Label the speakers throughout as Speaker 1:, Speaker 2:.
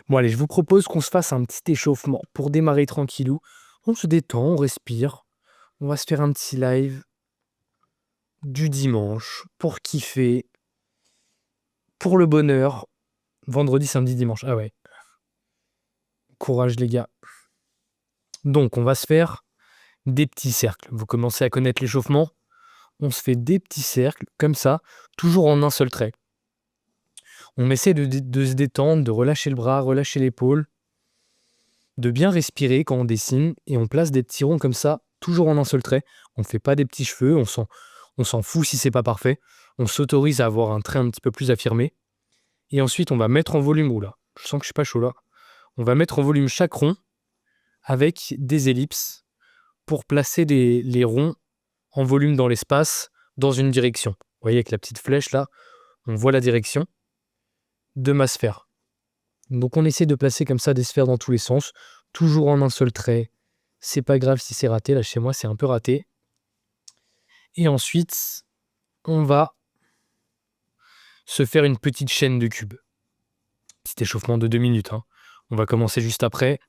Speaker 1: Bon allez, je vous propose qu'on se fasse un petit échauffement pour démarrer tranquillou. On se détend, on respire. On va se faire un petit live du dimanche pour kiffer, pour le bonheur. Vendredi, samedi, dimanche. Ah ouais, courage les gars. Donc on va se faire des petits cercles. Vous commencez à connaître l'échauffement. On se fait des petits cercles comme ça, toujours en un seul trait. On essaie de se détendre, de relâcher le bras, relâcher l'épaule, de bien respirer quand on dessine et on place des petits ronds comme ça, toujours en un seul trait. On ne fait pas des petits cheveux, on s'en fout si c'est pas parfait. On s'autorise à avoir un trait un petit peu plus affirmé. Et ensuite, on va mettre en volume, oula, je sens que je suis pas chaud là. On va mettre en volume chaque rond avec des ellipses pour placer les ronds en volume dans l'espace, dans une direction. Vous voyez avec la petite flèche là, on voit la direction de ma sphère. Donc on essaie de placer comme ça des sphères dans tous les sens, toujours en un seul trait. C'est pas grave si c'est raté, là chez moi c'est un peu raté. Et ensuite, on va se faire une petite chaîne de cubes. Petit échauffement de 2 minutes, hein. On va commencer juste après.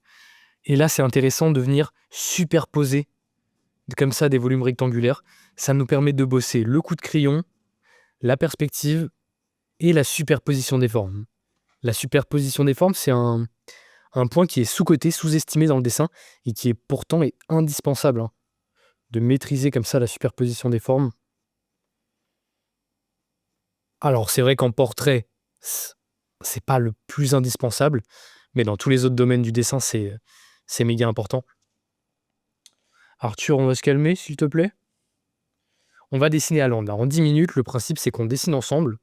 Speaker 1: Et là c'est intéressant de venir superposer comme ça des volumes rectangulaires. Ça nous permet de bosser le coup de crayon, la perspective et la superposition des formes. La superposition des formes, c'est un point qui est sous-coté, sous-estimé dans le dessin et qui est pourtant indispensable, hein, de maîtriser comme ça la superposition des formes. Alors c'est vrai qu'en portrait, c'est pas le plus indispensable, mais dans tous les autres domaines du dessin, c'est méga important. Arthur, on va se calmer, s'il te plaît. On va dessiner à l'ordre. En 10 minutes, le principe, c'est qu'on dessine ensemble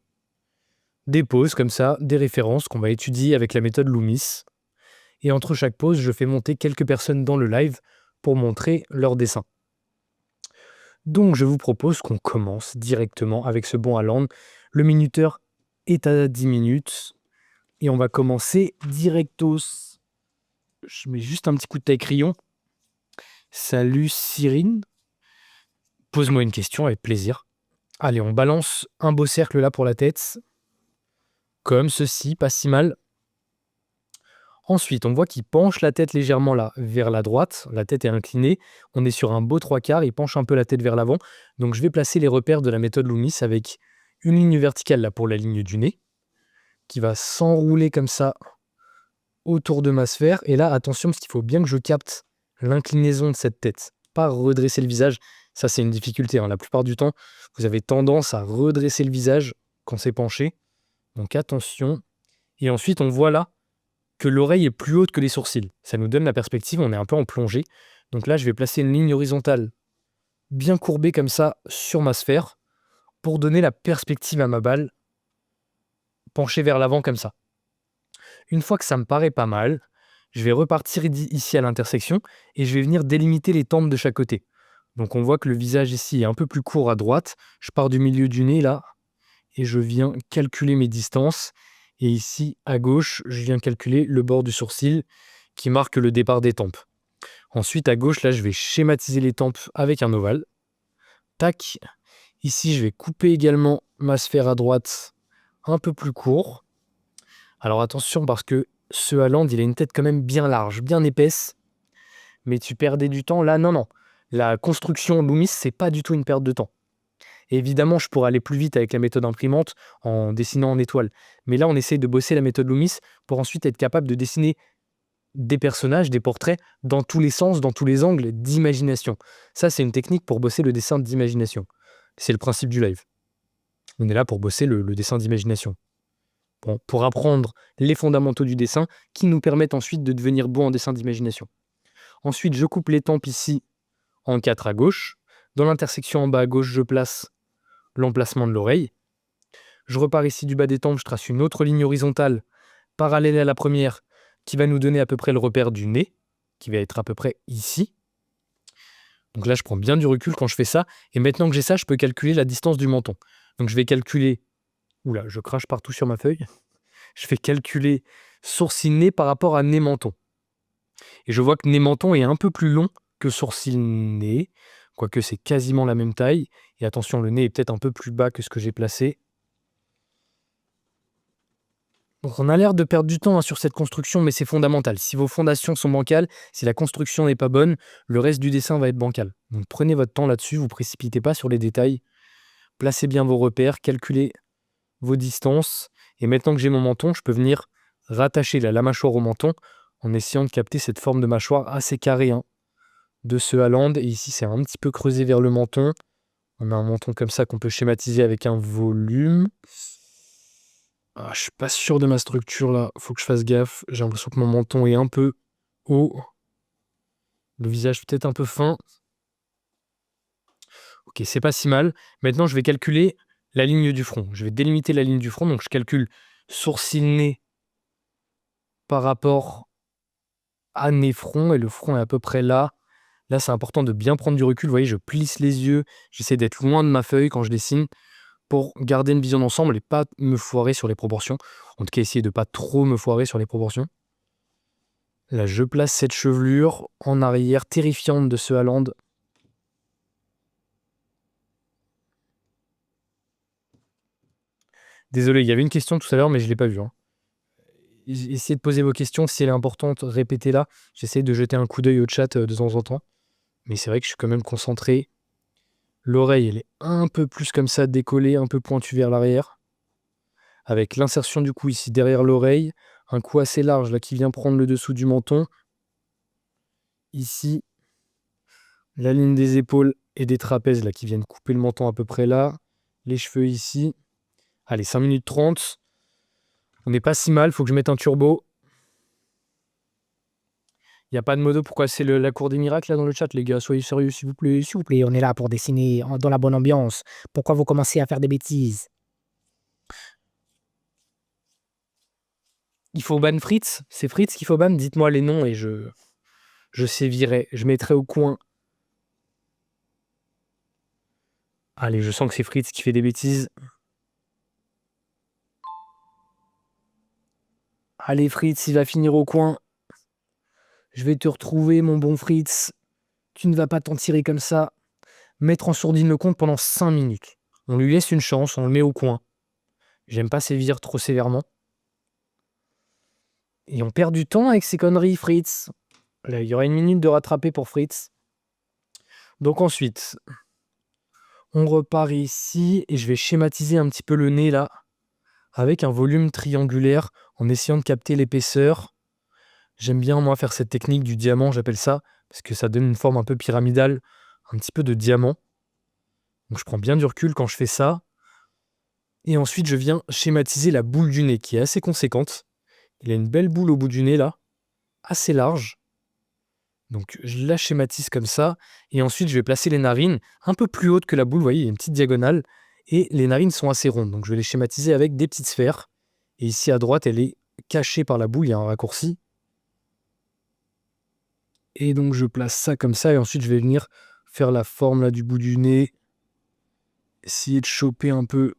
Speaker 1: des poses comme ça, des références qu'on va étudier avec la méthode Loomis. Et entre chaque pose, je fais monter quelques personnes dans le live pour montrer leur dessin. Donc je vous propose qu'on commence directement avec ce bon à l'ordre. Le minuteur est à 10 minutes et on va commencer directos. Je mets juste un petit coup de taille-crayon. Salut Cyrine. Pose-moi une question avec plaisir. Allez, on balance un beau cercle là pour la tête. Comme ceci, pas si mal. Ensuite, on voit qu'il penche la tête légèrement là vers la droite. La tête est inclinée. On est sur un beau 3/4. Il penche un peu la tête vers l'avant. Donc je vais placer les repères de la méthode Loomis avec une ligne verticale là pour la ligne du nez qui va s'enrouler comme ça autour de ma sphère. Et là, attention, parce qu'il faut bien que je capte l'inclinaison de cette tête. Pas redresser le visage. Ça, c'est une difficulté, hein. La plupart du temps, vous avez tendance à redresser le visage quand c'est penché. Donc attention. Et ensuite, on voit là que l'oreille est plus haute que les sourcils. Ça nous donne la perspective, on est un peu en plongée. Donc là, je vais placer une ligne horizontale bien courbée comme ça sur ma sphère pour donner la perspective à ma balle, penchée vers l'avant comme ça. Une fois que ça me paraît pas mal, je vais repartir ici à l'intersection et je vais venir délimiter les tempes de chaque côté. Donc on voit que le visage ici est un peu plus court à droite. Je pars du milieu du nez là et je viens calculer mes distances. Et ici à gauche, je viens calculer le bord du sourcil qui marque le départ des tempes. Ensuite à gauche, là je vais schématiser les tempes avec un ovale. Tac. Ici je vais couper également ma sphère à droite un peu plus court. Alors attention parce que ce Haaland, il a une tête quand même bien large, bien épaisse. Mais tu perdais du temps là, non. La construction Loomis, c'est pas du tout une perte de temps. Et évidemment, je pourrais aller plus vite avec la méthode imprimante en dessinant en étoile. Mais là, on essaye de bosser la méthode Loomis pour ensuite être capable de dessiner des personnages, des portraits, dans tous les sens, dans tous les angles d'imagination. Ça, c'est une technique pour bosser le dessin d'imagination. C'est le principe du live. On est là pour bosser le dessin d'imagination. Bon, pour apprendre les fondamentaux du dessin qui nous permettent ensuite de devenir bon en dessin d'imagination. Ensuite, je coupe les tempes ici en 4 à gauche. Dans l'intersection en bas à gauche, je place l'emplacement de l'oreille. Je repars ici du bas des tempes, je trace une autre ligne horizontale parallèle à la première qui va nous donner à peu près le repère du nez, qui va être à peu près ici. Donc là, je prends bien du recul quand je fais ça. Et maintenant que j'ai ça, je peux calculer la distance du menton. Donc je vais calculer... Oula, je crache partout sur ma feuille. Je vais calculer sourcil-nez par rapport à nez-menton. Et je vois que nez-menton est un peu plus long que sourcil-nez, quoique c'est quasiment la même taille. Et attention, le nez est peut-être un peu plus bas que ce que j'ai placé. Donc on a l'air de perdre du temps sur cette construction, mais c'est fondamental. Si vos fondations sont bancales, si la construction n'est pas bonne, le reste du dessin va être bancal. Donc prenez votre temps là-dessus, vous ne précipitez pas sur les détails, placez bien vos repères, calculez vos distances. Et maintenant que j'ai mon menton, je peux venir rattacher la mâchoire au menton en essayant de capter cette forme de mâchoire assez carrée de ce Haaland. Et ici, c'est un petit peu creusé vers le menton. On a un menton comme ça qu'on peut schématiser avec un volume. Je suis pas sûr de ma structure là, faut que je fasse gaffe. J'ai l'impression que mon menton est un peu haut. Le visage peut-être un peu fin. Ok, c'est pas si mal. Maintenant, je vais calculer la ligne du front. Je vais délimiter la ligne du front. Donc, je calcule sourcil-nez par rapport à nez-front. Et le front est à peu près là. Là, c'est important de bien prendre du recul. Vous voyez, je plisse les yeux. J'essaie d'être loin de ma feuille quand je dessine pour garder une vision d'ensemble et pas me foirer sur les proportions. En tout cas, essayer de pas trop me foirer sur les proportions. Là, je place cette chevelure en arrière terrifiante de ce Haaland. Désolé, il y avait une question tout à l'heure, mais je ne l'ai pas vue. Essayez de poser vos questions. Si elle est importante, répétez-la. J'essaie de jeter un coup d'œil au chat de temps en temps. Mais c'est vrai que je suis quand même concentré. L'oreille, elle est un peu plus comme ça, décollée, un peu pointue vers l'arrière. Avec l'insertion du cou ici derrière l'oreille. Un cou assez large là qui vient prendre le dessous du menton. Ici, la ligne des épaules et des trapèzes là qui viennent couper le menton à peu près là. Les cheveux ici. Allez, 5 minutes 30. On n'est pas si mal, faut que je mette un turbo. Il n'y a pas de modo, pourquoi c'est la cour des miracles là dans le chat, les gars? Soyez sérieux, s'il vous plaît, s'il vous plaît.
Speaker 2: On est là pour dessiner dans la bonne ambiance. Pourquoi vous commencez à faire des bêtises?
Speaker 1: Il faut ban Fritz? C'est Fritz qu'il faut ban? Dites-moi les noms et je sévirai. Je mettrai au coin. Allez, je sens que c'est Fritz qui fait des bêtises. Allez, Fritz, il va finir au coin. Je vais te retrouver, mon bon Fritz. Tu ne vas pas t'en tirer comme ça. Mettre en sourdine le compte pendant 5 minutes. On lui laisse une chance, on le met au coin. J'aime pas sévir trop sévèrement. Et on perd du temps avec ces conneries, Fritz. Là, il y aura 1 minute de rattraper pour Fritz. Donc ensuite, on repart ici et je vais schématiser un petit peu le nez là, avec un volume triangulaire en essayant de capter l'épaisseur. J'aime bien, moi, faire cette technique du diamant, j'appelle ça, parce que ça donne une forme un peu pyramidale, un petit peu de diamant. Donc je prends bien du recul quand je fais ça. Et ensuite, je viens schématiser la boule du nez, qui est assez conséquente. Il a une belle boule au bout du nez, là, assez large. Donc je la schématise comme ça. Et ensuite, je vais placer les narines un peu plus hautes que la boule. Vous voyez, il y a une petite diagonale. Et les narines sont assez rondes. Donc je vais les schématiser avec des petites sphères. Et ici, à droite, elle est cachée par la boule. Il y a un raccourci. Et donc je place ça comme ça. Et ensuite, je vais venir faire la forme là du bout du nez. Essayer de choper un peu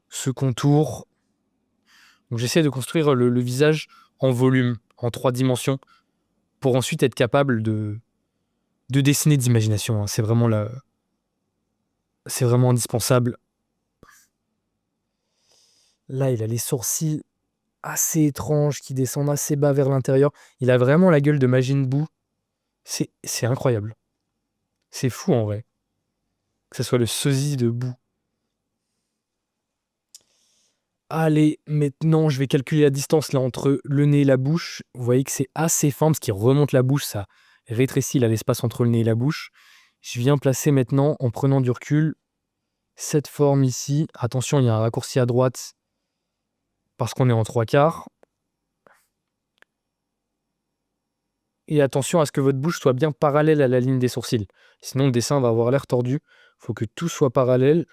Speaker 1: ce contour. Donc j'essaie de construire le visage en volume, en 3 dimensions, pour ensuite être capable de dessiner d'imagination. C'est vraiment indispensable. Là, il a les sourcils assez étranges qui descendent assez bas vers l'intérieur. Il a vraiment la gueule de Majin Buu. C'est incroyable. C'est fou en vrai. Que ce soit le sosie de Buu. Allez, maintenant, je vais calculer la distance là entre le nez et la bouche. Vous voyez que c'est assez fin parce qu'il remonte la bouche, ça rétrécit là l'espace entre le nez et la bouche. Je viens placer maintenant, en prenant du recul, cette forme ici. Attention, il y a un raccourci à droite parce qu'on est en 3/4. Et attention à ce que votre bouche soit bien parallèle à la ligne des sourcils. Sinon, le dessin va avoir l'air tordu. Il faut que tout soit parallèle.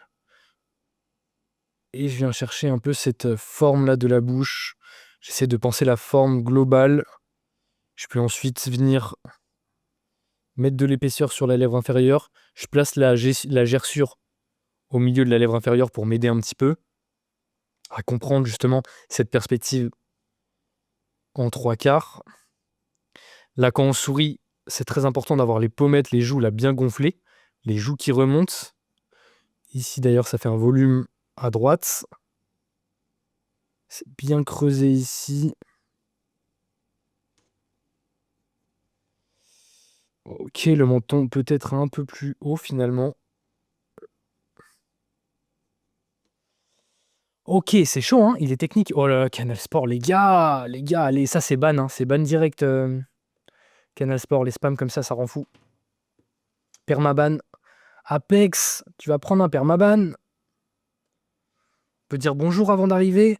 Speaker 1: Et je viens chercher un peu cette forme-là de la bouche. J'essaie de penser la forme globale. Je peux ensuite venir mettre de l'épaisseur sur la lèvre inférieure. Je place la gerçure au milieu de la lèvre inférieure pour m'aider un petit peu à comprendre justement cette perspective en 3/4. Là, quand on sourit, c'est très important d'avoir les pommettes, les joues là bien gonflées, les joues qui remontent. Ici d'ailleurs, ça fait un volume à droite. C'est bien creusé ici. Ok, le menton peut être un peu plus haut finalement. Ok, c'est chaud, hein. Il est technique. Oh là là, Canal Sport, les gars, allez, ça c'est ban, hein. C'est ban direct. Canal Sport, les spams comme ça rend fou. Permaban. Apex, tu vas prendre un permaban. On peut dire bonjour avant d'arriver.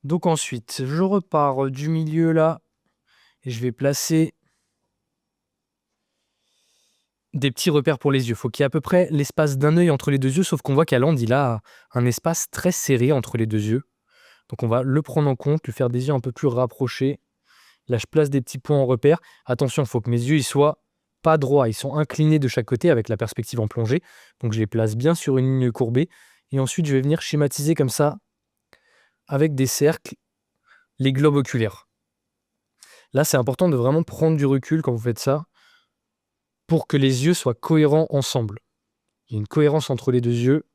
Speaker 1: Donc ensuite, je repars du milieu là. Et je vais placer des petits repères pour les yeux. Faut qu'il y ait à peu près l'espace d'un œil entre les deux yeux, sauf qu'on voit qu'Haaland, il a un espace très serré entre les deux yeux. Donc on va le prendre en compte, lui faire des yeux un peu plus rapprochés. Là, je place des petits points en repère. Attention, il faut que mes yeux ils soient pas droits, ils sont inclinés de chaque côté avec la perspective en plongée. Donc je les place bien sur une ligne courbée. Et ensuite, je vais venir schématiser comme ça, avec des cercles, les globes oculaires. Là, c'est important de vraiment prendre du recul quand vous faites ça, pour que les yeux soient cohérents ensemble. Il y a une cohérence entre les deux yeux.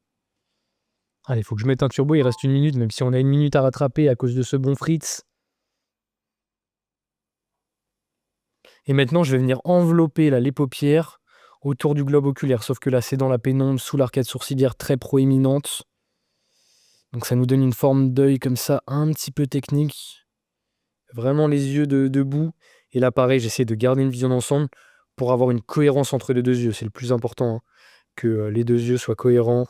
Speaker 1: Allez, il faut que je mette un turbo, il reste 1 minute, même si on a 1 minute à rattraper à cause de ce bon Fritz. Et maintenant, je vais venir envelopper là, les paupières autour du globe oculaire, sauf que là, c'est dans la pénombre, sous l'arcade sourcilière très proéminente. Donc ça nous donne une forme d'œil comme ça, un petit peu technique. Vraiment les yeux debout. Et là, pareil, j'essaie de garder une vision d'ensemble pour avoir une cohérence entre les deux yeux. C'est le plus important, hein, que les deux yeux soient cohérents,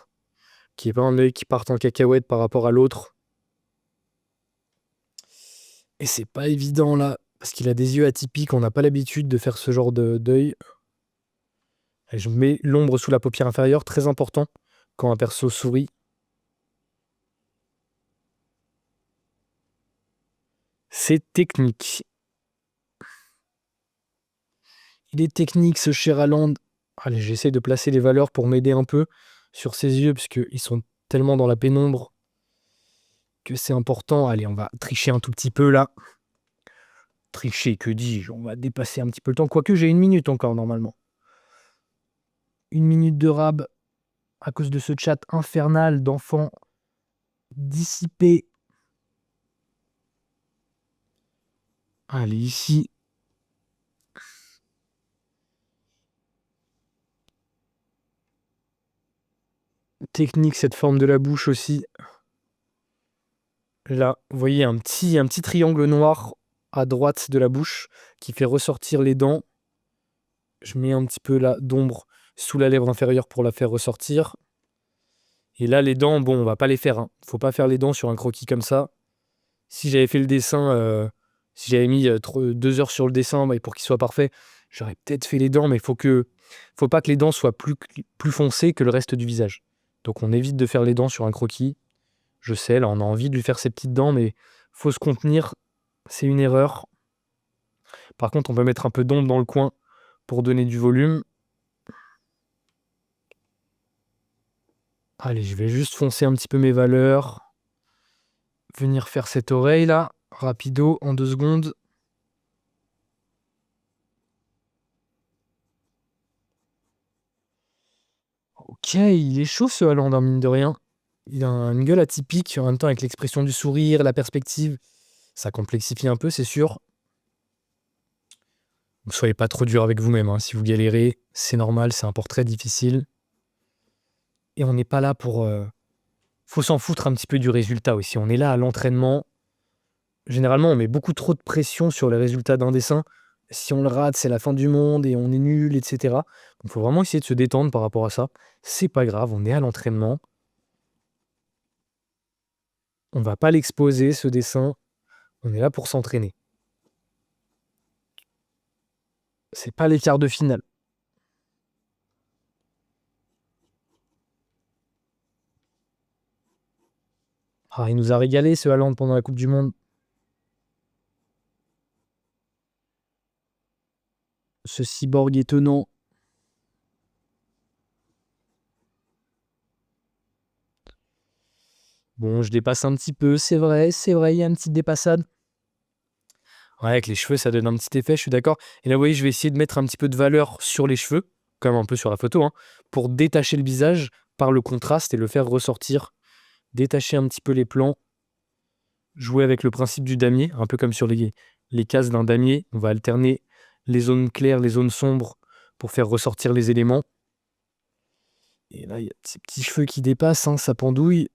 Speaker 1: qu'il n'y ait pas un œil qui parte en cacahuète par rapport à l'autre. Et c'est pas évident là, parce qu'il a des yeux atypiques, on n'a pas l'habitude de faire ce genre d'œil. Et je mets l'ombre sous la paupière inférieure, très important quand un perso sourit. C'est technique. Il est technique ce cher Haaland. Allez, j'essaie de placer les valeurs pour m'aider un peu sur ses yeux, parce qu'ils sont tellement dans la pénombre que c'est important. Allez, on va tricher un tout petit peu là. Tricher, que dis-je? On va dépasser un petit peu le temps, quoique j'ai 1 minute encore normalement. 1 minute de rab à cause de ce chat infernal d'enfants dissipés. Allez, ici. Technique, cette forme de la bouche aussi. Là, vous voyez un petit triangle noir à droite de la bouche qui fait ressortir les dents. Je mets un petit peu là d'ombre sous la lèvre inférieure pour la faire ressortir. Et là, les dents, bon, on va pas les faire, hein. Faut pas faire les dents sur un croquis comme ça. Si j'avais fait le dessin, si j'avais mis 2 heures sur le dessin pour qu'il soit parfait, j'aurais peut-être fait les dents, mais faut pas que les dents soient plus foncées que le reste du visage. Donc on évite de faire les dents sur un croquis. Je sais, là, on a envie de lui faire ses petites dents, mais faut se contenir. C'est une erreur. Par contre, on peut mettre un peu d'ombre dans le coin pour donner du volume. Allez, je vais juste foncer un petit peu mes valeurs. Venir faire cette oreille là, rapido, en 2 secondes. Ok, il est chaud ce Haaland, hein, mine de rien. Il a une gueule atypique, en même temps avec l'expression du sourire, la perspective. Ça complexifie un peu, c'est sûr. Ne soyez pas trop dur avec vous-même, hein. Si vous galérez, c'est normal, c'est un portrait difficile. Et on n'est pas là pour... Faut s'en foutre un petit peu du résultat aussi. On est là à l'entraînement. Généralement, on met beaucoup trop de pression sur les résultats d'un dessin. Si on le rate, c'est la fin du monde et on est nul, etc. Donc, il faut vraiment essayer de se détendre par rapport à ça. C'est pas grave, on est à l'entraînement. On va pas l'exposer, ce dessin. On est là pour s'entraîner. C'est pas les quarts de finale. Ah, il nous a régalé ce Haaland pendant la Coupe du Monde. Ce cyborg étonnant. Bon, je dépasse un petit peu, c'est vrai, il y a une petite dépassade. Ouais, avec les cheveux, ça donne un petit effet, je suis d'accord. Et là, vous voyez, je vais essayer de mettre un petit peu de valeur sur les cheveux, comme un peu sur la photo, hein, pour détacher le visage par le contraste et le faire ressortir. Détacher un petit peu les plans. jouer avec le principe du damier, un peu comme sur les cases d'un damier. On va alterner les zones claires, les zones sombres pour faire ressortir les éléments. Et là, il y a ces petits cheveux qui dépassent, hein, ça pendouille.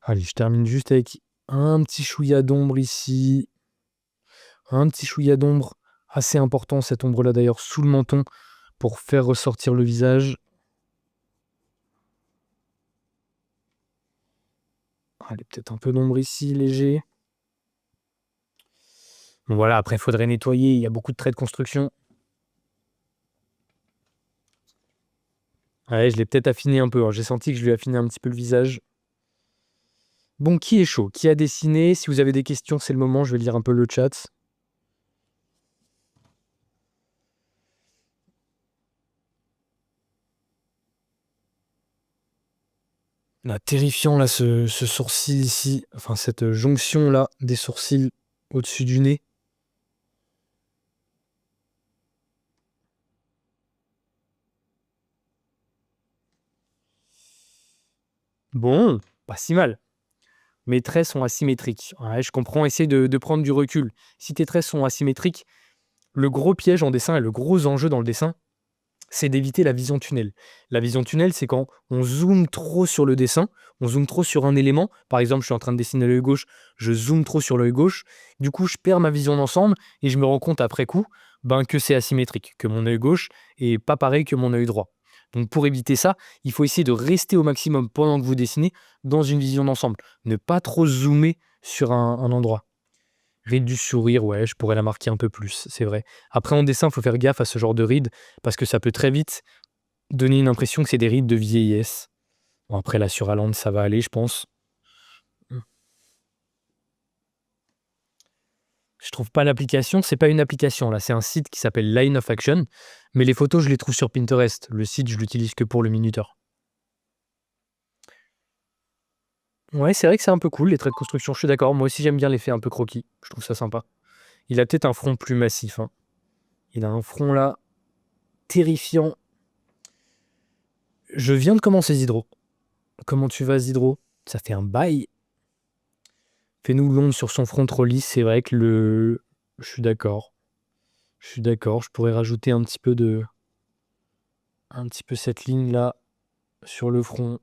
Speaker 1: Allez, je termine juste avec un petit chouïa d'ombre ici. Un petit chouïa d'ombre, assez important cette ombre-là d'ailleurs, sous le menton, pour faire ressortir le visage. Allez, peut-être un peu d'ombre ici, léger. Bon voilà, après il faudrait nettoyer, il y a beaucoup de traits de construction. Ouais, je l'ai peut-être affiné un peu, hein. J'ai senti que je lui ai affiné un petit peu le visage. Bon, qui est chaud? Qui a dessiné? Si vous avez des questions, c'est le moment, je vais lire un peu le chat. Là, terrifiant, là, ce sourcil ici, enfin cette jonction là des sourcils au-dessus du nez. Bon, pas si mal. Mes traits sont asymétriques. Ouais, je comprends, essaye de prendre du recul. Si tes traits sont asymétriques, le gros piège en dessin et le gros enjeu dans le dessin, c'est d'éviter la vision tunnel. La vision tunnel, c'est quand on zoome trop sur le dessin, on zoome trop sur un élément. Par exemple, je suis en train de dessiner l'œil gauche, je zoome trop sur l'œil gauche. Du coup, je perds ma vision d'ensemble et je me rends compte après coup que c'est asymétrique, que mon œil gauche est pas pareil que mon œil droit. Donc pour éviter ça, il faut essayer de rester au maximum pendant que vous dessinez dans une vision d'ensemble. Ne pas trop zoomer sur un endroit. Ride du sourire, ouais, je pourrais la marquer un peu plus, c'est vrai. Après, en dessin, il faut faire gaffe à ce genre de rides, parce que ça peut très vite donner une impression que c'est des rides de vieillesse. Bon, après, là, sur Aland, ça va aller, je pense. Je trouve pas l'application, c'est pas une application, là, c'est un site qui s'appelle Line of Action, mais les photos, je les trouve sur Pinterest. Le site, je l'utilise que pour le minuteur. Ouais, c'est vrai que c'est un peu cool, les traits de construction, je suis d'accord. Moi aussi, j'aime bien l'effet un peu croquis, je trouve ça sympa. Il a peut-être un front plus massif, hein. Il a un front, là, terrifiant. Je viens de commencer Zidro. Comment tu vas, Zidro? Ça fait un bail. Fais-nous l'ombre sur son front trop lisse, c'est vrai que le... Je suis d'accord. Je suis d'accord, je pourrais rajouter un petit peu de... Un petit peu cette ligne-là sur le front.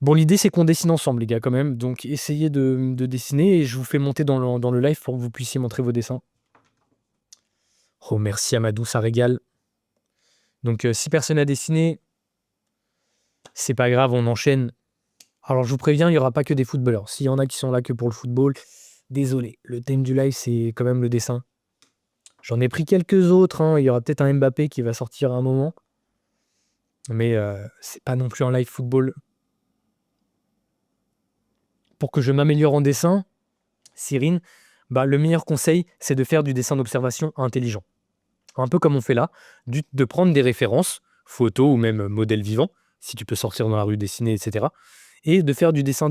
Speaker 1: Bon, l'idée, c'est qu'on dessine ensemble, les gars, quand même. Donc, essayez de dessiner et je vous fais monter dans le live pour que vous puissiez montrer vos dessins. Oh, merci Amadou, ça régale. Donc, si personne n'a dessiné, c'est pas grave, on enchaîne. Alors, je vous préviens, il n'y aura pas que des footballeurs. S'il y en a qui sont là que pour le football, désolé. Le thème du live, c'est quand même le dessin. J'en ai pris quelques autres, hein. Il y aura peut-être un Mbappé qui va sortir à un moment. Mais c'est pas non plus un live football. Pour que je m'améliore en dessin, Cyrine, le meilleur conseil, c'est de faire du dessin d'observation intelligent. Un peu comme on fait là, de prendre des références, photos ou même modèles vivants, si tu peux sortir dans la rue dessiner, etc. Et de faire du dessin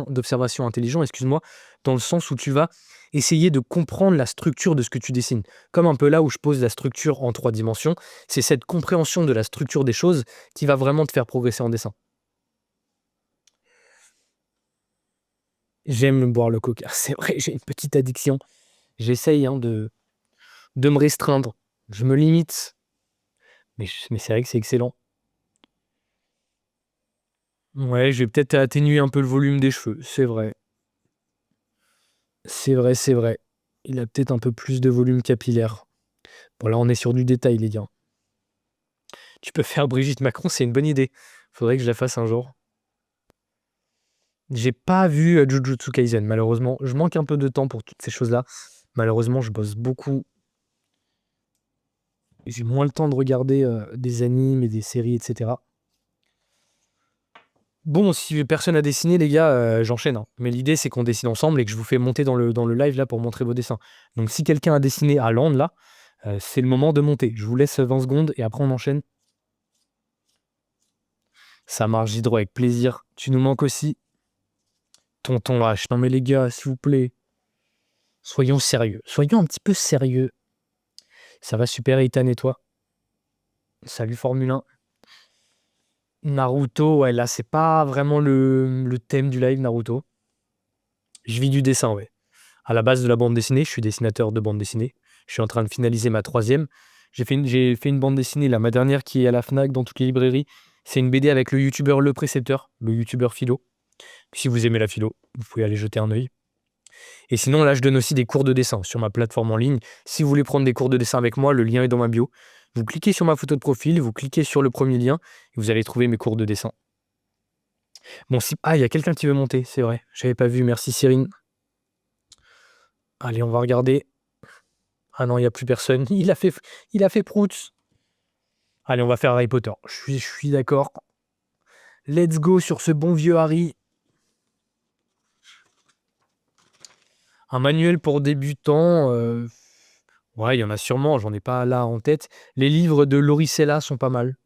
Speaker 1: d'observation intelligent, excuse-moi, dans le sens où tu vas essayer de comprendre la structure de ce que tu dessines. Comme un peu là où je pose la structure en 3 dimensions, c'est cette compréhension de la structure des choses qui va vraiment te faire progresser en dessin. J'aime boire le coca, c'est vrai, j'ai une petite addiction. J'essaye de me restreindre. Je me limite, mais c'est vrai que c'est excellent. Ouais, je vais peut-être atténuer un peu le volume des cheveux, c'est vrai. C'est vrai, c'est vrai. Il a peut-être un peu plus de volume capillaire. Bon, là, on est sur du détail, les gars. Tu peux faire Brigitte Macron, c'est une bonne idée. Faudrait que je la fasse un jour. J'ai pas vu Jujutsu Kaisen, malheureusement. Je manque un peu de temps pour toutes ces choses-là. Malheureusement, je bosse beaucoup. J'ai moins le temps de regarder des animes et des séries, etc. Bon, si personne a dessiné, les gars, j'enchaîne, hein. Mais l'idée, c'est qu'on dessine ensemble et que je vous fais monter dans le live là pour montrer vos dessins. Donc, si quelqu'un a dessiné à Land, là, c'est le moment de monter. Je vous laisse 20 secondes et après, on enchaîne. Ça marche, Hydro, avec plaisir. Tu nous manques aussi. Tonton H. Non, mais les gars, s'il vous plaît, soyons sérieux. Soyons un petit peu sérieux. Ça va super, Ethan, et toi? Salut Formule 1. Naruto, ouais, là, c'est pas vraiment le thème du live, Naruto. Je vis du dessin, ouais. À la base de la bande dessinée, je suis dessinateur de bande dessinée. Je suis en train de finaliser ma troisième. J'ai fait une bande dessinée, là, ma dernière qui est à la Fnac, dans toutes les librairies. C'est une BD avec le youtubeur Le Précepteur, le youtubeur philo. Si vous aimez la philo, vous pouvez aller jeter un œil. Et sinon, là, je donne aussi des cours de dessin sur ma plateforme en ligne. Si vous voulez prendre des cours de dessin avec moi, le lien est dans ma bio. Vous cliquez sur ma photo de profil, vous cliquez sur le premier lien et vous allez trouver mes cours de dessin. Bon, si... Ah, il y a quelqu'un qui veut monter, c'est vrai. J'avais pas vu, merci Cyrine. Allez, on va regarder. Ah non, il n'y a plus personne. Il a fait Prout. Allez, on va faire Harry Potter. Je suis d'accord. Let's go sur ce bon vieux Harry. Un manuel pour débutants. Ouais, il y en a sûrement, j'en ai pas là en tête. Les livres de Lauricella sont pas mal.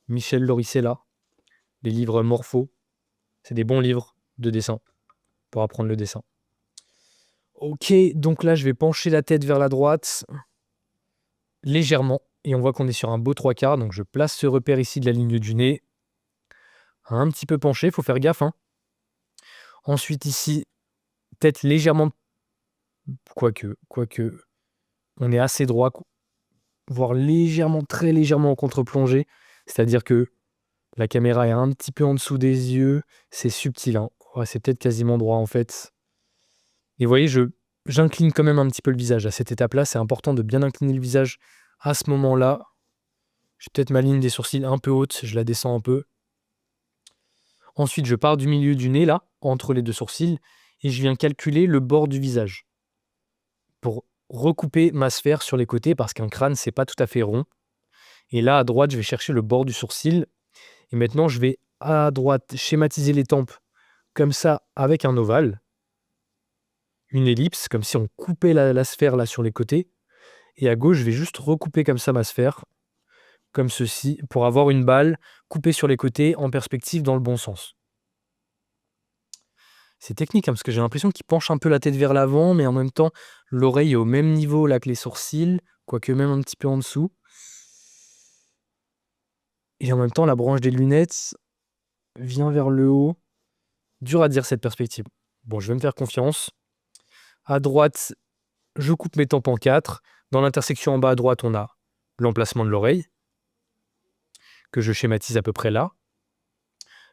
Speaker 1: Michel Lauricella. Les livres Morpho. C'est des bons livres de dessin pour apprendre le dessin. Ok, donc là, je vais pencher la tête vers la droite légèrement. Et on voit qu'on est sur un beau trois quarts. Donc je place ce repère ici de la ligne du nez. Un petit peu penché, faut faire gaffe, hein. Ensuite ici, tête légèrement... Quoique, on est assez droit, voire légèrement, très légèrement en contre-plongée. C'est-à-dire que la caméra est un petit peu en dessous des yeux. C'est subtil, hein. Ouais, c'est peut-être quasiment droit en fait. Et vous voyez, j'incline quand même un petit peu le visage. À cette étape-là, c'est important de bien incliner le visage à ce moment-là. J'ai peut-être ma ligne des sourcils un peu haute, je la descends un peu. Ensuite, je pars du milieu du nez, là, entre les deux sourcils, et je viens calculer le bord du visage pour recouper ma sphère sur les côtés, parce qu'un crâne, c'est pas tout à fait rond. Et là, à droite, je vais chercher le bord du sourcil. Et maintenant, je vais à droite schématiser les tempes comme ça avec un ovale, une ellipse, comme si on coupait la sphère là sur les côtés. Et à gauche, je vais juste recouper comme ça ma sphère, comme ceci, pour avoir une balle coupée sur les côtés en perspective dans le bon sens. C'est technique, hein, parce que j'ai l'impression qu'il penche un peu la tête vers l'avant, mais en même temps, l'oreille est au même niveau là que les sourcils, quoique même un petit peu en dessous. Et en même temps, la branche des lunettes vient vers le haut. Dur à dire cette perspective. Bon, je vais me faire confiance. À droite, je coupe mes tempes en 4. Dans l'intersection en bas à droite, on a l'emplacement de l'oreille, que je schématise à peu près là.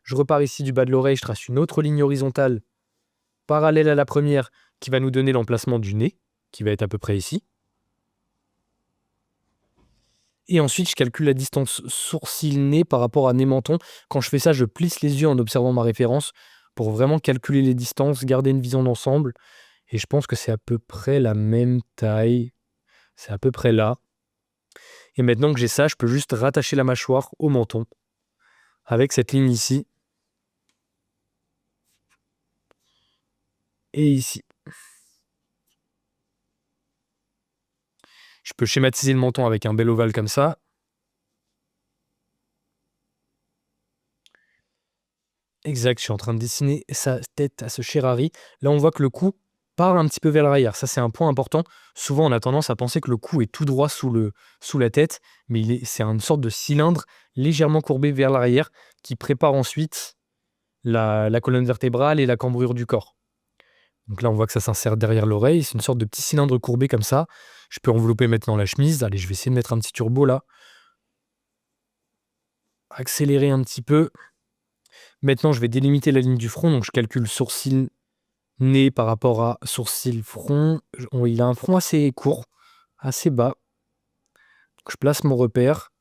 Speaker 1: Je repars ici du bas de l'oreille, je trace une autre ligne horizontale parallèle à la première qui va nous donner l'emplacement du nez, qui va être à peu près ici. Et ensuite, je calcule la distance sourcil-nez par rapport à nez-menton. Quand je fais ça, je plisse les yeux en observant ma référence pour vraiment calculer les distances, garder une vision d'ensemble. Et je pense que c'est à peu près la même taille. C'est à peu près là. Et maintenant que j'ai ça, je peux juste rattacher la mâchoire au menton avec cette ligne ici et ici. Je peux schématiser le menton avec un bel ovale comme ça. Exact, je suis en train de dessiner sa tête à ce cher Harry. Là, on voit que le cou part un petit peu vers l'arrière. Ça, c'est un point important. Souvent, on a tendance à penser que le cou est tout droit sous la tête, mais c'est une sorte de cylindre légèrement courbé vers l'arrière qui prépare ensuite la colonne vertébrale et la cambrure du corps. Donc là, on voit que ça s'insère derrière l'oreille. C'est une sorte de petit cylindre courbé comme ça. Je peux envelopper maintenant la chemise. Allez, je vais essayer de mettre un petit turbo là. Accélérer un petit peu. Maintenant, je vais délimiter la ligne du front. Donc, je calcule sourcil, nez par rapport à sourcil, front. Il a un front assez court, assez bas. Donc, je place mon repère.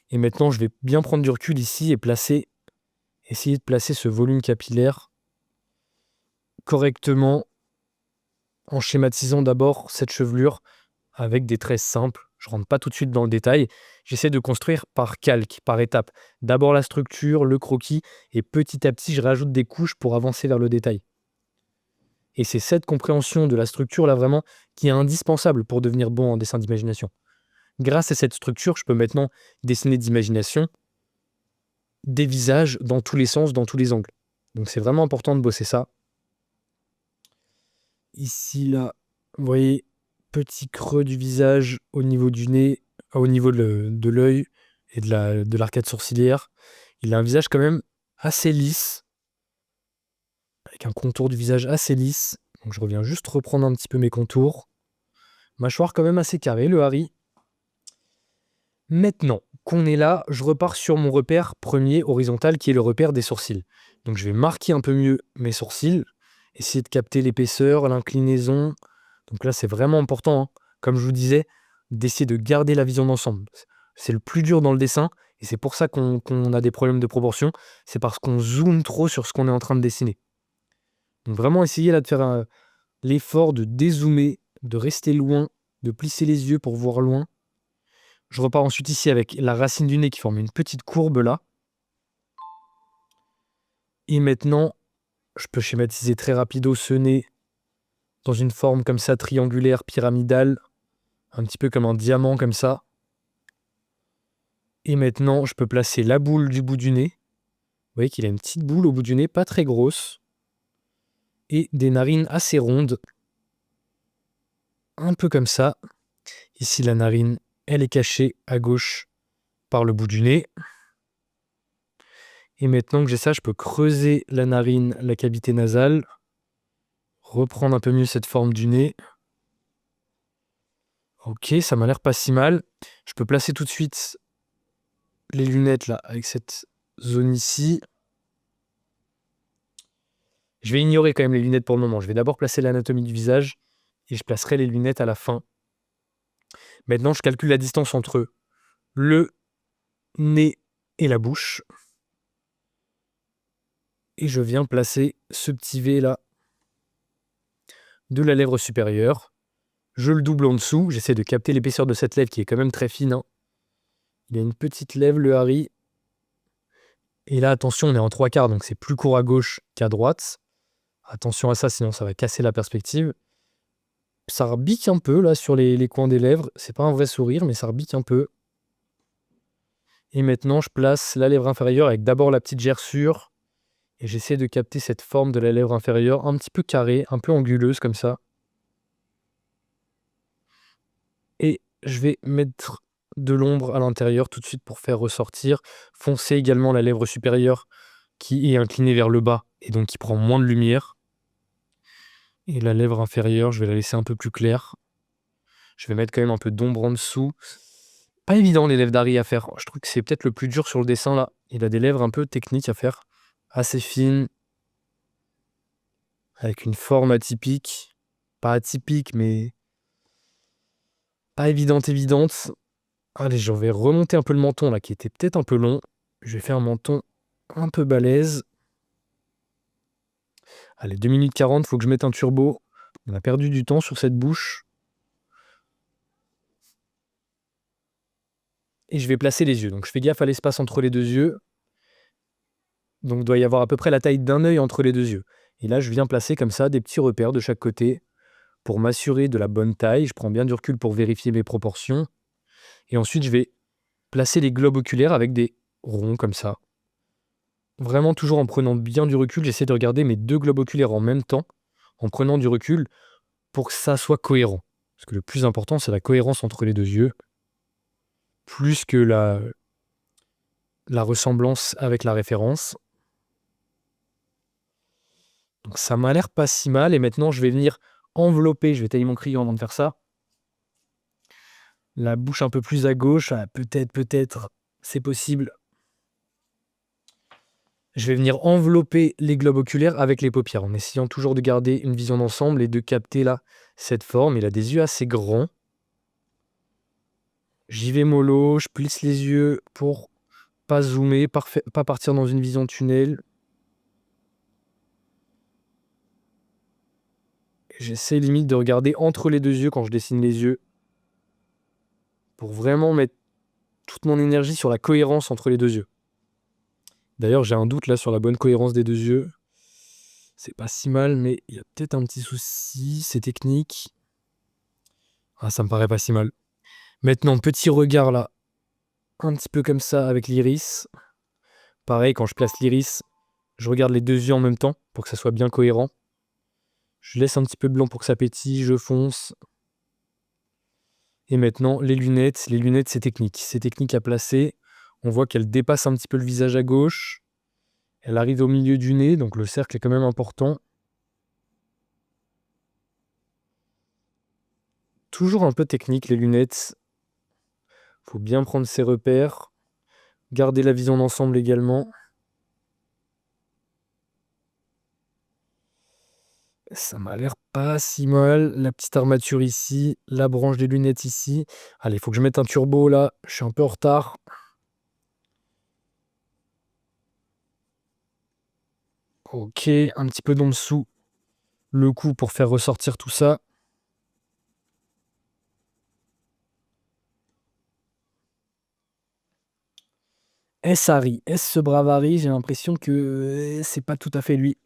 Speaker 1: Et maintenant, je vais bien prendre du recul ici et essayer de placer ce volume capillaire correctement en schématisant d'abord cette chevelure avec des traits simples. Je rentre pas tout de suite dans le détail. J'essaie de construire par calque, par étape. D'abord la structure, le croquis, et petit à petit, je rajoute des couches pour avancer vers le détail. Et c'est cette compréhension de la structure là vraiment qui est indispensable pour devenir bon en dessin d'imagination. Grâce à cette structure, je peux maintenant dessiner d'imagination des visages dans tous les sens, dans tous les angles. Donc c'est vraiment important de bosser ça. Ici, là, vous voyez, petit creux du visage au niveau du nez, au niveau de l'œil, et de l'arcade sourcilière. Il a un visage quand même assez lisse, avec un contour du visage assez lisse. Donc je reviens juste reprendre un petit peu mes contours. Mâchoire quand même assez carrée, le Harry. Maintenant qu'on est là, je repars sur mon repère premier horizontal qui est le repère des sourcils. Donc je vais marquer un peu mieux mes sourcils, essayer de capter l'épaisseur, l'inclinaison. Donc là, c'est vraiment important, hein, comme je vous disais, d'essayer de garder la vision d'ensemble. C'est le plus dur dans le dessin et c'est pour ça qu'on a des problèmes de proportion. C'est parce qu'on zoome trop sur ce qu'on est en train de dessiner. Donc vraiment essayer là de faire l'effort de dézoomer, de rester loin, de plisser les yeux pour voir loin. Je repars ensuite ici avec la racine du nez qui forme une petite courbe là. Et maintenant, je peux schématiser très rapido ce nez dans une forme comme ça, triangulaire, pyramidale, un petit peu comme un diamant comme ça. Et maintenant, je peux placer la boule du bout du nez. Vous voyez qu'il a une petite boule au bout du nez, pas très grosse. Et des narines assez rondes. Un peu comme ça. Ici, la narine, elle est cachée à gauche par le bout du nez. Et maintenant que j'ai ça, je peux creuser la narine, la cavité nasale. Reprendre un peu mieux cette forme du nez. Ok, ça m'a l'air pas si mal. Je peux placer tout de suite les lunettes là, avec cette zone ici. Je vais ignorer quand même les lunettes pour le moment. Je vais d'abord placer l'anatomie du visage et je placerai les lunettes à la fin. Maintenant, je calcule la distance entre le nez et la bouche. Et je viens placer ce petit V là de la lèvre supérieure. Je le double en dessous. J'essaie de capter l'épaisseur de cette lèvre qui est quand même très fine, hein. Il a une petite lèvre, le Harry. Et là, attention, on est en 3/4, donc c'est plus court à gauche qu'à droite. Attention à ça, sinon ça va casser la perspective. Ça rebique un peu là sur les coins des lèvres. C'est pas un vrai sourire, mais ça rebique un peu. Et maintenant, je place la lèvre inférieure avec d'abord la petite gerçure. Et j'essaie de capter cette forme de la lèvre inférieure, un petit peu carrée, un peu anguleuse comme ça. Et je vais mettre de l'ombre à l'intérieur tout de suite pour faire ressortir. Foncer également la lèvre supérieure qui est inclinée vers le bas et donc qui prend moins de lumière. Et la lèvre inférieure, je vais la laisser un peu plus claire. Je vais mettre quand même un peu d'ombre en dessous. Pas évident les lèvres d'Harry à faire. Je trouve que c'est peut-être le plus dur sur le dessin là. Il a des lèvres un peu techniques à faire. Assez fines. Avec une forme atypique. Pas atypique, mais pas évidente. Allez, je vais remonter un peu le menton là, qui était peut-être un peu long. Je vais faire un menton un peu balèze. Allez, 2 minutes 40, faut que je mette un turbo. On a perdu du temps sur cette bouche. Et je vais placer les yeux. Donc je fais gaffe à l'espace entre les deux yeux. Donc il doit y avoir à peu près la taille d'un œil entre les deux yeux. Et là, je viens placer comme ça des petits repères de chaque côté pour m'assurer de la bonne taille. Je prends bien du recul pour vérifier mes proportions. Et ensuite, je vais placer les globes oculaires avec des ronds comme ça. Vraiment toujours en prenant bien du recul, j'essaie de regarder mes deux globes oculaires en même temps, en prenant du recul pour que ça soit cohérent. Parce que le plus important, c'est la cohérence entre les deux yeux, plus que la ressemblance avec la référence. Donc ça m'a l'air pas si mal, et maintenant je vais venir envelopper, je vais tailler mon crayon avant de faire ça. La bouche un peu plus à gauche, peut-être, c'est possible. Je vais venir envelopper les globes oculaires avec les paupières, en essayant toujours de garder une vision d'ensemble et de capter là cette forme. Il a des yeux assez grands. J'y vais mollo, je plisse les yeux pour pas zoomer, pas partir dans une vision tunnel. J'essaie limite de regarder entre les deux yeux quand je dessine les yeux, pour vraiment mettre toute mon énergie sur la cohérence entre les deux yeux. D'ailleurs, j'ai un doute là sur la bonne cohérence des deux yeux. C'est pas si mal, mais il y a peut-être un petit souci, c'est technique. Ah, ça me paraît pas si mal. Maintenant, petit regard là, un petit peu comme ça avec l'iris. Pareil, quand je place l'iris, je regarde les deux yeux en même temps pour que ça soit bien cohérent. Je laisse un petit peu de blanc pour que ça pétille, je fonce. Et maintenant, les lunettes c'est technique. C'est technique à placer. On voit qu'elle dépasse un petit peu le visage à gauche. Elle arrive au milieu du nez, donc le cercle est quand même important. Toujours un peu technique les lunettes. Faut bien prendre ses repères. Garder la vision d'ensemble également. Ça m'a l'air pas si mal. La petite armature ici, la branche des lunettes ici. Allez, il faut que je mette un turbo là. Je suis un peu en retard. Ok, un petit peu d'en dessous. Le cou pour faire ressortir tout ça. Est-ce Harry? Est-ce ce brave Harry? J'ai l'impression que c'est pas tout à fait lui.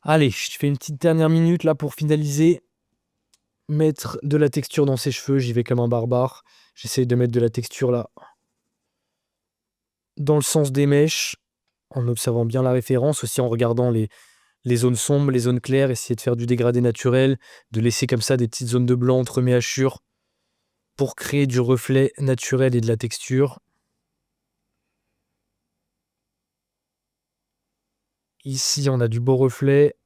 Speaker 1: Allez, je fais une petite dernière minute là pour finaliser. Mettre de la texture dans ses cheveux, j'y vais comme un barbare. J'essaye de mettre de la texture là dans le sens des mèches, en observant bien la référence, aussi en regardant les zones sombres, les zones claires, essayer de faire du dégradé naturel, de laisser comme ça des petites zones de blanc entre mes hachures pour créer du reflet naturel et de la texture. Ici, on a du beau reflet.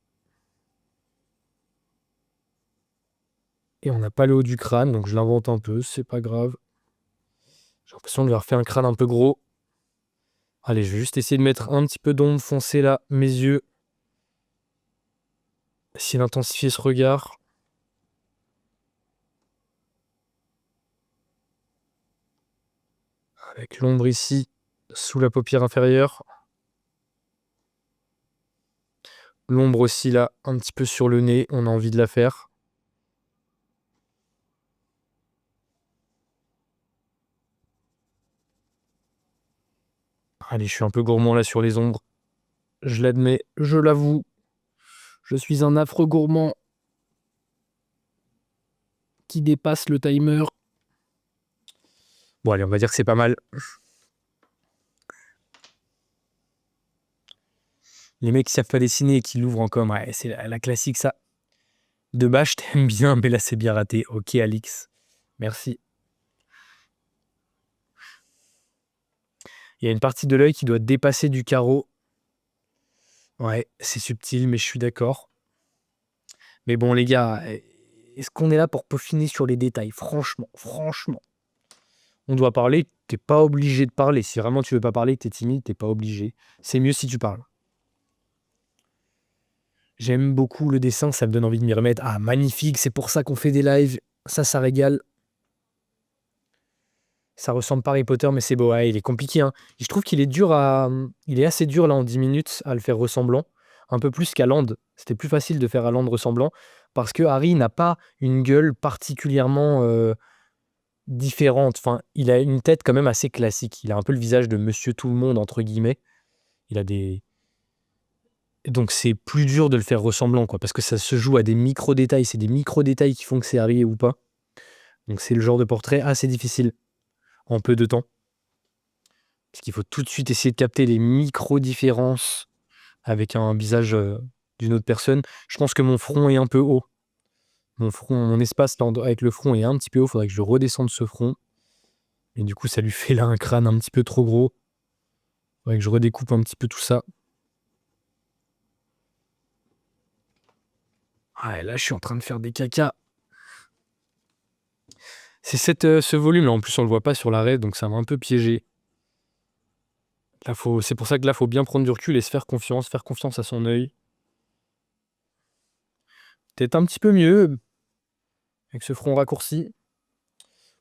Speaker 1: Et on n'a pas le haut du crâne, donc je l'invente un peu, c'est pas grave. J'ai l'impression de lui avoir fait un crâne un peu gros. Allez, je vais juste essayer de mettre un petit peu d'ombre foncée là, mes yeux. Essayer d'intensifier ce regard. Avec l'ombre ici, sous la paupière inférieure. L'ombre aussi là, un petit peu sur le nez, on a envie de la faire. Allez, je suis un peu gourmand là sur les ombres. Je l'admets, je l'avoue. Je suis un affreux gourmand qui dépasse le timer. Bon allez, on va dire que c'est pas mal. Les mecs qui savent pas dessiner et qui l'ouvrent en com, ouais, c'est la classique ça. De base, je t'aime bien, mais là c'est bien raté. Ok Alix, merci. Il y a une partie de l'œil qui doit dépasser du carreau. Ouais, c'est subtil, mais je suis d'accord. Mais bon les gars, est-ce qu'on est là pour peaufiner sur les détails? Franchement. On doit parler, t'es pas obligé de parler. Si vraiment tu veux pas parler, t'es timide, t'es pas obligé. C'est mieux si tu parles. J'aime beaucoup le dessin, ça me donne envie de m'y remettre. Ah, magnifique, c'est pour ça qu'on fait des lives. Ça régale. Ça ressemble pas à Harry Potter, mais c'est beau. Ouais, il est compliqué, hein. Je trouve qu'il est dur à. Il est assez dur là en 10 minutes à le faire ressemblant. Un peu plus qu'à Land. C'était plus facile de faire à Land ressemblant. Parce que Harry n'a pas une gueule particulièrement différente. Enfin, il a une tête quand même assez classique. Il a un peu le visage de Monsieur Tout-le-Monde, entre guillemets. Il a des. Donc c'est plus dur de le faire ressemblant, quoi. Parce que ça se joue à des micro-détails. C'est des micro-détails qui font que c'est Harry ou pas. Donc c'est le genre de portrait assez difficile en peu de temps. Parce qu'il faut tout de suite essayer de capter les micro-différences avec un visage d'une autre personne. Je pense que mon front est un peu haut. Mon espace là, avec le front est un petit peu haut. Il faudrait que je redescende ce front. Et du coup, ça lui fait là un crâne un petit peu trop gros. Il faudrait que je redécoupe un petit peu tout ça. Ah, et là, je suis en train de faire des cacas. C'est ce volume-là. En plus, on le voit pas sur l'arrêt, donc ça m'a un peu piégé. Là, c'est pour ça que là, faut bien prendre du recul et se faire confiance à son œil. Peut-être un petit peu mieux avec ce front raccourci.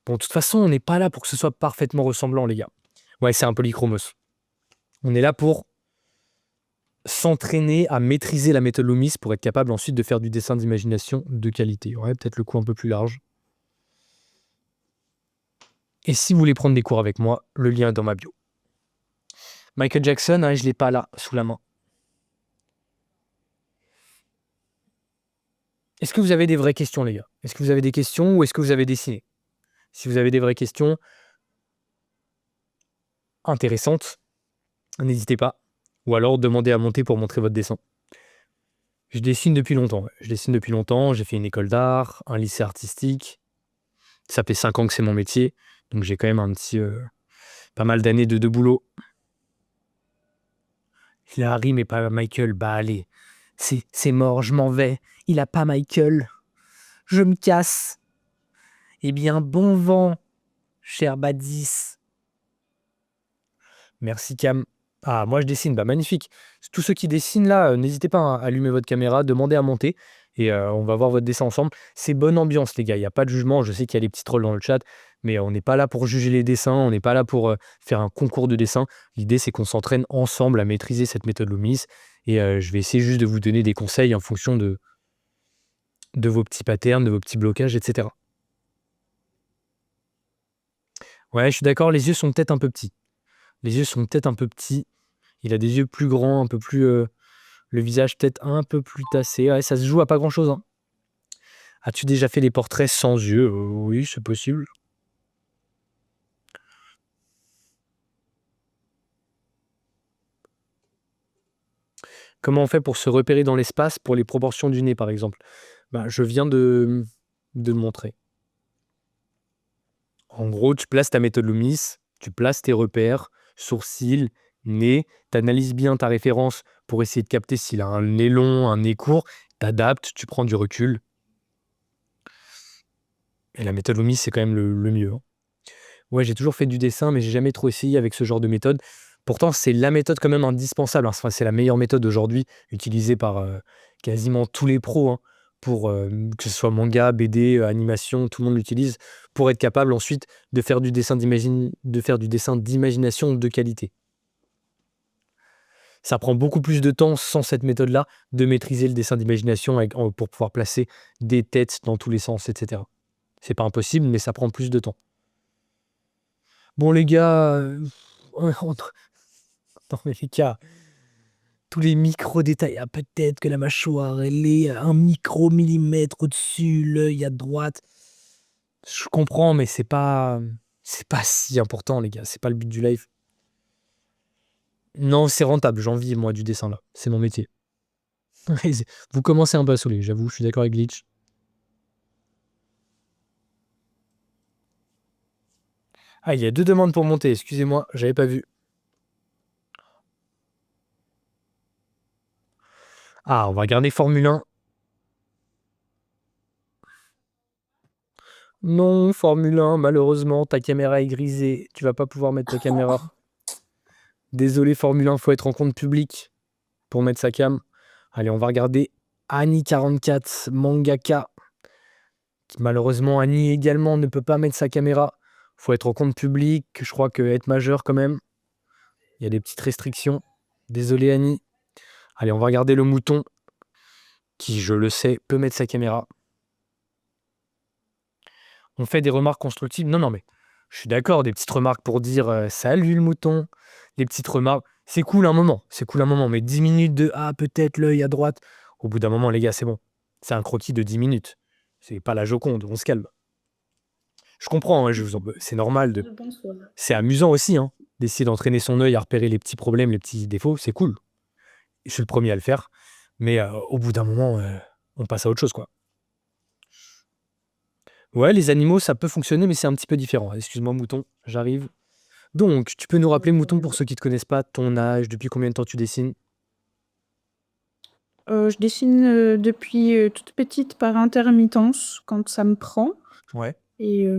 Speaker 1: Bon, de toute façon, on n'est pas là pour que ce soit parfaitement ressemblant, les gars. Ouais, c'est un polychromos. On est là pour s'entraîner à maîtriser la méthode Loomis pour être capable ensuite de faire du dessin d'imagination de qualité. Ouais, peut-être le coup un peu plus large. Et si vous voulez prendre des cours avec moi, le lien est dans ma bio. Michael Jackson, hein, je ne l'ai pas là, sous la main. Est-ce que vous avez des vraies questions, les gars? Est-ce que vous avez des questions ou est-ce que vous avez dessiné? Si vous avez des vraies questions intéressantes, n'hésitez pas. Ou alors demandez à monter pour montrer votre dessin. Je dessine depuis longtemps. Ouais. Je dessine depuis longtemps. J'ai fait une école d'art, un lycée artistique. Ça fait 5 ans que c'est mon métier. Donc j'ai quand même un petit Pas mal d'années de boulot. Il a Harry, mais pas Michael. Bah allez, c'est mort, je m'en vais. Il a pas Michael. Je me casse. Eh bien, bon vent, cher Badis. Merci Cam. Ah, moi je dessine, bah magnifique. Tous ceux qui dessinent là, n'hésitez pas à allumer votre caméra, demandez à monter et on va voir votre dessin ensemble. C'est bonne ambiance les gars, il n'y a pas de jugement, je sais qu'il y a les petits trolls dans le chat, mais on n'est pas là pour juger les dessins, on n'est pas là pour faire un concours de dessin. L'idée c'est qu'on s'entraîne ensemble à maîtriser cette méthode Loomis et je vais essayer juste de vous donner des conseils en fonction de vos petits patterns, de vos petits blocages, etc. Ouais, je suis d'accord, les yeux sont peut-être un peu petits. Les yeux sont peut-être un peu petits. Il a des yeux plus grands, un peu plus. Le visage peut-être un peu plus tassé. Ouais, ça se joue à pas grand-chose, hein. As-tu déjà fait les portraits sans yeux? Oui, c'est possible. Comment on fait pour se repérer dans l'espace pour les proportions du nez, par exemple? Ben, je viens de le montrer. En gros, tu places ta méthode Loomis, tu places tes repères, sourcils, nez, tu analyses bien ta référence pour essayer de capter s'il a un nez long, un nez court, tu adaptes, tu prends du recul. Et la méthode Loomis, c'est quand même le mieux, hein. Ouais, j'ai toujours fait du dessin, mais j'ai jamais trop essayé avec ce genre de méthode. Pourtant, c'est la méthode quand même indispensable, hein. Enfin, c'est la meilleure méthode aujourd'hui, utilisée par quasiment tous les pros, hein, pour que ce soit manga, BD, animation, tout le monde l'utilise pour être capable ensuite de faire de faire du dessin d'imagination de qualité. Ça prend beaucoup plus de temps sans cette méthode-là de maîtriser le dessin d'imagination pour pouvoir placer des têtes dans tous les sens, etc. C'est pas impossible, mais ça prend plus de temps. Bon les gars, non mais les gars, tous les micro-détails, ah, peut-être que la mâchoire, elle est à 1 micromillimètre au-dessus, l'œil à droite. Je comprends, mais c'est pas si important les gars, c'est pas le but du live. Non, c'est rentable, j'en vis moi du dessin là, c'est mon métier. Vous commencez un peu à saouler, j'avoue, je suis d'accord avec Glitch. Ah, il y a 2 demandes pour monter, excusez-moi, j'avais pas vu. Ah, on va regarder Formule 1. Non, Formule 1, malheureusement, ta caméra est grisée. Tu vas pas pouvoir mettre ta caméra. Désolé, Formule 1, faut être en compte public pour mettre sa cam. Allez, on va regarder Annie44, mangaka. Malheureusement, Annie également ne peut pas mettre sa caméra. Faut être en compte public. Je crois que être majeur quand même. Il y a des petites restrictions. Désolé, Annie. Allez, on va regarder le mouton qui, je le sais, peut mettre sa caméra. On fait des remarques constructives. Non, mais je suis d'accord, des petites remarques pour dire salut le mouton. Des petites remarques. C'est cool un moment. C'est cool un moment. Mais 10 minutes de peut-être l'œil à droite. Au bout d'un moment, les gars, c'est bon. C'est un croquis de 10 minutes. C'est pas la Joconde. On se calme. Je comprends, hein, c'est normal. C'est amusant aussi, hein, d'essayer d'entraîner son œil à repérer les petits problèmes, les petits défauts. C'est cool. Je suis le premier à le faire. Mais au bout d'un moment, on passe à autre chose, quoi. Ouais, les animaux, ça peut fonctionner, mais c'est un petit peu différent. Excuse-moi, mouton, j'arrive. Donc, tu peux nous rappeler, mouton, pour ceux qui ne te connaissent pas, ton âge, depuis combien de temps tu dessines?
Speaker 3: Je dessine depuis toute petite par intermittence, quand ça me prend.
Speaker 1: Ouais.
Speaker 3: Et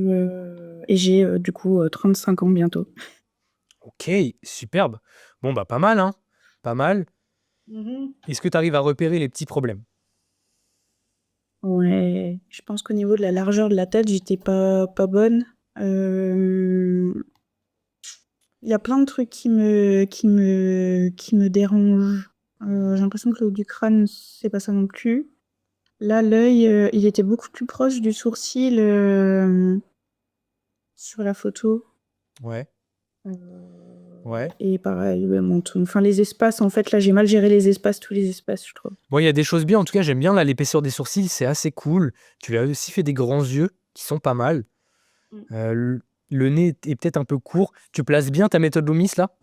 Speaker 3: j'ai du coup 35 ans bientôt.
Speaker 1: Ok, superbe. Bon, bah, pas mal, hein. Pas mal. Est-ce que tu arrives à repérer les petits problèmes?
Speaker 3: Ouais, je pense qu'au niveau de la largeur de la tête, j'étais pas bonne. Il y a plein de trucs qui me dérangent. J'ai l'impression que le haut du crâne, c'est pas ça non plus. Là, l'œil, il était beaucoup plus proche du sourcil sur la photo.
Speaker 1: Ouais. Ouais.
Speaker 3: Et pareil, le menton. Enfin, les espaces, en fait, là, j'ai mal géré les espaces, tous les espaces, je trouve.
Speaker 1: Bon, il y a des choses bien. En tout cas, j'aime bien là l'épaisseur des sourcils, c'est assez cool. Tu as aussi fait des grands yeux qui sont pas mal. Le nez est peut-être un peu court. Tu places bien ta méthode Loomis là?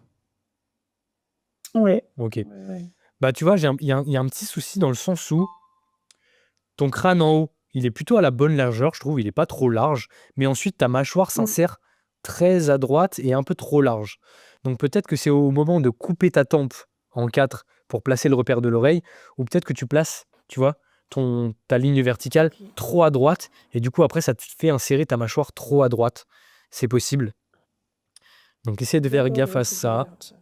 Speaker 3: Ouais.
Speaker 1: Ok.
Speaker 3: Ouais.
Speaker 1: Bah, tu vois, il y a un petit souci dans le sens où ton crâne en haut, il est plutôt à la bonne largeur, je trouve. Il est pas trop large. Mais ensuite, ta mâchoire s'insère très à droite et un peu trop large. Donc peut-être que c'est au moment de couper ta tempe en 4 pour placer le repère de l'oreille, ou peut-être que tu places, tu vois, ta ligne verticale
Speaker 3: Ok.
Speaker 1: trop à droite, et du coup après ça te fait insérer ta mâchoire trop à droite. C'est possible. Donc essaie de faire
Speaker 3: D'accord,
Speaker 1: gaffe
Speaker 3: ouais,
Speaker 1: à
Speaker 3: faut que je
Speaker 1: ça.
Speaker 3: regarde ça.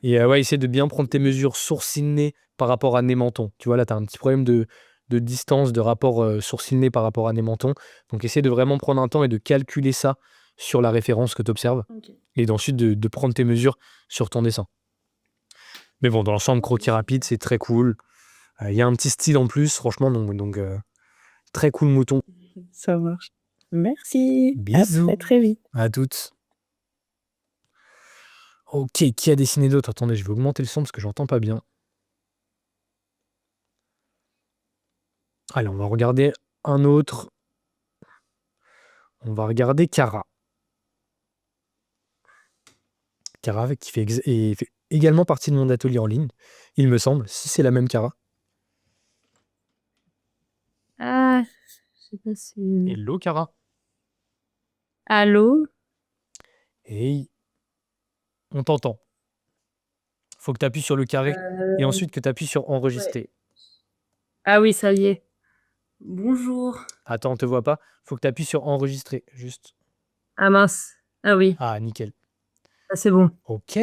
Speaker 1: Et ouais, essaie de bien prendre tes mesures sourcil-nez par rapport à nez-menton. Tu vois, là, tu as un petit problème de distance, de rapport sourcil-nez par rapport à nez-menton. Donc essaie de vraiment prendre un temps et de calculer ça sur la référence que tu observes.
Speaker 3: Ok.
Speaker 1: Et ensuite de prendre tes mesures sur ton dessin. Mais bon, dans l'ensemble,
Speaker 3: Ok,
Speaker 1: croquis rapide,
Speaker 3: super.
Speaker 1: c'est très cool. Il y a un petit style en plus, franchement, donc très cool mouton.
Speaker 3: Ça marche. Merci. À
Speaker 1: Bisous
Speaker 3: très très vite.
Speaker 1: à toutes. Ok, qui a dessiné d'autre? Attendez, je vais augmenter le son parce que j'entends pas bien. Allez, on va regarder un autre. On va regarder Cara. Cara qui fait également partie de mon atelier en ligne, il me semble, si c'est la même Cara.
Speaker 4: Ah, je sais pas si...
Speaker 1: Hello Cara.
Speaker 4: Allô?
Speaker 1: Et on t'entend. Faut que tu appuies sur le carré et ensuite que tu appuies sur
Speaker 4: Ouais.
Speaker 1: enregistrer.
Speaker 4: Ah oui, ça y est. Bonjour.
Speaker 1: Attends, on te voit pas. Faut que tu appuies sur enregistrer, juste.
Speaker 4: Ah mince. Ah oui,
Speaker 1: Ah, nickel.
Speaker 4: ah, c'est bon.
Speaker 1: Ok.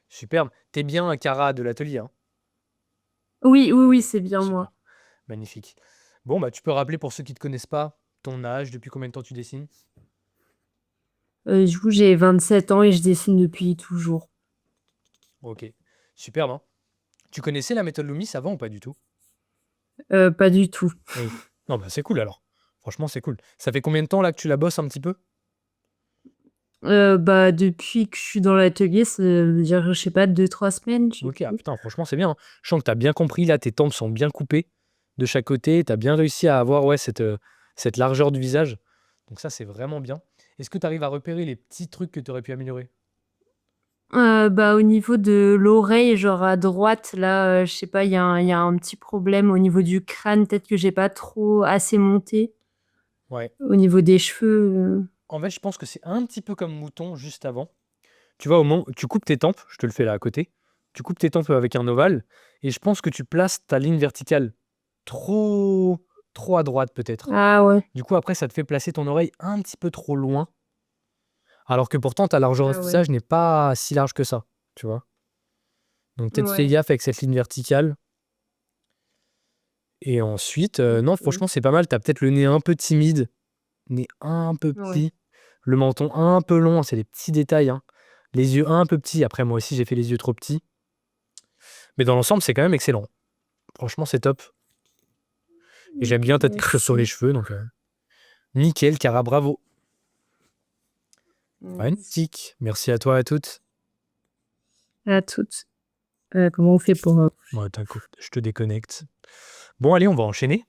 Speaker 1: Superbe. T'es bien Cara de l'atelier, hein.
Speaker 4: Oui, oui, oui, c'est bien
Speaker 1: Super.
Speaker 4: moi.
Speaker 1: Magnifique. Bon, bah tu peux rappeler pour ceux qui te connaissent pas ton âge, depuis combien de temps tu dessines?
Speaker 4: Du coup, j'ai 27 ans et je dessine depuis toujours.
Speaker 1: Ok. Superbe, hein. Tu connaissais la méthode Loomis avant ou pas du tout?
Speaker 4: Pas du tout.
Speaker 1: Oui. Non, bah c'est cool alors. Franchement, c'est cool. Ça fait combien de temps là que tu la bosses un petit peu?
Speaker 4: Bah, depuis que je suis dans l'atelier, ça veut dire, je sais pas, 2-3 semaines, je sais
Speaker 1: Ok, ah
Speaker 4: plus.
Speaker 1: putain, franchement, c'est bien, hein. Je sens que tu as bien compris, là, tes tempes sont bien coupées de chaque côté. Tu as bien réussi à avoir ouais, cette largeur du visage. Donc ça, c'est vraiment bien. Est-ce que tu arrives à repérer les petits trucs que tu aurais pu améliorer?
Speaker 4: Bah, au niveau de l'oreille, genre à droite, là, je sais pas, il y a un petit problème au niveau du crâne, peut-être que j'ai pas trop assez monté.
Speaker 1: Ouais.
Speaker 4: Au niveau des cheveux,
Speaker 1: En fait, je pense que c'est un petit peu comme mouton juste avant. Tu vois, au moment où tu coupes tes tempes, je te le fais là à côté, tu coupes tes tempes avec un ovale, et je pense que tu places ta ligne verticale trop, trop à droite peut-être.
Speaker 4: Ah ouais,
Speaker 1: Du coup, après, ça te fait placer ton oreille un petit peu trop loin, alors que pourtant, ta largeur de
Speaker 4: ah ouais,
Speaker 1: visage n'est pas si large que ça, tu vois. Donc peut-être fais
Speaker 4: ouais.
Speaker 1: gaffe avec cette ligne verticale. Et ensuite, non,
Speaker 4: Ok.
Speaker 1: franchement, c'est pas mal. Tu as peut-être le nez un peu timide, nez un peu
Speaker 4: Ouais.
Speaker 1: petit, le menton un peu long, c'est des petits détails, hein. Les yeux un peu petits. Après, moi aussi, j'ai fait les yeux trop petits. Mais dans l'ensemble, c'est quand même excellent. Franchement, c'est top. Et j'aime
Speaker 4: Ok,
Speaker 1: bien ta texture sur les
Speaker 4: merci.
Speaker 1: cheveux, donc nickel, Cara, bravo.
Speaker 4: Merci.
Speaker 1: Magnifique. Merci à toi à toutes.
Speaker 4: À toutes. Comment on fait pour...
Speaker 1: Ouais, t'inquiète, je te déconnecte. Bon, allez, on va enchaîner.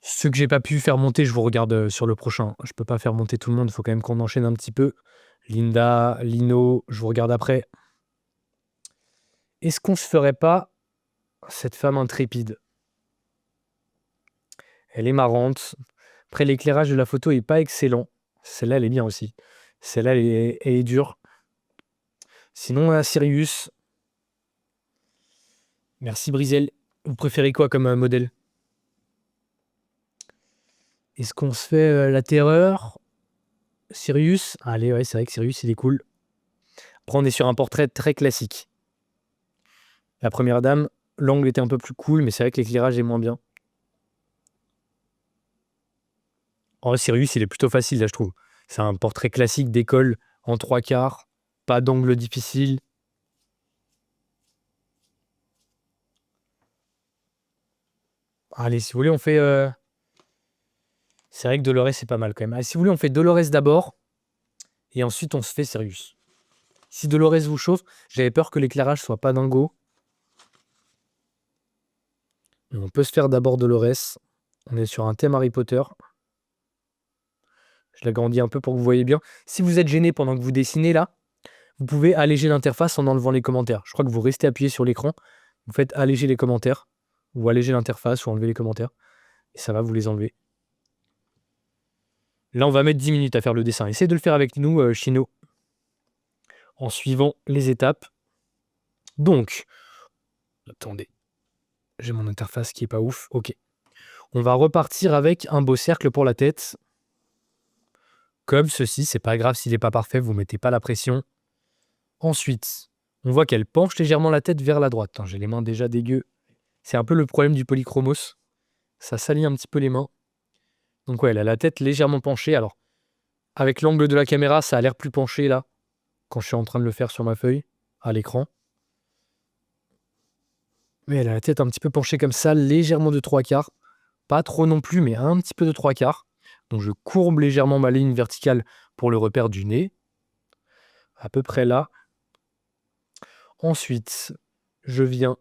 Speaker 1: Ceux que j'ai pas pu faire monter, je vous regarde sur le prochain. Je peux pas faire monter tout le monde, il faut quand même qu'on enchaîne un petit peu. Linda, Lino, je vous regarde après. Est-ce qu'on se ferait pas cette femme intrépide? Elle est marrante. Après, l'éclairage de la photo est pas excellent. Celle-là, elle est bien aussi. Celle-là, elle est dure. Sinon, Sirius. Merci, Brizel. Vous préférez quoi comme modèle? Est-ce qu'on se fait la terreur? Sirius? Allez, ouais, c'est vrai que Sirius, il est cool. Après, on est sur un portrait très classique. La première dame, l'angle était un peu plus cool, mais c'est vrai que l'éclairage est moins bien. En vrai, Sirius, il est plutôt facile, là, je trouve. C'est un portrait classique d'école en 3/4, pas d'angle difficile. Allez, si vous voulez, on fait. C'est vrai que Dolores, c'est pas mal quand même. Allez, si vous voulez, on fait Dolores d'abord, et ensuite, on se fait Sirius. Si Dolores vous chauffe, j'avais peur que l'éclairage soit pas dingo. Mais on peut se faire d'abord Dolores. On est sur un thème Harry Potter. Je l'agrandis un peu pour que vous voyez bien. Si vous êtes gêné pendant que vous dessinez là, vous pouvez alléger l'interface en enlevant les commentaires. Je crois que vous restez appuyé sur l'écran, vous faites alléger les commentaires, ou alléger l'interface, ou enlever les commentaires, et ça va vous les enlever. Là, on va mettre 10 minutes à faire le dessin. Essaye de le faire avec nous, Chino, en suivant les étapes. Donc, attendez, j'ai mon interface qui est pas ouf. Ok. On va repartir avec un beau cercle pour la tête. Comme ceci, c'est pas grave s'il n'est pas parfait, vous mettez pas la pression. Ensuite, on voit qu'elle penche légèrement la tête vers la droite. Attends, j'ai les mains déjà dégueu. C'est un peu le problème du polychromos. Ça salit un petit peu les mains. Donc ouais, elle a la tête légèrement penchée. Alors, avec l'angle de la caméra, ça a l'air plus penché là, quand je suis en train de le faire sur ma feuille, à l'écran. Mais elle a la tête un petit peu penchée comme ça, légèrement de 3/4. Pas trop non plus, mais un petit peu de 3/4. Donc je courbe légèrement ma ligne verticale pour le repère du nez. À peu près là. Ensuite, je viens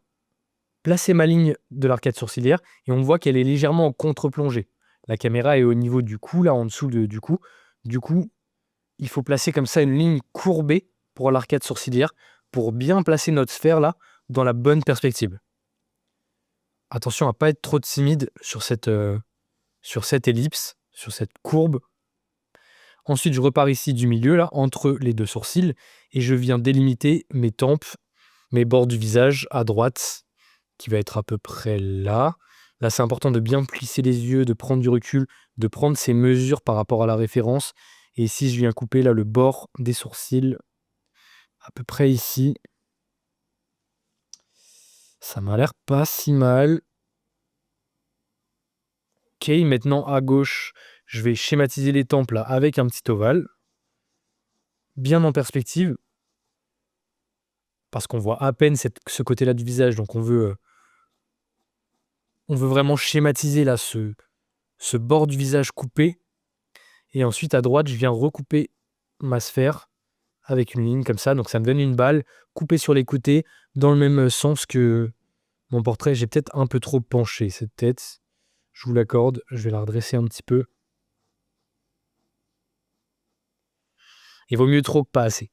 Speaker 1: placer ma ligne de l'arcade sourcilière et on voit qu'elle est légèrement en contre-plongée. La caméra est au niveau du cou, là en dessous du cou. Du coup, il faut placer comme ça une ligne courbée pour l'arcade sourcilière pour bien placer notre sphère là dans la bonne perspective. Attention à ne pas être trop timide sur cette ellipse, sur cette courbe. Ensuite, je repars ici du milieu, là, entre les deux sourcils, et je viens délimiter mes tempes, mes bords du visage à droite, qui va être à peu près là. Là, c'est important de bien plisser les yeux, de prendre du recul, de prendre ces mesures par rapport à la référence. Et ici, je viens couper là le bord des sourcils, à peu près ici. Ça m'a l'air pas si mal. Ok, maintenant à gauche, je vais schématiser les tempes là avec un petit ovale, bien en perspective, parce qu'on voit à peine ce côté-là du visage, donc on veut vraiment schématiser là ce bord du visage coupé. Et ensuite à droite, je viens recouper ma sphère avec une ligne comme ça, donc ça me donne une balle coupée sur les côtés dans le même sens que mon portrait. J'ai peut-être un peu trop penché cette tête, je vous l'accorde, je vais la redresser un petit peu. Il vaut mieux trop que pas assez.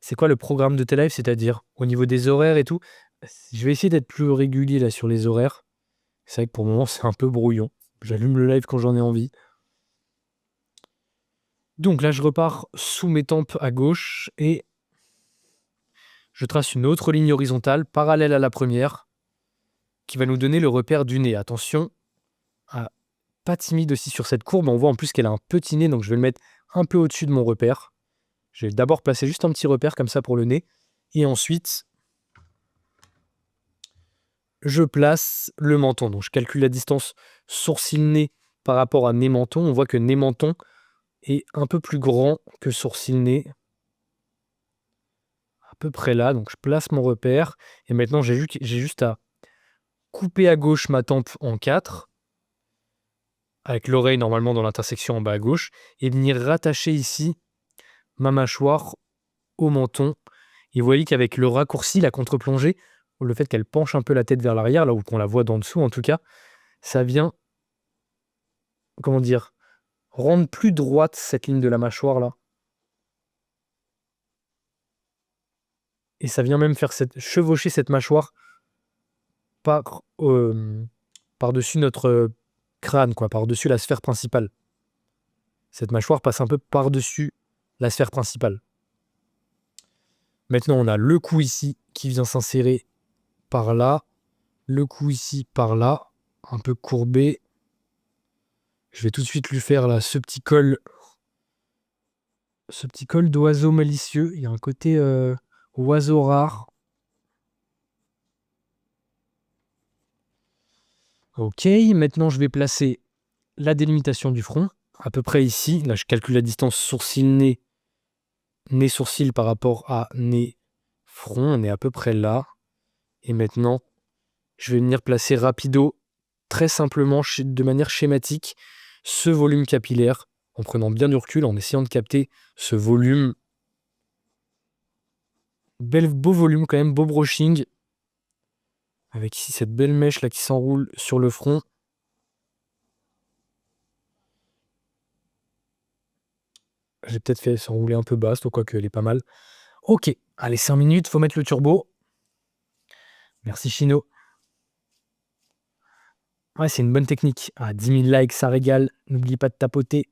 Speaker 1: C'est quoi le programme de tes lives, c'est-à-dire au niveau des horaires et tout? Je vais essayer d'être plus régulier là sur les horaires. C'est vrai que pour le moment, c'est un peu brouillon. J'allume le live quand j'en ai envie. Donc là, je repars sous mes tempes à gauche et je trace une autre ligne horizontale parallèle à la première qui va nous donner le repère du nez. Attention à pas timide aussi sur cette courbe. On voit en plus qu'elle a un petit nez, donc je vais le mettre un peu au-dessus de mon repère. Je vais d'abord placer juste un petit repère comme ça pour le nez. Et ensuite, je place le menton. Donc je calcule la distance sourcil-nez par rapport à nez-menton. On voit que nez-menton est un peu plus grand que sourcil-nez. À peu près là. Donc je place mon repère. Et maintenant, j'ai juste à couper à gauche ma tempe en 4. Avec l'oreille normalement dans l'intersection en bas à gauche. Et venir rattacher ici ma mâchoire au menton. Et vous voyez qu'avec le raccourci, la contre-plongée, ou le fait qu'elle penche un peu la tête vers l'arrière, là où qu'on la voit d'en dessous en tout cas, ça vient, comment dire, rendre plus droite cette ligne de la mâchoire là. Et ça vient même faire chevaucher cette mâchoire par-dessus notre crâne, quoi, par-dessus la sphère principale. Cette mâchoire passe un peu par-dessus la sphère principale. Maintenant, on a le cou ici qui vient s'insérer par là, le cou ici par là, un peu courbé. Je vais tout de suite lui faire là ce petit col d'oiseau malicieux. Il y a un côté oiseau rare. Ok, maintenant je vais placer la délimitation du front, à peu près ici. Là, je calcule la distance sourcil-nez, nez-sourcil par rapport à nez-front. On est à peu près là. Et maintenant, je vais venir placer rapido, très simplement, de manière schématique, ce volume capillaire, en prenant bien du recul, en essayant de capter ce volume. Beau volume quand même, beau brushing. Avec ici cette belle mèche là qui s'enroule sur le front. J'ai peut-être fait s'enrouler un peu basse, ou quoique elle est pas mal. Ok, allez, 5 minutes, faut mettre le turbo. Merci Chino. Ouais, c'est une bonne technique. Ah, 10 000 likes, ça régale. N'oublie pas de tapoter.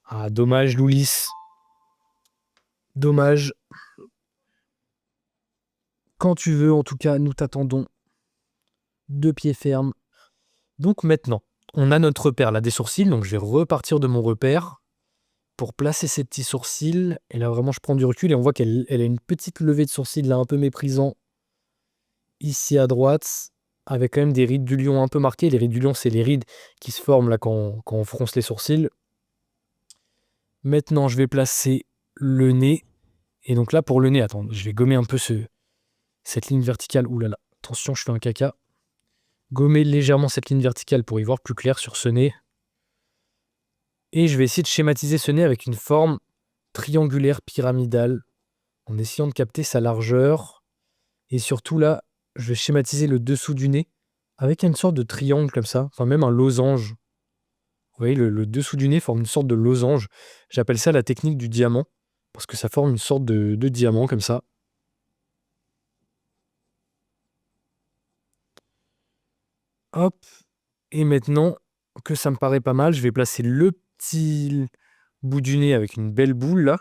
Speaker 1: Ah, dommage, Loulis. Dommage. Quand tu veux, en tout cas, nous t'attendons de pied ferme. Donc maintenant, on a notre repère là des sourcils. Donc je vais repartir de mon repère pour placer ces petits sourcils. Et là, vraiment, je prends du recul et on voit qu'elle a une petite levée de sourcils là, un peu méprisant. Ici à droite, avec quand même des rides du lion un peu marquées. Les rides du lion, c'est les rides qui se forment là quand on fronce les sourcils. Maintenant, je vais placer le nez. Et donc là, pour le nez, attends, je vais gommer un peu cette ligne verticale. Ouh là là, attention, je fais un caca. Gommer légèrement cette ligne verticale pour y voir plus clair sur ce nez. Et je vais essayer de schématiser ce nez avec une forme triangulaire pyramidale, en essayant de capter sa largeur. Et surtout là, je vais schématiser le dessous du nez avec une sorte de triangle comme ça, enfin même un losange. Vous voyez, le dessous du nez forme une sorte de losange. J'appelle ça la technique du diamant, parce que ça forme une sorte de diamant comme ça. Hop. Et maintenant que ça me paraît pas mal, je vais placer le petit bout du nez avec une belle boule là.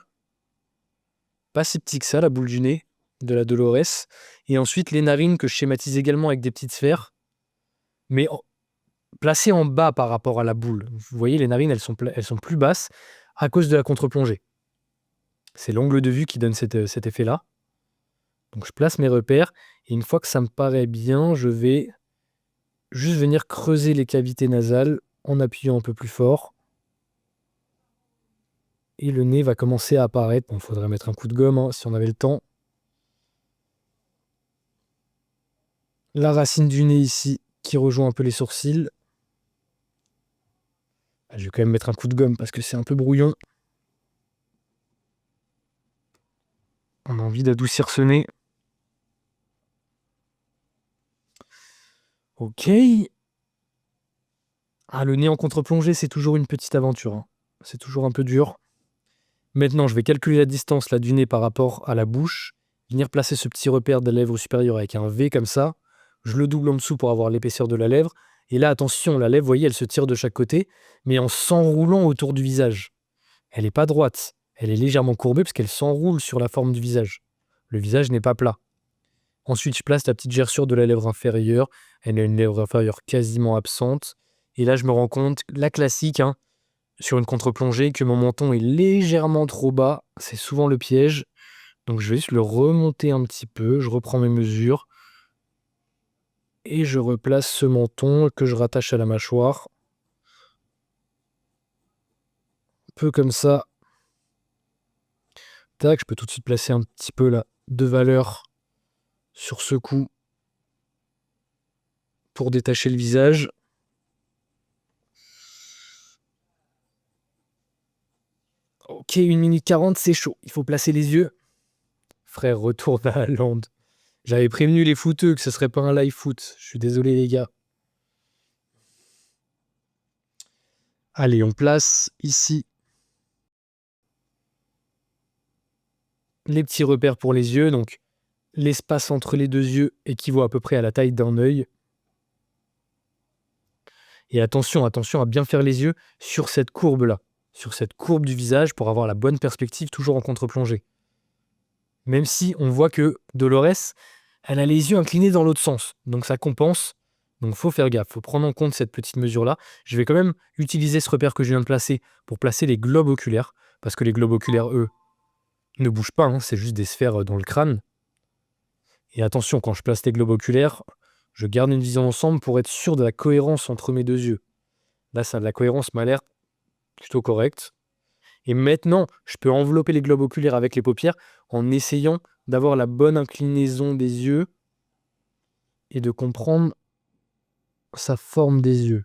Speaker 1: Pas si petit que ça, la boule du nez de la Dolores. Et ensuite, les narines que je schématise également avec des petites sphères, mais placées en bas par rapport à la boule. Vous voyez, les narines, elles sont plus basses à cause de la contre-plongée. C'est l'angle de vue qui donne cet effet-là. Donc, je place mes repères. Et une fois que ça me paraît bien, je vais juste venir creuser les cavités nasales en appuyant un peu plus fort. Et le nez va commencer à apparaître. Bon, il faudrait mettre un coup de gomme hein, si on avait le temps. La racine du nez ici qui rejoint un peu les sourcils. Je vais quand même mettre un coup de gomme parce que c'est un peu brouillon. On a envie d'adoucir ce nez. Ok. Ah, le nez en contre-plongée, c'est toujours une petite aventure. Hein. C'est toujours un peu dur. Maintenant, je vais calculer la distance là, du nez par rapport à la bouche. Venir placer ce petit repère de la lèvre supérieure avec un V comme ça. Je le double en dessous pour avoir l'épaisseur de la lèvre. Et là, attention, la lèvre, vous voyez, elle se tire de chaque côté, mais en s'enroulant autour du visage. Elle n'est pas droite. Elle est légèrement courbée parce qu'elle s'enroule sur la forme du visage. Le visage n'est pas plat. Ensuite, je place la petite gerçure de la lèvre inférieure. Elle a une lèvre inférieure quasiment absente. Et là, je me rends compte, la classique, hein, sur une contre-plongée, que mon menton est légèrement trop bas. C'est souvent le piège. Donc, je vais juste le remonter un petit peu. Je reprends mes mesures. Et je replace ce menton que je rattache à la mâchoire. Un peu comme ça. Tac, je peux tout de suite placer un petit peu là, de valeur sur ce coup pour détacher le visage. Ok, 1 minute 40, c'est chaud. Il faut placer les yeux. Frère, retourne à Haaland. J'avais prévenu les footeux que ce serait pas un live foot. Je suis désolé les gars. Allez, on place ici les petits repères pour les yeux. Donc, l'espace entre les deux yeux équivaut à peu près à la taille d'un œil. Et attention à bien faire les yeux sur cette courbe-là. Sur cette courbe du visage pour avoir la bonne perspective, toujours en contre-plongée. Même si on voit que Dolores, elle a les yeux inclinés dans l'autre sens. Donc ça compense. Donc il faut faire gaffe, il faut prendre en compte cette petite mesure-là. Je vais quand même utiliser ce repère que je viens de placer pour placer les globes oculaires. Parce que les globes oculaires, eux, ne bougent pas. Hein, c'est juste des sphères dans le crâne. Et attention, quand je place les globes oculaires, je garde une vision ensemble pour être sûr de la cohérence entre mes deux yeux. Là, ça, la cohérence m'a l'air plutôt correcte. Et maintenant, je peux envelopper les globes oculaires avec les paupières en essayant d'avoir la bonne inclinaison des yeux et de comprendre sa forme des yeux.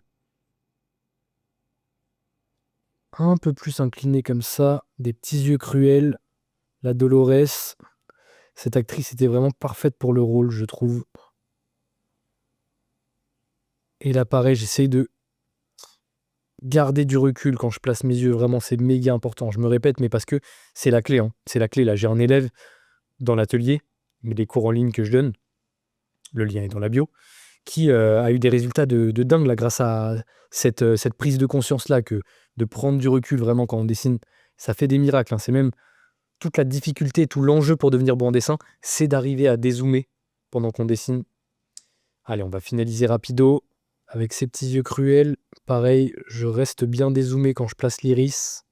Speaker 1: Un peu plus incliné comme ça, des petits yeux cruels. La Dolores, cette actrice était vraiment parfaite pour le rôle, je trouve. Et là, pareil, j'essaye de garder du recul quand je place mes yeux. Vraiment, c'est méga important. Je me répète, mais parce que c'est la clé. Hein. C'est la clé. Là, j'ai un élève dans l'atelier, mais les cours en ligne que je donne, le lien est dans la bio, qui a eu des résultats de dingue là, grâce à cette prise de conscience-là, que de prendre du recul vraiment quand on dessine, ça fait des miracles, hein. C'est même toute la difficulté, tout l'enjeu pour devenir bon en dessin, c'est d'arriver à dézoomer pendant qu'on dessine. Allez, on va finaliser rapido avec ces petits yeux cruels. Pareil, je reste bien dézoomé quand je place l'iris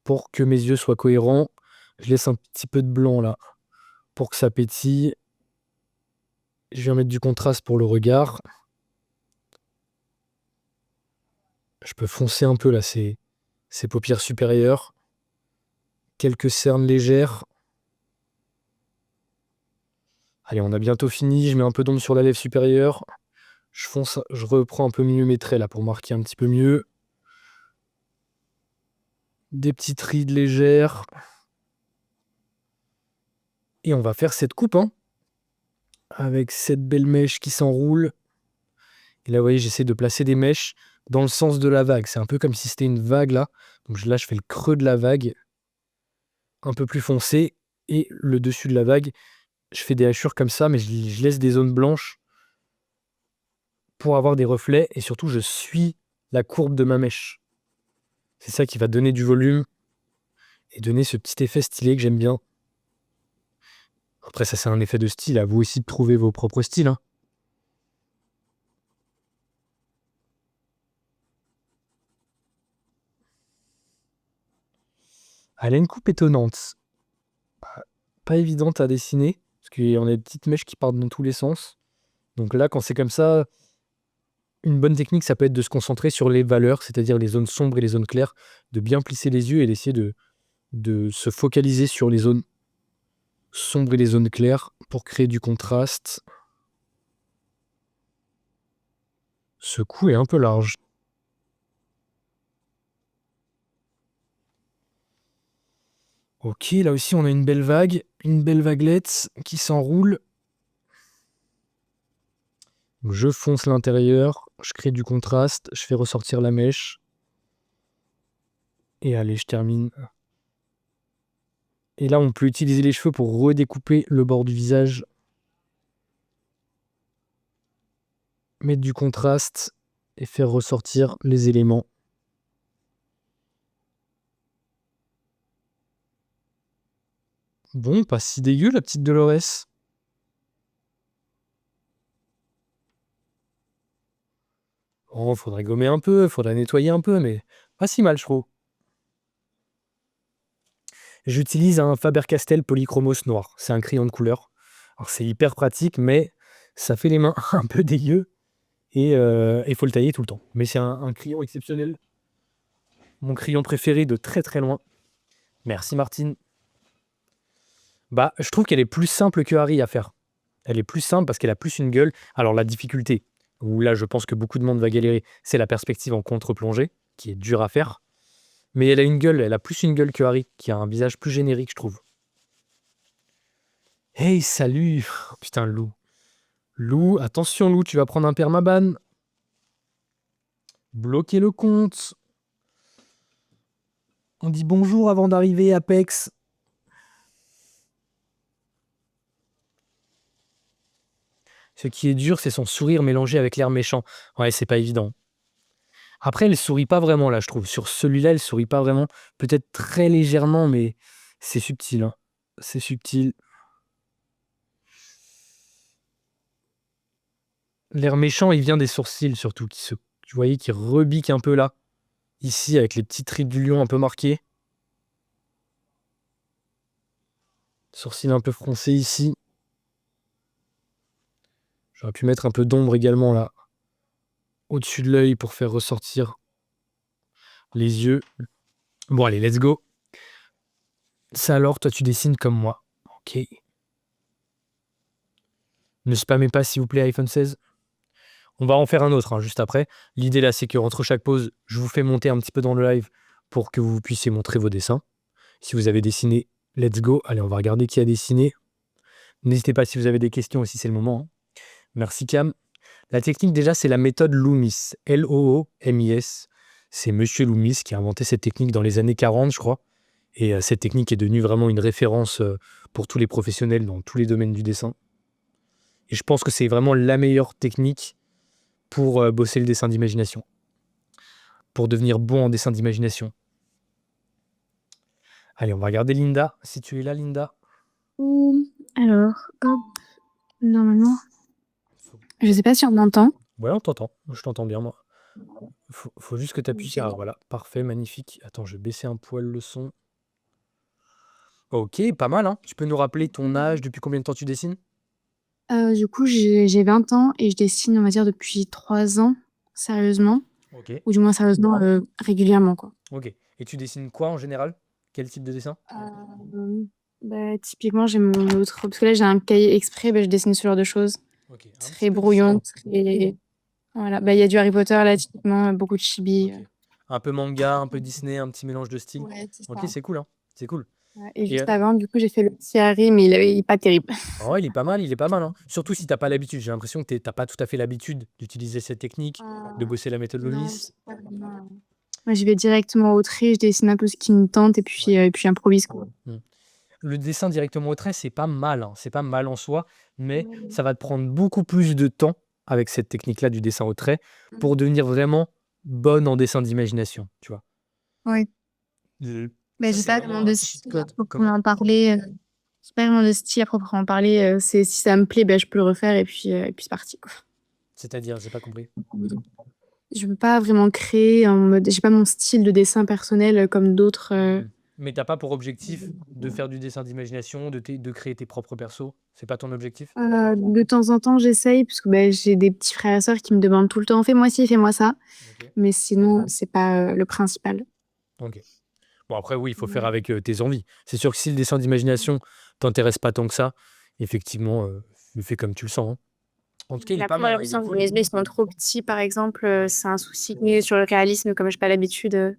Speaker 1: pour que mes yeux soient cohérents. Je laisse un petit peu de blanc là pour que ça pétille. Je viens mettre du contraste pour le regard. Je peux foncer un peu là ces paupières supérieures. Quelques cernes légères. Allez, on a bientôt fini. Je mets un peu d'ombre sur la lèvre supérieure. Je fonce, je reprends un peu mieux mes traits là pour marquer un petit peu mieux. Des petites rides légères. Et on va faire cette coupe, hein, avec cette belle mèche qui s'enroule. Et là, vous voyez, j'essaie de placer des mèches dans le sens de la vague. C'est un peu comme si c'était une vague là. Donc là, je fais le creux de la vague, un peu plus foncé. Et le dessus de la vague, je fais des hachures comme ça, mais je laisse des zones blanches pour avoir des reflets. Et surtout, je suis la courbe de ma mèche. C'est ça qui va donner du volume et donner ce petit effet stylé que j'aime bien. Après, ça, c'est un effet de style. À vous aussi de trouver vos propres styles, hein. Elle a une coupe étonnante. Pas évidente à dessiner, parce qu'il y a des petites mèches qui partent dans tous les sens. Donc là, quand c'est comme ça, une bonne technique, ça peut être de se concentrer sur les valeurs, c'est-à-dire les zones sombres et les zones claires, de bien plisser les yeux et d'essayer de se focaliser sur les zones sombres et les zones claires pour créer du contraste. Ce coup est un peu large. Ok, là aussi on a une belle vaguelette qui s'enroule. Je fonce l'intérieur, je crée du contraste, je fais ressortir la mèche. Et allez, je termine. Et là, on peut utiliser les cheveux pour redécouper le bord du visage. Mettre du contraste et faire ressortir les éléments. Bon, pas si dégueu la petite Dolores. Oh, faudrait gommer un peu, faudrait nettoyer un peu, mais pas si mal, je trouve. J'utilise un Faber-Castell Polychromos noir. C'est un crayon de couleur. Alors, c'est hyper pratique, mais ça fait les mains un peu dégueu. Et il faut le tailler tout le temps. Mais c'est un crayon exceptionnel. Mon crayon préféré de très très loin. Merci Martine. Bah, je trouve qu'elle est plus simple que Harry à faire. Elle est plus simple parce qu'elle a plus une gueule. Alors la difficulté, où là je pense que beaucoup de monde va galérer, c'est la perspective en contre-plongée, qui est dure à faire. Mais elle a une gueule, elle a plus une gueule que Harry, qui a un visage plus générique, je trouve. Hey, salut! Oh, putain, Lou. Lou, attention Lou, tu vas prendre un permaban. Bloquer le compte. On dit bonjour avant d'arriver, Apex. Ce qui est dur, c'est son sourire mélangé avec l'air méchant. Ouais, c'est pas évident. Après, elle sourit pas vraiment, là, je trouve. Sur celui-là, elle sourit pas vraiment. Peut-être très légèrement, mais c'est subtil, hein. C'est subtil. L'air méchant, il vient des sourcils, surtout, vous voyez, qui rebiquent un peu là. Ici, avec les petites rides du lion un peu marquées. Sourcils un peu froncés ici. J'aurais pu mettre un peu d'ombre également là, au-dessus de l'œil pour faire ressortir les yeux. Bon, allez, let's go. Ça alors, toi, tu dessines comme moi. Ok. Ne spammez pas, s'il vous plaît, iPhone 16. On va en faire un autre, hein, juste après. L'idée là, c'est que entre chaque pause, je vous fais monter un petit peu dans le live pour que vous puissiez montrer vos dessins. Si vous avez dessiné, let's go. Allez, on va regarder qui a dessiné. N'hésitez pas si vous avez des questions aussi, c'est le moment, hein. Merci Cam. La technique déjà, c'est la méthode Loomis. Loomis. C'est Monsieur Loomis qui a inventé cette technique dans les années 40, je crois. Et cette technique est devenue vraiment une référence pour tous les professionnels dans tous les domaines du dessin. Et je pense que c'est vraiment la meilleure technique pour bosser le dessin d'imagination. Pour devenir bon en dessin d'imagination. Allez, on va regarder Linda. Si tu es là, Linda.
Speaker 5: Alors, hop, normalement, je sais pas si on m'entend.
Speaker 1: Ouais, on t'entend. Je t'entends bien, moi. Faut juste que tu appuies sur... Ah, voilà, parfait, magnifique. Attends, je vais baisser un poil le son. Ok, pas mal, hein. Tu peux nous rappeler ton âge, depuis combien de temps tu dessines?
Speaker 5: Du coup, j'ai 20 ans et je dessine, on va dire, depuis 3 ans, sérieusement.
Speaker 1: Ok,
Speaker 5: Ou du moins sérieusement, régulièrement, quoi.
Speaker 1: ok. Et tu dessines quoi en général? Quel type de dessin?
Speaker 5: Typiquement, j'ai mon autre... Parce que là, j'ai un cahier exprès, je dessine ce genre de choses.
Speaker 1: Ok, un petit
Speaker 5: Très
Speaker 1: peu
Speaker 5: brouillon,
Speaker 1: dessin.
Speaker 5: très... Voilà, il y a du Harry Potter, là, typiquement, beaucoup de chibi.
Speaker 1: Ok. Un peu manga, un peu Disney, un petit mélange de style.
Speaker 5: Ouais, c'est
Speaker 1: Ok,
Speaker 5: ça.
Speaker 1: c'est cool, hein. C'est cool.
Speaker 5: Ouais, et
Speaker 1: Et
Speaker 5: juste avant, du coup, j'ai fait le petit Harry, mais il est pas terrible.
Speaker 1: oh, il est pas mal, hein. Surtout si t'as pas l'habitude. J'ai l'impression que t'as pas tout à fait l'habitude d'utiliser cette technique, de bosser la méthode
Speaker 5: Non,
Speaker 1: Loomis.
Speaker 5: c'est pas vraiment... Moi, j'y vais directement au trait, je dessine un peu ce qui me tente et puis j'improvise, quoi.
Speaker 1: Le dessin directement au trait, c'est pas mal, hein. C'est pas mal en soi, mais ça va te prendre beaucoup plus de temps avec cette technique-là du dessin au trait pour devenir vraiment bonne en dessin d'imagination, tu vois.
Speaker 5: Ouais.
Speaker 1: Euh,
Speaker 5: Mais
Speaker 1: ça,
Speaker 5: j'ai
Speaker 1: c'est
Speaker 5: pas
Speaker 1: vraiment
Speaker 5: vraiment de
Speaker 1: un
Speaker 5: style
Speaker 1: cheat
Speaker 5: à
Speaker 1: code. Comment?
Speaker 5: proprement parler. J'ai pas vraiment de style à proprement parler. C'est si ça me plaît, je peux le refaire et puis c'est parti, quoi.
Speaker 1: C'est-à-dire, j'ai pas compris.
Speaker 5: Je veux pas vraiment créer en mode. J'ai pas mon style de dessin personnel comme d'autres.
Speaker 1: Mais t'as pas pour objectif de faire du dessin d'imagination, de créer tes propres persos? C'est pas ton objectif?
Speaker 5: De temps en temps, j'essaye parce que j'ai des petits frères et sœurs qui me demandent tout le temps fais-moi ci, fais-moi ça.
Speaker 1: Ok.
Speaker 5: Mais sinon, c'est pas le principal.
Speaker 1: Ok. Bon, après, oui, il faut faire avec tes envies. C'est sûr que si le dessin d'imagination t'intéresse pas tant que ça, effectivement, fais comme tu le sens, hein. En tout cas, il est pas mal, hein, il est cool.
Speaker 5: Les ils sont trop petits, par exemple, c'est un souci. Mais sur le réalisme, comme j'ai pas l'habitude,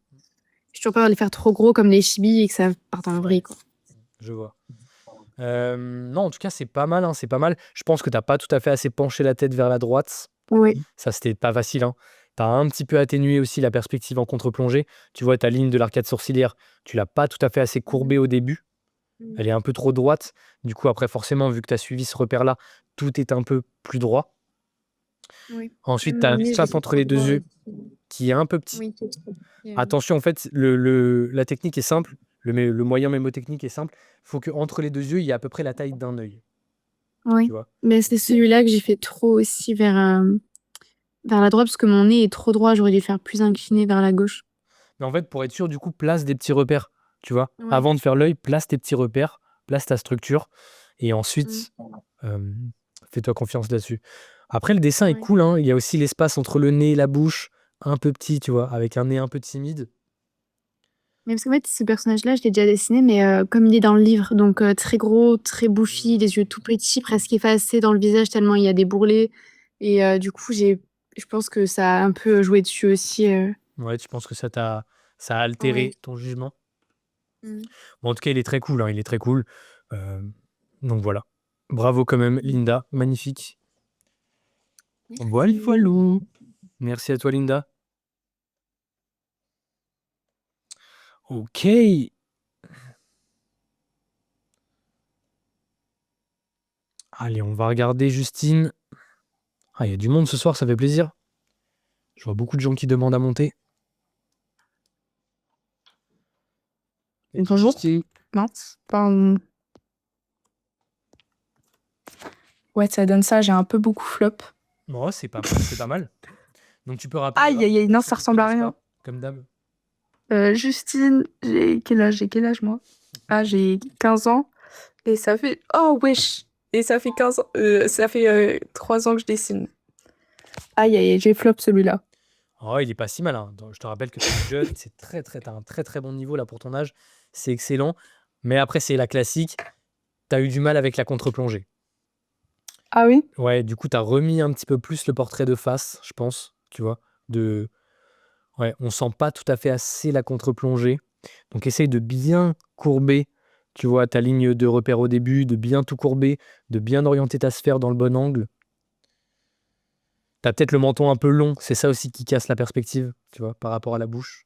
Speaker 5: j'ai toujours peur de les faire trop gros comme les chibis et que ça parte en vrille, quoi.
Speaker 1: Je vois. Non, en tout cas, c'est pas mal, hein, c'est pas mal. Je pense que t'as pas tout à fait assez penché la tête vers la droite.
Speaker 5: Oui.
Speaker 1: Ça, c'était pas facile, hein. T'as un petit peu atténué aussi la perspective en contre-plongée. Tu vois, ta ligne de l'arcade sourcilière, tu l'as pas tout à fait assez courbée au début. Elle est un peu trop droite. Du coup, après, forcément, vu que tu as suivi ce repère-là, tout est un peu plus droit.
Speaker 5: Oui.
Speaker 1: Ensuite, tu as un espace entre les deux yeux qui est un peu petit.
Speaker 5: Oui.
Speaker 1: Attention, en fait, la technique est simple. Le moyen mémotechnique est simple. Il faut qu'entre les deux yeux, il y ait à peu près la taille d'un œil.
Speaker 5: Oui.
Speaker 1: Tu vois?
Speaker 5: Mais c'est celui-là que j'ai fait trop aussi vers la droite parce que mon nez est trop droit. J'aurais dû faire plus incliné vers la gauche.
Speaker 1: Mais en fait, pour être sûr, du coup, place des petits repères. Tu vois?
Speaker 5: Ouais.
Speaker 1: Avant de faire l'œil, place tes petits repères, place ta structure. Et ensuite, fais-toi confiance là-dessus. Après, le dessin est
Speaker 5: Ouais.
Speaker 1: cool, hein. Il y a aussi l'espace entre le nez et la bouche, un peu petit, tu vois, avec un nez un peu timide.
Speaker 5: Mais parce qu'en fait, ce personnage-là, je l'ai déjà dessiné, mais comme il est dans le livre, donc très gros, très bouffi, les yeux tout petits, presque effacés dans le visage tellement il y a des bourrelets. Et du coup, je pense que ça a un peu joué dessus aussi.
Speaker 1: Ouais, tu penses que ça a altéré
Speaker 5: Ouais.
Speaker 1: ton jugement?
Speaker 5: Mm.
Speaker 1: Bon, en tout cas, il est très cool, hein, il est très cool. Donc voilà. Bravo quand même, Linda. Magnifique. Voilà, voilou. Merci à toi, Linda. Ok. Allez, on va regarder Justine. Ah, il y a du monde ce soir, ça fait plaisir. Je vois beaucoup de gens qui demandent à monter.
Speaker 6: Bonjour.
Speaker 1: Justine.
Speaker 6: Mince. Pardon. Ouais, ça donne ça. J'ai un peu beaucoup flop.
Speaker 1: Bon, c'est pas mal, c'est pas mal. Donc tu peux rappeler.
Speaker 6: Aïe, aïe, aïe. Non, ça ressemble à rien.
Speaker 1: Comme d'hab.
Speaker 6: Justine, j'ai quel âge, moi? Ah, j'ai 15 ans. Et ça fait... Oh, wesh. Et ça fait 15 ans... ça fait 3 ans que je dessine. Aïe, aïe, aïe. J'ai flop celui-là.
Speaker 1: Oh, il est pas si mal, hein. Je te rappelle que tu es jeune, t'as un très très bon niveau là pour ton âge. C'est excellent. Mais après, c'est la classique. T'as eu du mal avec la contre-plongée.
Speaker 6: Ah oui?
Speaker 1: Ouais, du coup, t'as remis un petit peu plus le portrait de face, je pense. Tu vois. Ouais, on sent pas tout à fait assez la contre-plongée. Donc, essaye de bien courber, tu vois, ta ligne de repère au début, de bien tout courber, de bien orienter ta sphère dans le bon angle. T'as peut-être le menton un peu long, c'est ça aussi qui casse la perspective, tu vois, par rapport à la bouche.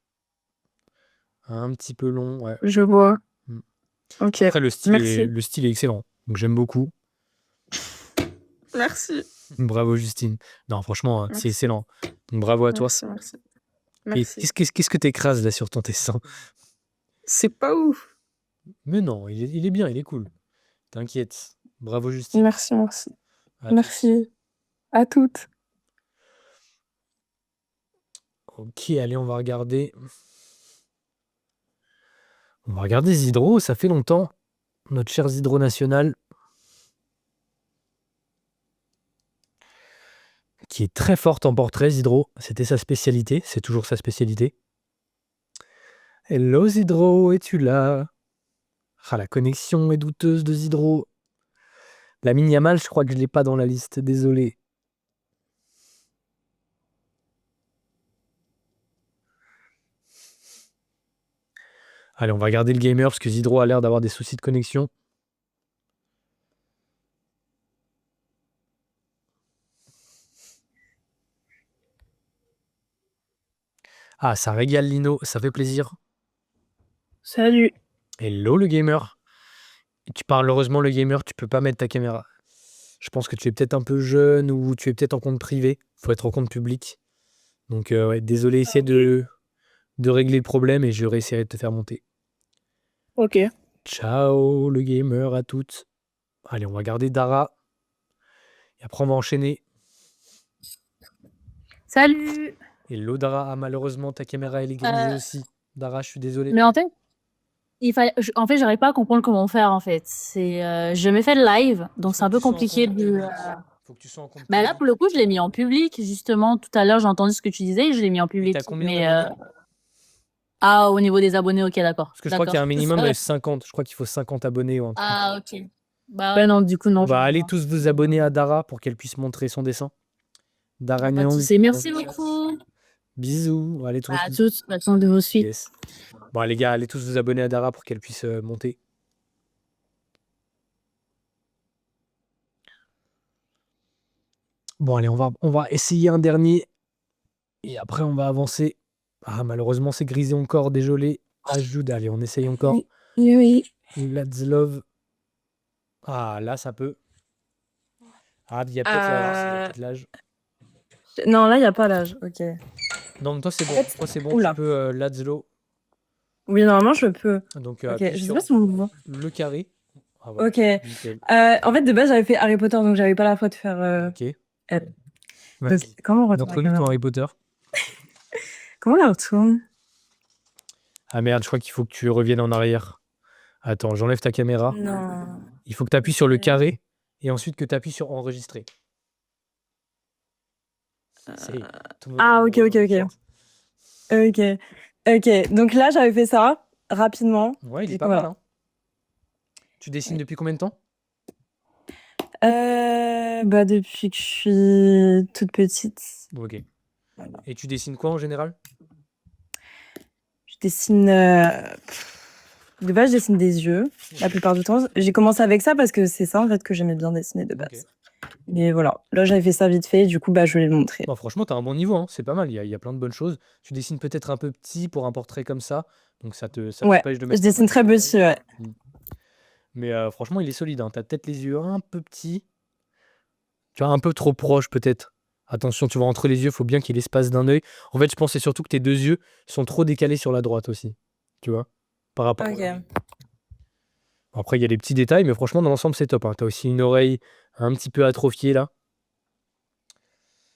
Speaker 1: Un petit peu long, ouais.
Speaker 6: Je vois.
Speaker 1: Mm.
Speaker 6: Ok.
Speaker 1: Après,
Speaker 6: Merci.
Speaker 1: le style est excellent, donc j'aime beaucoup.
Speaker 6: Merci.
Speaker 1: Bravo Justine. Non, franchement, c'est
Speaker 6: Merci.
Speaker 1: excellent. Donc, bravo à toi.
Speaker 6: Merci.
Speaker 1: Et
Speaker 6: Merci.
Speaker 1: qu'est-ce que t'écrases là sur ton dessin?
Speaker 6: C'est pas ouf.
Speaker 1: Mais non, il est bien, il est cool. T'inquiète. Bravo Justine.
Speaker 6: Merci.
Speaker 1: À tous.
Speaker 6: Merci. À toutes.
Speaker 1: Ok, allez, on va regarder. On va regarder Zidro, ça fait longtemps. Notre cher Zidro national, qui est très forte en portrait, Zidro. C'était sa spécialité, c'est toujours sa spécialité. Hello Zidro, es-tu là? Ah, la connexion est douteuse de Zidro. Lamine Yamal, je crois que je ne l'ai pas dans la liste, désolé. Allez, on va regarder le gamer parce que Zidro a l'air d'avoir des soucis de connexion. Ah, ça régale Lino, ça fait plaisir.
Speaker 7: Salut.
Speaker 1: Hello le gamer. Tu parles heureusement le gamer, tu peux pas mettre ta caméra. Je pense que tu es peut-être un peu jeune ou tu es peut-être en compte privé. Faut être en compte public. Donc ouais, désolé, essaie de régler le problème et je réessayerai de te faire monter.
Speaker 7: Ok.
Speaker 1: Ciao le gamer à toutes. Allez, on va garder Dara. Et après on va enchaîner.
Speaker 8: Salut.
Speaker 1: Hello Dara, ah, malheureusement ta caméra elle est grisée aussi. Dara, je suis désolé.
Speaker 8: Mais en fait, en fait, j'arrive pas à comprendre comment faire en fait. Je me fais le live, donc c'est un peu compliqué de.
Speaker 1: Faut que tu sois en compte
Speaker 8: Bah là,
Speaker 1: public.
Speaker 8: pour le coup, je l'ai mis en public justement. Tout à l'heure, j'ai entendu ce que tu disais, et je l'ai mis en
Speaker 1: Et
Speaker 8: public.
Speaker 1: t'as combien
Speaker 8: Mais
Speaker 1: d'abonnés?
Speaker 8: ah, au niveau des abonnés, ok, d'accord.
Speaker 1: Parce que je crois qu'il y a un
Speaker 8: D'accord.
Speaker 1: minimum de 50. Je crois qu'il faut 50 abonnés ou un truc.
Speaker 8: Ah, ok. Bah ouais, non, du coup, non.
Speaker 1: On
Speaker 8: je
Speaker 1: va
Speaker 8: vais
Speaker 1: aller
Speaker 8: voir.
Speaker 1: tous vous abonner à Dara pour qu'elle puisse montrer son dessin. Dara
Speaker 8: Pas de
Speaker 1: Néon.
Speaker 8: soucis. Merci beaucoup.
Speaker 1: Bisous. Allez tous.
Speaker 8: À tous. Attends de vos suites.
Speaker 1: Yes. Bon les gars, allez tous vous abonner à Dara pour qu'elle puisse monter. Bon allez, on va essayer un dernier. Et après on va avancer. Ah malheureusement c'est grisé encore, désolé. Ajoute, allez, on essaye encore.
Speaker 6: Oui.
Speaker 1: Lazlov. Ah là ça peut. Ah, il y a peut-être l'âge.
Speaker 7: Non, là, il n'y a pas l'âge. Ok.
Speaker 1: Non, mais toi c'est bon. Toi c'est bon,
Speaker 7: Oula.
Speaker 1: tu peux Lazlo.
Speaker 7: Oui, normalement, je peux.
Speaker 1: Donc
Speaker 7: Ok,
Speaker 1: appuie
Speaker 7: je sais
Speaker 1: sur
Speaker 7: pas si on me voit.
Speaker 1: le carré. Ah, voilà.
Speaker 7: Ok.
Speaker 1: Nickel.
Speaker 7: En fait, de base, j'avais fait Harry Potter, donc j'avais pas la foi de faire.
Speaker 1: Ok.
Speaker 7: elle.
Speaker 1: Vas-y.
Speaker 7: Donc, comment on retourne la
Speaker 1: Montre-nous ton
Speaker 7: caméra
Speaker 1: Harry Potter.
Speaker 7: Comment on la retourne
Speaker 1: Ah merde, je crois qu'il faut que tu reviennes en arrière. Attends, j'enlève ta caméra.
Speaker 7: Non.
Speaker 1: Il faut que tu appuies sur le carré et ensuite que tu appuies sur enregistrer. Ça y est, tout le monde
Speaker 7: Ah,
Speaker 1: est
Speaker 7: ok,
Speaker 1: amoureux
Speaker 7: ok,
Speaker 1: dans le
Speaker 7: ok.
Speaker 1: chat.
Speaker 7: Ok. Donc là, j'avais fait ça rapidement.
Speaker 1: Ouais, il est
Speaker 7: Et
Speaker 1: pas
Speaker 7: voilà.
Speaker 1: mal. Hein. Tu dessines depuis combien de temps?
Speaker 7: Bah, depuis que je suis toute petite.
Speaker 1: Ok.
Speaker 7: Voilà.
Speaker 1: Et tu dessines quoi en général?
Speaker 7: Je dessine. De base, je dessine des yeux la plupart du temps. J'ai commencé avec ça parce que c'est ça en fait que j'aimais bien dessiner de base.
Speaker 1: Ok.
Speaker 7: Mais voilà, là j'avais fait ça vite fait, du coup bah je voulais le montrer.
Speaker 1: Bon, franchement, tu as un bon niveau, hein. C'est pas mal. Il y a plein de bonnes choses. Tu dessines peut-être un peu petit pour un portrait comme ça. Donc ça
Speaker 7: Ouais,
Speaker 1: t'empêche de
Speaker 7: je
Speaker 1: mettre.
Speaker 7: dessine très petit, ouais.
Speaker 1: Mais franchement, il est solide. Hein. Tu as peut-être les yeux un peu petits. Tu vois, un peu trop proche peut-être. Attention, tu vois, entre les yeux, il faut bien qu'il y ait l'espace d'un œil. En fait, je pensais surtout que tes deux yeux sont trop décalés sur la droite aussi. Tu vois, par rapport.
Speaker 7: Ok.
Speaker 1: Après, il y a des petits détails, mais franchement, dans l'ensemble, c'est top. Hein. Tu as aussi une oreille un petit peu atrophiée là.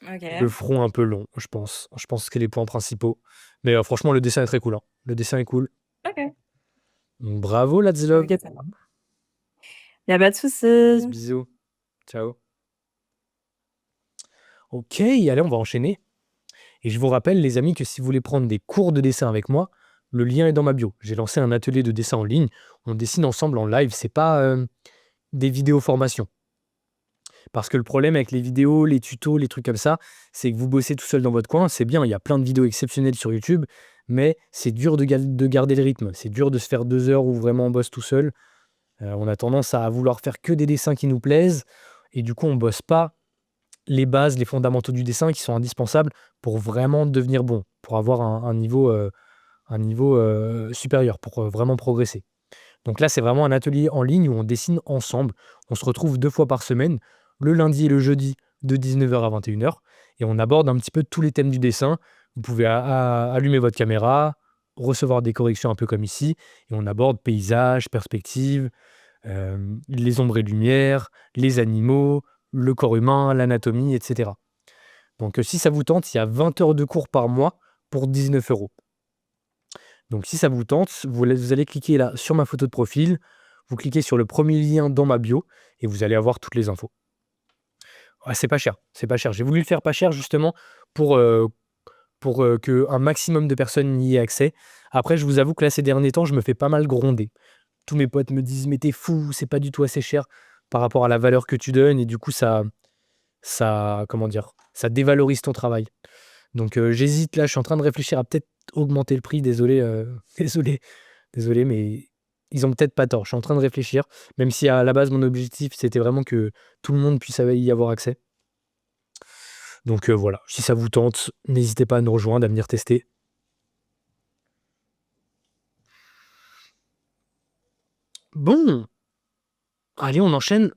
Speaker 7: Ok.
Speaker 1: Le front un peu long, je pense. Je pense que c'est les points principaux. Mais franchement, le dessin est très cool. Hein. Le dessin est cool.
Speaker 7: Ok.
Speaker 1: Donc, bravo, Lazlov.
Speaker 7: Ok, ça va. Y a pas de soucis.
Speaker 1: Bisous. Ciao. Ok, allez, on va enchaîner. Et je vous rappelle, les amis, que si vous voulez prendre des cours de dessin avec moi, le lien est dans ma bio. J'ai lancé un atelier de dessin en ligne. On dessine ensemble en live. C'est pas des vidéos formation. Parce que le problème avec les vidéos, les tutos, les trucs comme ça, c'est que vous bossez tout seul dans votre coin. C'est bien, il y a plein de vidéos exceptionnelles sur YouTube, mais c'est dur de garder le rythme. C'est dur de se faire 2 heures où vraiment on bosse tout seul. On a tendance à vouloir faire que des dessins qui nous plaisent. Et du coup, on bosse pas les bases, les fondamentaux du dessin qui sont indispensables pour vraiment devenir bon, pour avoir un niveau supérieur, pour vraiment progresser. Donc là, c'est vraiment un atelier en ligne où on dessine ensemble. On se retrouve 2 fois par semaine, le lundi et le jeudi de 19h à 21h et on aborde un petit peu tous les thèmes du dessin. Vous pouvez allumer votre caméra, recevoir des corrections un peu comme ici et on aborde paysage, perspective, les ombres et lumières, les animaux, le corps humain, l'anatomie, etc. Donc si ça vous tente, il y a 20 heures de cours par mois pour 19 €. Donc si ça vous tente, vous allez cliquer là sur ma photo de profil, vous cliquez sur le premier lien dans ma bio et vous allez avoir toutes les infos. Ouais, c'est pas cher, c'est pas cher. J'ai voulu le faire pas cher justement pour qu'un maximum de personnes y aient accès. Après, je vous avoue que là, ces derniers temps, je me fais pas mal gronder. Tous mes potes me disent: «Mais t'es fou, c'est pas du tout assez cher par rapport à la valeur que tu donnes» et du coup, comment dire? Ça dévalorise ton travail. Donc j'hésite là, je suis en train de réfléchir à peut-être augmenter le prix. Désolé, désolé, mais ils ont peut-être pas tort. Je suis en train de réfléchir, même si à la base, mon objectif, c'était vraiment que tout le monde puisse y avoir accès. Donc voilà, si ça vous tente, n'hésitez pas à nous rejoindre, à venir tester. Bon, allez, on enchaîne.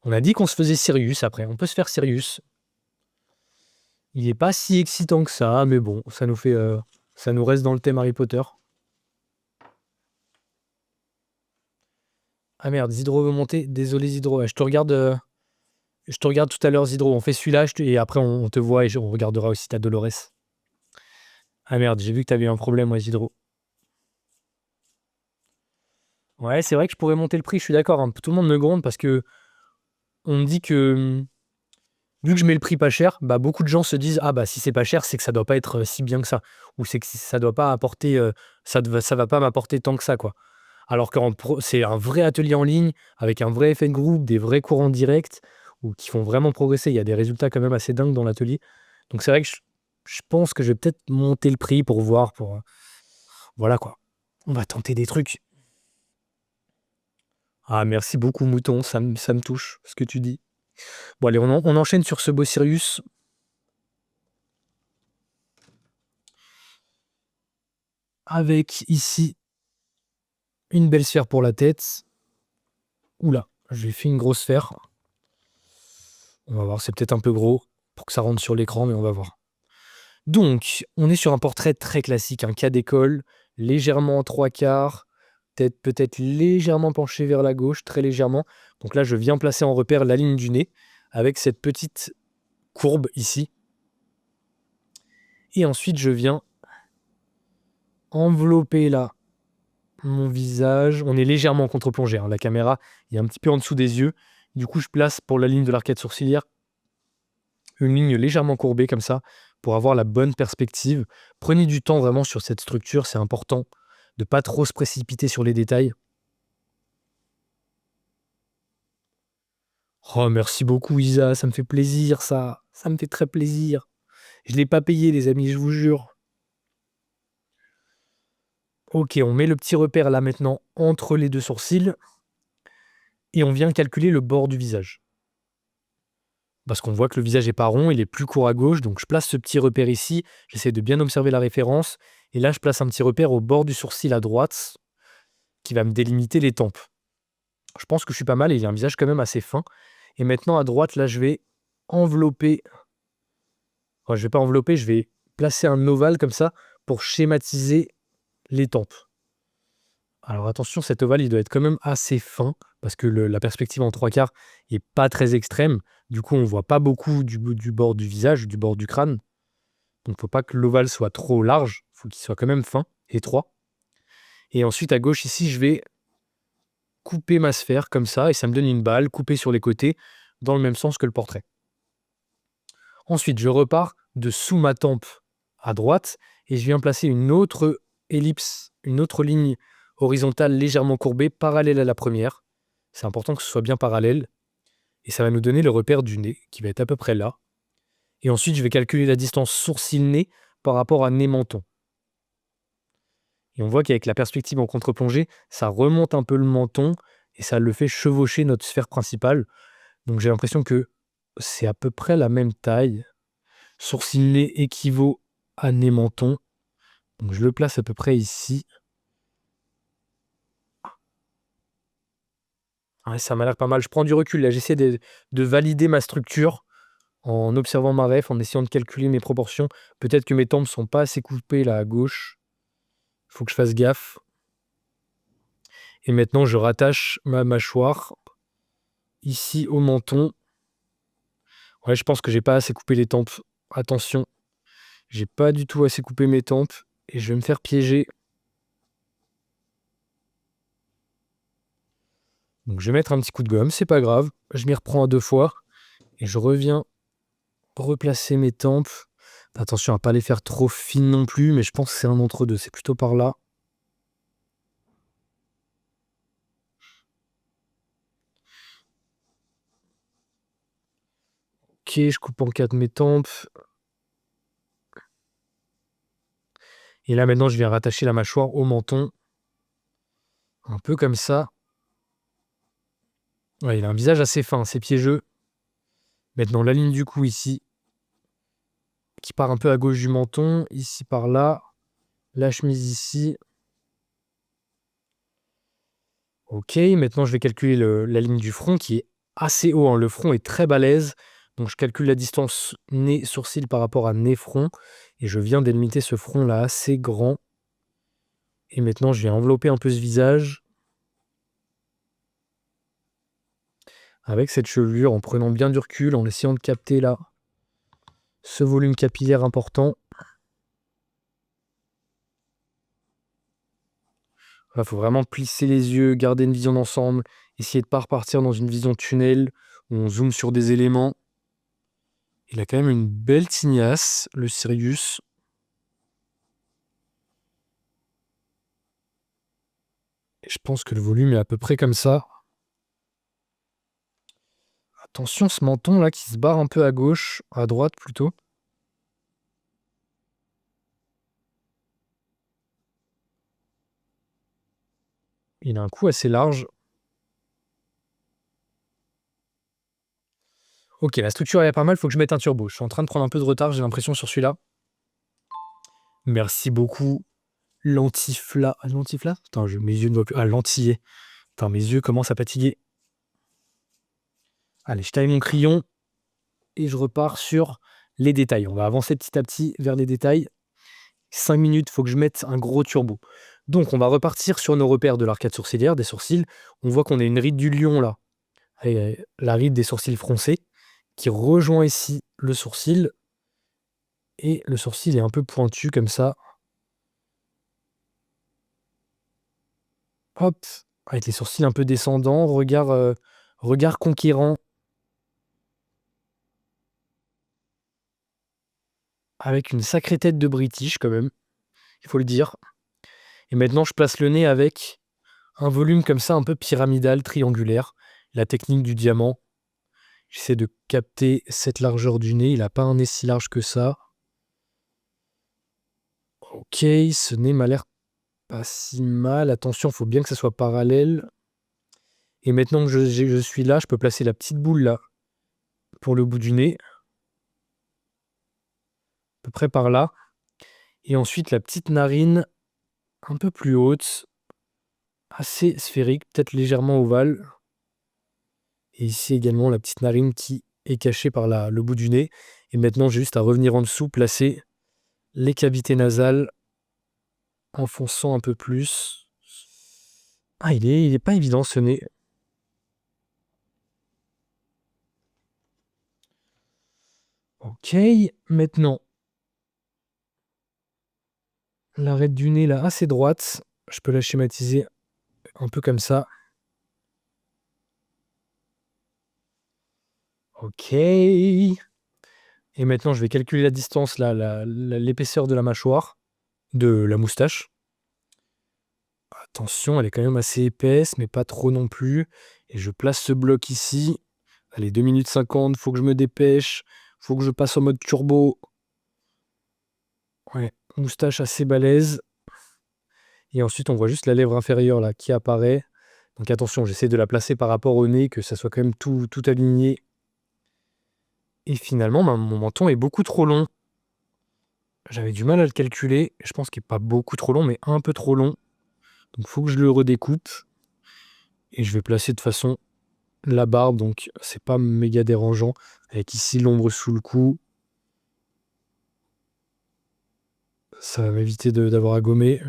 Speaker 1: On a dit qu'on se faisait Sirius après, on peut se faire Sirius. Il est pas si excitant que ça, mais bon, ça nous reste dans le thème Harry Potter. Ah merde, Zidro veut monter. Désolé Zidro, je te regarde tout à l'heure Zidro. On fait celui-là et après on te voit et on regardera aussi ta Dolores. Ah merde, j'ai vu que t'avais eu un problème, ouais, Zidro. Ouais, c'est vrai que je pourrais monter le prix, je suis d'accord, hein. Tout le monde me gronde parce que on me dit que vu que je mets le prix pas cher, bah beaucoup de gens se disent: «Ah bah si c'est pas cher, c'est que ça doit pas être si bien que ça» ou c'est que ça doit pas apporter, ça va pas m'apporter tant que ça, quoi. Alors que c'est un vrai atelier en ligne avec un vrai effet de groupe, des vrais cours en direct ou qui font vraiment progresser. Il y a des résultats quand même assez dingues dans l'atelier. Donc c'est vrai que je pense que je vais peut-être monter le prix pour voir, voilà quoi. On va tenter des trucs. Ah merci beaucoup Mouton, ça me touche ce que tu dis. Bon allez, on enchaîne sur ce beau Sirius. Avec ici une belle sphère pour la tête. Oula, j'ai fait une grosse sphère. On va voir, c'est peut-être un peu gros pour que ça rentre sur l'écran, mais on va voir. Donc, on est sur un portrait très classique, un cas d'école, légèrement en 3/4, tête peut-être légèrement penchée vers la gauche, très légèrement. Donc là, je viens placer en repère la ligne du nez avec cette petite courbe ici. Et ensuite, je viens envelopper là mon visage. On est légèrement en contre-plongée, hein. La caméra est un petit peu en dessous des yeux. Du coup, je place pour la ligne de l'arcade sourcilière une ligne légèrement courbée comme ça pour avoir la bonne perspective. Prenez du temps vraiment sur cette structure, c'est important de pas trop se précipiter sur les détails. Oh, merci beaucoup Isa, ça me fait plaisir ça. Ça me fait très plaisir. Je l'ai pas payé les amis, je vous jure. Ok, on met le petit repère là maintenant entre les deux sourcils et on vient calculer le bord du visage. Parce qu'on voit que le visage est pas rond, il est plus court à gauche, donc je place ce petit repère ici, j'essaie de bien observer la référence, et là je place un petit repère au bord du sourcil à droite, qui va me délimiter les tempes. Je pense que je suis pas mal, et il y a un visage quand même assez fin. Et maintenant à droite, là je vais envelopper, enfin, je vais pas envelopper, je vais placer un ovale comme ça, pour schématiser les tempes. Alors attention, cet ovale, il doit être quand même assez fin, parce que la perspective en 3/4 est pas très extrême. Du coup, on voit pas beaucoup du bord du visage, du bord du crâne. Donc, faut pas que l'ovale soit trop large. Faut qu'il soit quand même fin, étroit. Et ensuite, à gauche, ici, je vais couper ma sphère comme ça, et ça me donne une balle coupée sur les côtés, dans le même sens que le portrait. Ensuite, je repars de sous ma tempe à droite, et je viens placer une autre ellipse, une autre ligne horizontale légèrement courbée, parallèle à la première. C'est important que ce soit bien parallèle. Et ça va nous donner le repère du nez, qui va être à peu près là. Et ensuite, je vais calculer la distance sourcil-nez par rapport à nez-menton. Et on voit qu'avec la perspective en contre-plongée, ça remonte un peu le menton et ça le fait chevaucher notre sphère principale. Donc j'ai l'impression que c'est à peu près la même taille. Sourcil-nez équivaut à nez-menton. Donc je le place à peu près ici. Ouais, ça m'a l'air pas mal. Je prends du recul là, j'essaie de valider ma structure en observant ma ref, en essayant de calculer mes proportions. Peut-être que mes tempes sont pas assez coupées là à gauche. Faut que je fasse gaffe. Et maintenant, je rattache ma mâchoire ici au menton. Ouais, je pense que j'ai pas assez coupé les tempes. Attention, j'ai pas du tout assez coupé mes tempes et je vais me faire piéger. Donc je vais mettre un petit coup de gomme, c'est pas grave. Je m'y reprends à 2 fois et je reviens replacer mes tempes. Attention à pas les faire trop fines non plus, mais je pense que c'est un entre deux. C'est plutôt par là. Ok, je coupe en 4 mes tempes. Et là maintenant, je viens rattacher la mâchoire au menton. Un peu comme ça. Ouais, il a un visage assez fin, c'est piégeux. Maintenant, la ligne du cou ici, qui part un peu à gauche du menton, ici par là. La chemise ici. Ok, maintenant je vais calculer la ligne du front qui est assez haut, hein. Le front est très balèze. Donc je calcule la distance nez-sourcil par rapport à nez-front. Et je viens délimiter ce front-là assez grand. Et maintenant je vais envelopper un peu ce visage. Avec cette chevelure, en prenant bien du recul, en essayant de capter là ce volume capillaire important. Il faut vraiment plisser les yeux, garder une vision d'ensemble, essayer de ne pas repartir dans une vision tunnel où on zoome sur des éléments. Il a quand même une belle tignasse, le Sirius. Et je pense que le volume est à peu près comme ça. Attention, ce menton là qui se barre un peu à gauche, à droite plutôt. Il a un cou assez large. Ok, la structure est pas mal, faut que je mette un turbo. Je suis en train de prendre un peu de retard, j'ai l'impression sur celui-là. Merci beaucoup. Lentifla. Lentifla? Attends, mes yeux ne voient plus. Ah, lentillé. Attends, mes yeux commencent à fatiguer. Allez, je taille mon crayon et je repars sur les détails. On va avancer petit à petit vers les détails. 5 minutes, il faut que je mette un gros turbo. Donc, on va repartir sur nos repères de l'arcade sourcilière, des sourcils. On voit qu'on a une ride du lion là, et la ride des sourcils froncés, qui rejoint ici le sourcil. Et le sourcil est un peu pointu comme ça. Hop, avec les sourcils un peu descendants, regard conquérant. Avec une sacrée tête de British quand même, il faut le dire. Et maintenant, je place le nez avec un volume comme ça, un peu pyramidal, triangulaire. La technique du diamant. J'essaie de capter cette largeur du nez. Il n'a pas un nez si large que ça. Ok, ce nez m'a l'air pas si mal. Attention, il faut bien que ça soit parallèle. Et maintenant que je suis là, je peux placer la petite boule là pour le bout du nez. À peu près par là. Et ensuite, la petite narine un peu plus haute. Assez sphérique, peut-être légèrement ovale. Et ici également la petite narine qui est cachée par le bout du nez. Et maintenant, j'ai juste à revenir en dessous, placer les cavités nasales, enfonçant un peu plus. Ah, il est pas évident ce nez. Ok, maintenant, l'arête du nez là assez droite. Je peux la schématiser un peu comme ça. Ok. Et maintenant, je vais calculer la distance, là, l'épaisseur de la mâchoire, de la moustache. Attention, elle est quand même assez épaisse, mais pas trop non plus. Et je place ce bloc ici. Allez, 2 minutes 50, faut que je me dépêche. Faut que je passe en mode turbo. Ouais, moustache assez balèze. Et ensuite, on voit juste la lèvre inférieure là qui apparaît. Donc attention, j'essaie de la placer par rapport au nez, que ça soit quand même tout aligné. Et finalement, mon menton est beaucoup trop long. J'avais du mal à le calculer. Je pense qu'il n'est pas beaucoup trop long, mais un peu trop long. Donc il faut que je le redécoupe. Et je vais placer de façon la barbe, donc c'est pas méga dérangeant. Avec ici l'ombre sous le cou, ça va m'éviter d'avoir à gommer.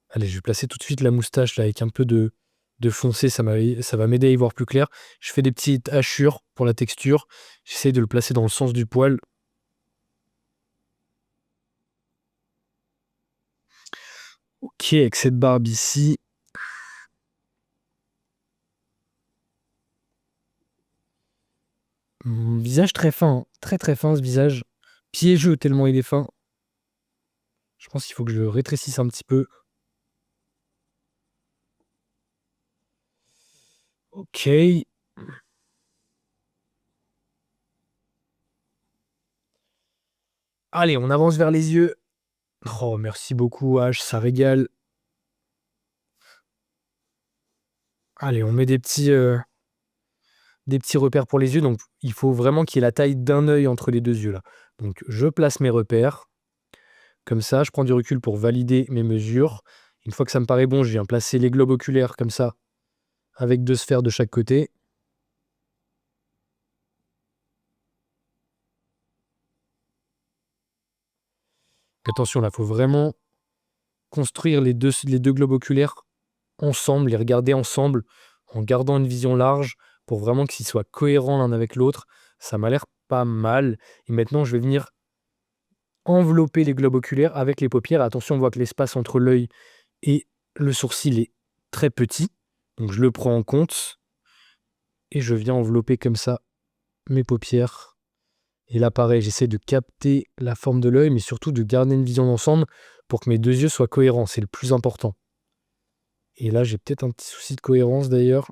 Speaker 1: Allez, je vais placer tout de suite la moustache là, avec un peu de foncé, ça va m'aider à y voir plus clair. Je fais des petites hachures pour la texture. J'essaie de le placer dans le sens du poil. Ok, avec cette barbe ici. Visage très fin, hein. Très très fin ce visage. Piégeux tellement il est fin. Je pense qu'il faut que je rétrécisse un petit peu. Ok. Allez, on avance vers les yeux. Oh, merci beaucoup, H, ça régale. Allez, on met des petits repères pour les yeux. Donc, il faut vraiment qu'il y ait la taille d'un œil entre les deux yeux là. Donc, je place mes repères. Comme ça, je prends du recul pour valider mes mesures. Une fois que ça me paraît bon, je viens placer les globes oculaires comme ça, avec 2 sphères de chaque côté. Attention, là, il faut vraiment construire les deux globes oculaires ensemble, les regarder ensemble, en gardant une vision large, pour vraiment qu'ils soient cohérents l'un avec l'autre. Ça m'a l'air pas mal. Et maintenant, je vais venir envelopper les globes oculaires avec les paupières. Attention, on voit que l'espace entre l'œil et le sourcil est très petit. Donc, je le prends en compte. Et je viens envelopper comme ça mes paupières. Et là, pareil, j'essaie de capter la forme de l'œil, mais surtout de garder une vision d'ensemble pour que mes deux yeux soient cohérents. C'est le plus important. Et là, j'ai peut-être un petit souci de cohérence d'ailleurs.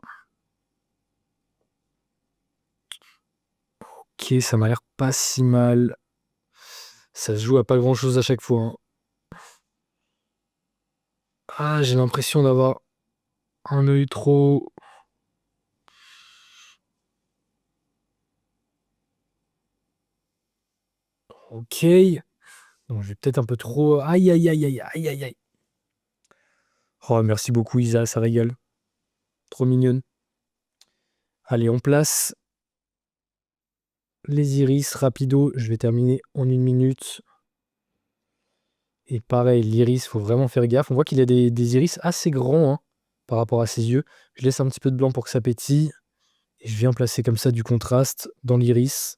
Speaker 1: Ok, ça m'a l'air pas si mal. Ça se joue à pas grand-chose à chaque fois, hein. Ah, j'ai l'impression d'avoir un œil trop... Ok. Donc, je vais peut-être un peu trop... Aïe, aïe, aïe, aïe, aïe, aïe, aïe. Oh, merci beaucoup, Isa, ça régale. Trop mignonne. Allez, on place les iris rapido. Je vais terminer en 1 minute. Et pareil, l'iris, faut vraiment faire gaffe. On voit qu'il a des iris assez grands, hein, par rapport à ses yeux. Je laisse un petit peu de blanc pour que ça pétille. Et je viens placer comme ça du contraste dans l'iris.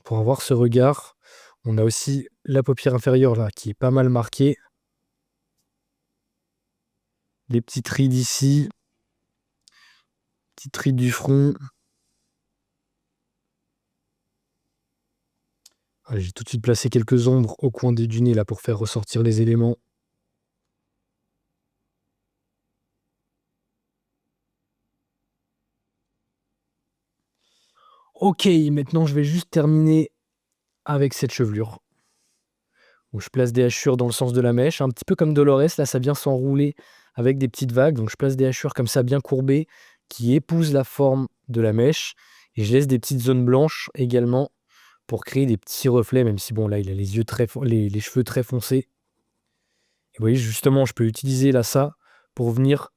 Speaker 1: Pour avoir ce regard. On a aussi la paupière inférieure là, qui est pas mal marquée. Les petites rides ici. Petites rides du front. Allez, j'ai tout de suite placé quelques ombres au coin du nez là pour faire ressortir les éléments. Ok, maintenant je vais juste terminer avec cette chevelure. Donc, je place des hachures dans le sens de la mèche, un petit peu comme Dolores, là ça vient s'enrouler avec des petites vagues. Donc je place des hachures comme ça bien courbées qui épousent la forme de la mèche. Et je laisse des petites zones blanches également pour créer des petits reflets, même si bon là il a les yeux les cheveux très foncés. Et vous voyez justement, je peux utiliser là ça pour venir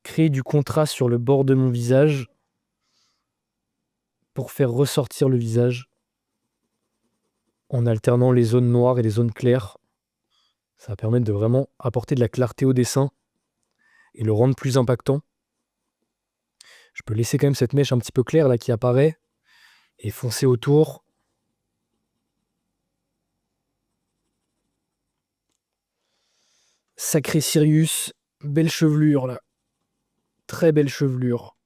Speaker 1: créer du contraste sur le bord de mon visage pour faire ressortir le visage en alternant les zones noires et les zones claires. Ça va permettre de vraiment apporter de la clarté au dessin et le rendre plus impactant. Je peux laisser quand même cette mèche un petit peu claire là qui apparaît et foncer autour. Sacré Sirius, belle chevelure là. Très belle chevelure.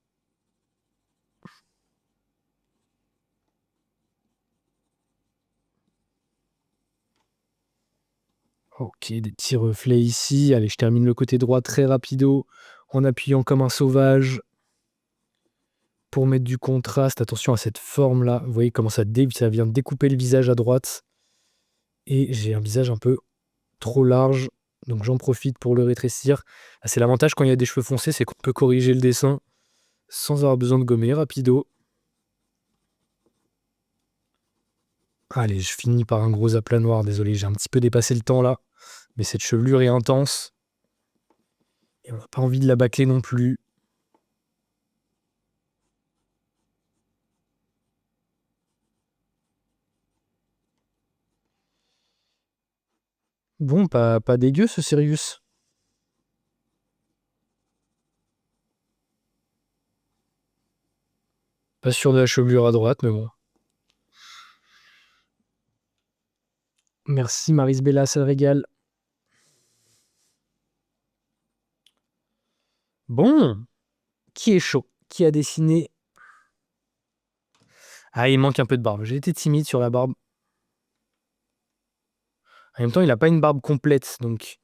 Speaker 1: Ok, des petits reflets ici. Allez, je termine le côté droit très rapido en appuyant comme un sauvage pour mettre du contraste. Attention à cette forme là. Vous voyez comment ça vient découper le visage à droite. Et j'ai un visage un peu trop large. Donc j'en profite pour le rétrécir. Ah, c'est l'avantage quand il y a des cheveux foncés, c'est qu'on peut corriger le dessin sans avoir besoin de gommer, rapido. Allez, je finis par un gros aplat noir. Désolé, j'ai un petit peu dépassé le temps là. Mais cette chevelure est intense. Et on n'a pas envie de la bâcler non plus. Bon, pas dégueu ce Sirius. Pas sûr de la chevelure à droite, mais bon. Merci Maris Bella, ça le régale. Bon, qui est chaud? Qui a dessiné? Ah, il manque un peu de barbe. J'ai été timide sur la barbe. En même temps, il n'a pas une barbe complète, donc.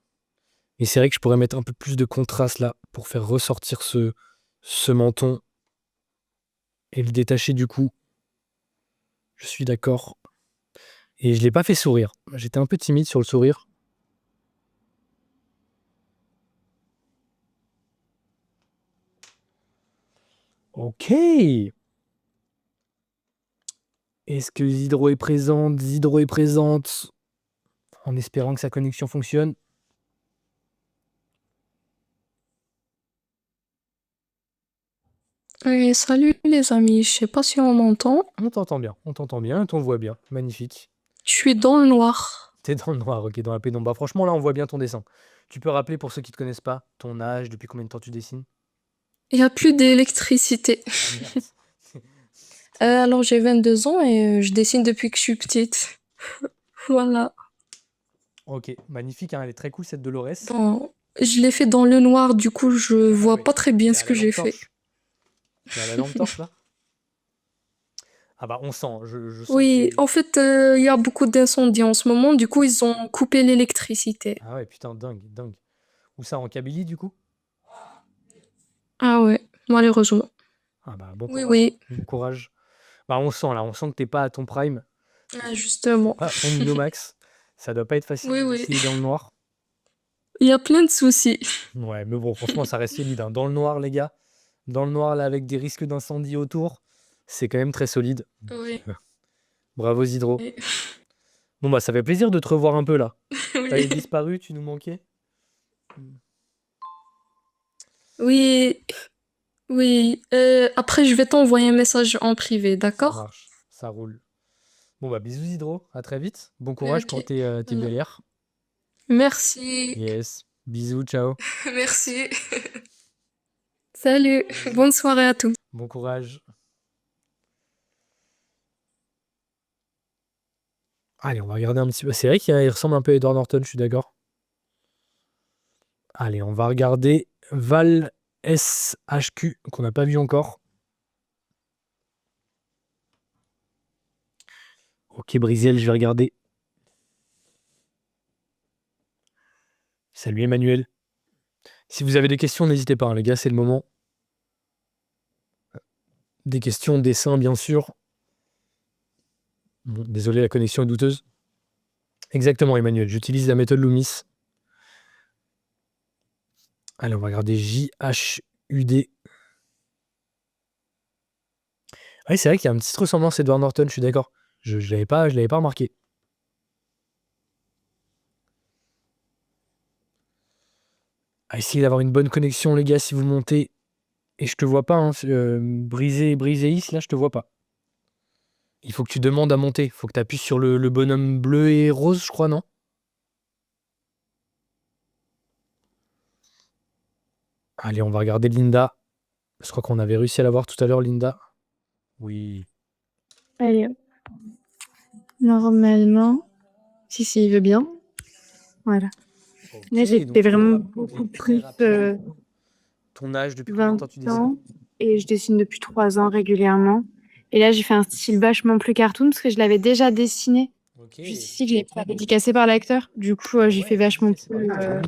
Speaker 1: Et c'est vrai que je pourrais mettre un peu plus de contraste là pour faire ressortir ce menton et le détacher du cou. Je suis d'accord. Et je l'ai pas fait sourire. J'étais un peu timide sur le sourire. Ok. Est-ce que Zidro est présente? Zidro est présente. En espérant que sa connexion fonctionne.
Speaker 9: Salut les amis, je sais pas si on m'entend.
Speaker 1: On t'entend bien, on t'en voit bien. Magnifique.
Speaker 9: Je suis dans le noir.
Speaker 1: T'es dans le noir, ok, dans la pénombre. Bah, franchement, là, on voit bien ton dessin. Tu peux rappeler pour ceux qui te connaissent pas ton âge, depuis combien de temps tu dessines?
Speaker 9: Il n'y a plus d'électricité.
Speaker 1: Ah, merde.
Speaker 9: Alors j'ai 22 ans et je dessine depuis que je suis petite. Voilà.
Speaker 1: Ok, magnifique, hein, elle est très cool cette Dolores.
Speaker 9: Bon, je l'ai fait dans le noir, du coup je vois
Speaker 1: oui.
Speaker 9: pas très bien
Speaker 1: T'es
Speaker 9: ce
Speaker 1: à
Speaker 9: que
Speaker 1: la
Speaker 9: j'ai
Speaker 1: lampe
Speaker 9: fait.
Speaker 1: torche. T'es à la lampe torche là? Ah bah on sent, je sens
Speaker 9: Oui,
Speaker 1: que
Speaker 9: en fait, il y a beaucoup d'incendies en ce moment, du coup ils ont coupé l'électricité.
Speaker 1: Ah ouais, putain, dingue, dingue. Où ça, en Kabylie du coup?
Speaker 9: Ah ouais, malheureusement.
Speaker 1: Ah bah bon
Speaker 9: Oui,
Speaker 1: courage,
Speaker 9: oui,
Speaker 1: bon courage. Bah on sent là, on sent que t'es pas à ton prime,
Speaker 9: justement.
Speaker 1: pas à ton niveau max. Ça doit pas être facile
Speaker 9: Oui,
Speaker 1: de
Speaker 9: oui.
Speaker 1: dessiner dans le noir.
Speaker 9: Il y a plein de soucis.
Speaker 1: Ouais, mais bon, franchement, ça reste solide, hein. Dans le noir, les gars. Dans le noir, là, avec des risques d'incendie autour, c'est quand même très solide.
Speaker 9: Oui.
Speaker 1: Bravo, Zidro.
Speaker 9: Oui.
Speaker 1: Bon, bah, ça fait plaisir de te revoir un peu, là. T'avais
Speaker 9: Oui.
Speaker 1: disparu, tu nous manquais?
Speaker 9: Oui, oui. Après, je vais t'envoyer un message en privé,
Speaker 1: Ça
Speaker 9: d'accord?
Speaker 1: marche, ça roule. Bon, bah, bisous, Zidro. À très vite. Bon courage pour
Speaker 9: Ok.
Speaker 1: tes
Speaker 9: Voilà.
Speaker 1: BLR.
Speaker 9: Merci.
Speaker 1: Yes. Bisous, ciao.
Speaker 9: Merci. Salut. Bonne soirée à tous.
Speaker 1: Bon courage. Allez, on va regarder un petit peu. C'est vrai qu'il ressemble un peu à Edward Norton, je suis d'accord. Allez, on va regarder Val SHQ, qu'on n'a pas vu encore. Ok, Briziel, je vais regarder. Salut Emmanuel. Si vous avez des questions, n'hésitez pas, hein, les gars, c'est le moment. Des questions, dessins, bien sûr. Bon, désolé, la connexion est douteuse. Exactement, Emmanuel, j'utilise la méthode Loomis. Allez, on va regarder JHUD. Oui, c'est vrai qu'il y a une petite ressemblance à Edward Norton, je suis d'accord. Je ne l'avais pas remarqué. À essayer d'avoir une bonne connexion, les gars, si vous montez. Et je te vois pas, hein, Briséis, là, je te vois pas. Il faut que tu demandes à monter. Il faut que tu appuies sur le bonhomme bleu et rose, je crois, non? Allez, on va regarder Linda. Je crois qu'on avait réussi à la voir tout à l'heure, Linda. Oui.
Speaker 5: Allez, normalement, si, il veut bien. Voilà. Là,
Speaker 1: Ok,
Speaker 5: j'étais
Speaker 1: donc tu
Speaker 5: vraiment
Speaker 1: dois
Speaker 5: beaucoup
Speaker 1: apprendre très
Speaker 5: plus
Speaker 1: rapidement. Ton âge, depuis combien de
Speaker 5: 20
Speaker 1: temps tu dessines?
Speaker 5: ans et je dessine depuis 3 ans régulièrement. Et là, j'ai fait un style vachement plus cartoon parce que je l'avais déjà dessiné.
Speaker 1: Ok.
Speaker 5: Juste ici, je l'ai pas dédicacé par l'acteur. Du coup, j'ai fait vachement
Speaker 1: c'est pas
Speaker 5: plus.
Speaker 1: mal.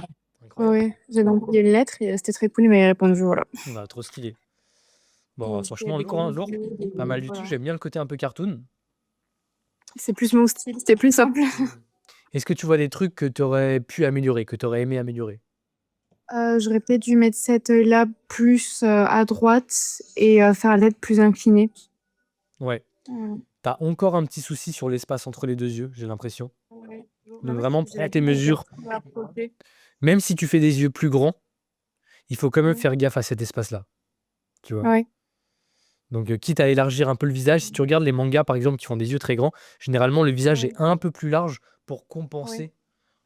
Speaker 1: Incroyable.
Speaker 5: Ouais, j'ai envoyé une lettre et c'était très cool, il m'avait répondu, voilà.
Speaker 1: Bah, trop stylé. Bon,
Speaker 5: Du coup, il y a
Speaker 1: franchement,
Speaker 5: des
Speaker 1: lourd, hein,
Speaker 5: gros
Speaker 1: lourd.
Speaker 5: yeux,
Speaker 1: Pas mal du tout.
Speaker 5: voilà.
Speaker 1: J'aime bien le côté un peu cartoon.
Speaker 5: C'est plus mon style, c'était plus simple.
Speaker 1: Est-ce que tu vois des trucs que tu aurais pu améliorer, que tu aurais aimé améliorer?
Speaker 5: J'aurais peut-être dû mettre cet œil-là plus à droite et faire la tête plus inclinée.
Speaker 1: Ouais.
Speaker 5: Voilà.
Speaker 1: T'as encore un petit souci sur l'espace entre les deux yeux, j'ai l'impression.
Speaker 5: Ouais.
Speaker 1: De
Speaker 5: En fait,
Speaker 1: vraiment
Speaker 5: je faisais la
Speaker 1: prendre tes
Speaker 5: tête
Speaker 1: mesures.
Speaker 5: trop approchée.
Speaker 1: Même si tu fais des yeux plus grands, il faut quand même
Speaker 5: Ouais.
Speaker 1: faire gaffe à cet espace-là. Tu vois?
Speaker 5: Ouais.
Speaker 1: Donc, quitte à élargir un peu le visage, si tu regardes les mangas, par exemple, qui font des yeux très grands, généralement, le visage est un peu plus large pour
Speaker 5: Ouais.
Speaker 1: compenser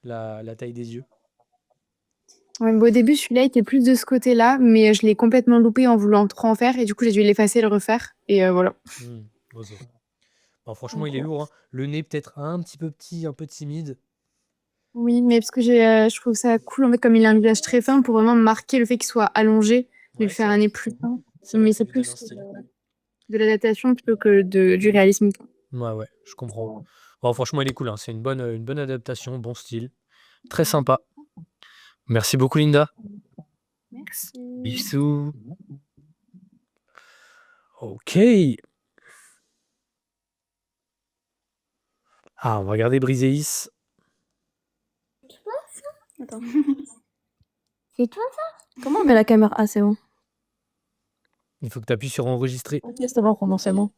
Speaker 1: la taille des yeux.
Speaker 5: Ouais, mais au début, celui-là était plus de ce côté-là, mais je l'ai complètement loupé en voulant trop en faire et du coup, j'ai dû l'effacer et le refaire et voilà.
Speaker 1: Ozo. Bon, franchement, il est lourd, hein. Le nez peut-être un petit peu petit, un peu timide.
Speaker 5: Oui, mais parce que je trouve ça cool, en fait, comme il a un visage très fin, pour vraiment marquer le fait qu'il soit allongé, de lui
Speaker 1: Ouais, c'est
Speaker 5: faire un
Speaker 1: vrai.
Speaker 5: nez plus fin.
Speaker 1: C'est vrai
Speaker 5: Mais
Speaker 1: que ça
Speaker 5: c'est
Speaker 1: lui donne
Speaker 5: plus
Speaker 1: un style.
Speaker 5: de l'adaptation plutôt que du réalisme.
Speaker 1: Ouais, je comprends. Bon, franchement, il est cool, hein. C'est une bonne adaptation, bon style. Très sympa. Merci beaucoup, Linda.
Speaker 5: Merci.
Speaker 1: Bisous. Ok. Ah, on va regarder Briséis.
Speaker 5: Attends.
Speaker 9: C'est toi ça? Comment on met la caméra? Ah, c'est bon.
Speaker 1: Il faut que tu appuies sur enregistrer.
Speaker 9: Ok, c'est bon, commencement.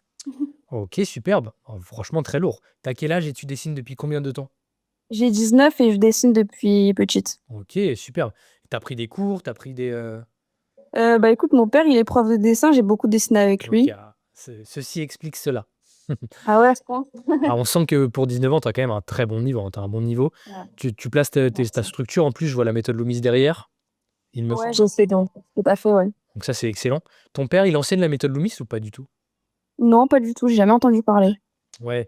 Speaker 1: Ok, superbe. Oh, franchement, très lourd. T'as quel âge et tu dessines depuis combien de temps?
Speaker 9: J'ai 19 et je dessine depuis petite.
Speaker 1: Ok, superbe. T'as pris des cours, t'as pris des...
Speaker 9: Bah écoute, mon père, il est prof de dessin, j'ai beaucoup dessiné avec
Speaker 1: Ok,
Speaker 9: lui.
Speaker 1: ceci explique cela.
Speaker 9: Ah ouais, à ce point?
Speaker 1: Ah, on sent que pour 19 ans, t'as quand même un très bon niveau, hein. T'as un bon niveau.
Speaker 9: Ouais.
Speaker 1: Tu places ta structure. En plus, je vois la méthode Loomis derrière. Il me
Speaker 9: Ouais,
Speaker 1: semble.
Speaker 9: je sais donc. Tout à fait, ouais.
Speaker 1: Donc ça, c'est excellent. Ton père, il enseigne la méthode Loomis ou pas du tout?
Speaker 9: Non, pas du tout, j'ai jamais entendu parler.
Speaker 1: Ouais,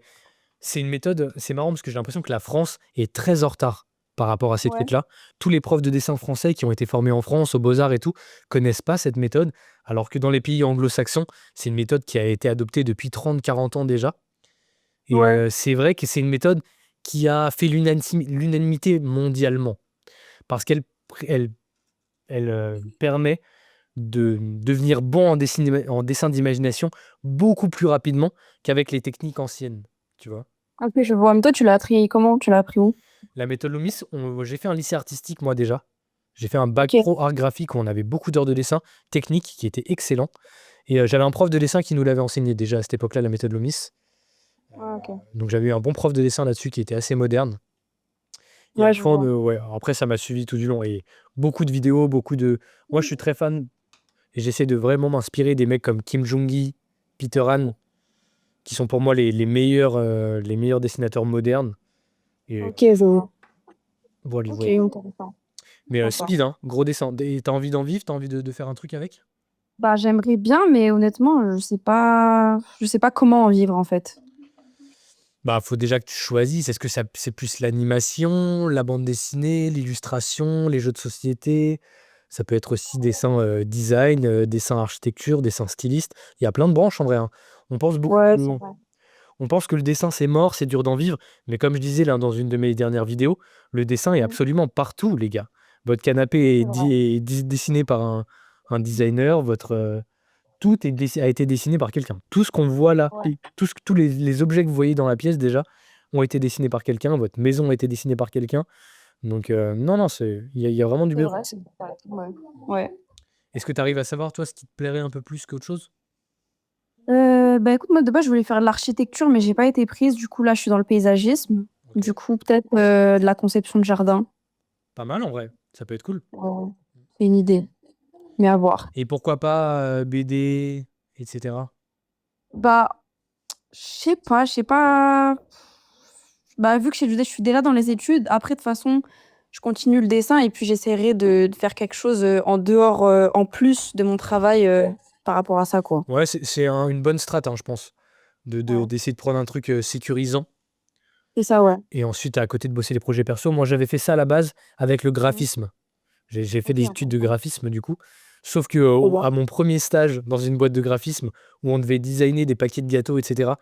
Speaker 1: c'est une méthode, c'est marrant parce que j'ai l'impression que la France est très en retard par rapport à cette
Speaker 9: Ouais.
Speaker 1: truc-là. Tous les profs de dessin français qui ont été formés en France, aux Beaux-Arts et tout, connaissent pas cette méthode, alors que dans les pays anglo-saxons, c'est une méthode qui a été adoptée depuis 30-40 ans déjà. Et
Speaker 9: Ouais.
Speaker 1: c'est vrai que c'est une méthode qui a fait l'unanimité mondialement, parce qu'elle permet de devenir bon en dessin d'imagination beaucoup plus rapidement qu'avec les techniques anciennes, tu vois.
Speaker 9: Ok, je vois. Mais toi, tu l'as appris comment? Tu l'as appris où?
Speaker 1: La méthode Loomis, j'ai fait un lycée artistique moi déjà. J'ai fait un bac
Speaker 9: Ok.
Speaker 1: pro art graphique où on avait beaucoup d'heures de dessin technique qui était excellent. Et j'avais un prof de dessin qui nous l'avait enseigné déjà à cette époque-là, la méthode Loomis.
Speaker 9: Ah, ok.
Speaker 1: Donc j'avais eu un bon prof de dessin là-dessus qui était assez moderne. Et
Speaker 9: Ouais, je vois.
Speaker 1: ouais, après ça m'a suivi tout du long. Et beaucoup de vidéos, Moi je suis très fan et j'essaie de vraiment m'inspirer des mecs comme Kim Jong-gi, Peter Han, qui sont pour moi les meilleurs dessinateurs modernes. Et
Speaker 9: Ok, je vois.
Speaker 1: voilà,
Speaker 9: Ok,
Speaker 1: ouais.
Speaker 9: intéressant.
Speaker 1: Mais
Speaker 9: Sympa.
Speaker 1: speed, hein, gros dessin. Et t'as envie d'en vivre? T'as envie de faire un truc avec?
Speaker 9: Bah, j'aimerais bien, mais honnêtement, je sais pas comment en vivre en fait.
Speaker 1: Bah, faut déjà que tu choisisses. Est-ce que c'est plus l'animation, la bande dessinée, l'illustration, les jeux de société? Ça peut être aussi dessin design, dessin architecture, dessin styliste. Il y a plein de branches en vrai, hein. On pense beaucoup,
Speaker 9: Ouais, c'est vrai.
Speaker 1: on pense que le dessin c'est mort, c'est dur d'en vivre. Mais comme je disais là dans une de mes dernières vidéos, le dessin est absolument partout, les gars. Votre canapé
Speaker 9: C'est vrai.
Speaker 1: est dessiné par un designer, tout a été dessiné par quelqu'un. Tout ce qu'on voit là,
Speaker 9: Ouais.
Speaker 1: tous les objets que vous voyez dans la pièce déjà ont été dessinés par quelqu'un. Votre maison a été dessinée par quelqu'un. Donc, non, il y a vraiment du
Speaker 9: C'est
Speaker 1: besoin.
Speaker 9: vrai, c'est vrai. Ouais. Ouais.
Speaker 1: Est-ce que tu arrives à savoir, toi, ce qui te plairait un peu plus qu'autre chose?
Speaker 9: Bah écoute, moi de base, je voulais faire de l'architecture, mais j'ai pas été prise. Du coup, là, je suis dans le paysagisme.
Speaker 1: Ok.
Speaker 9: Du coup, peut-être de la conception de jardin.
Speaker 1: Pas mal en vrai, ça peut être cool.
Speaker 9: Ouais. C'est une idée, mais à voir.
Speaker 1: Et pourquoi pas BD, etc.
Speaker 9: Bah, je sais pas. Bah, vu que je suis déjà dans les études, après, de toute façon, je continue le dessin et puis j'essaierai de faire quelque chose en dehors, en plus de mon travail par rapport à ça, quoi.
Speaker 1: Ouais, c'est une bonne strat, hein, je pense,
Speaker 9: Ouais.
Speaker 1: d'essayer de prendre un truc sécurisant
Speaker 9: C'est ça, ouais.
Speaker 1: et ensuite à côté de bosser les projets perso. Moi, j'avais fait ça à la base avec le
Speaker 9: Mhm.
Speaker 1: graphisme. J'ai fait
Speaker 9: Ok,
Speaker 1: des études de
Speaker 9: intéressant.
Speaker 1: graphisme du coup. Sauf que
Speaker 9: Trop bien.
Speaker 1: à mon premier stage dans une boîte de graphisme où on devait designer des paquets de gâteaux, etc.,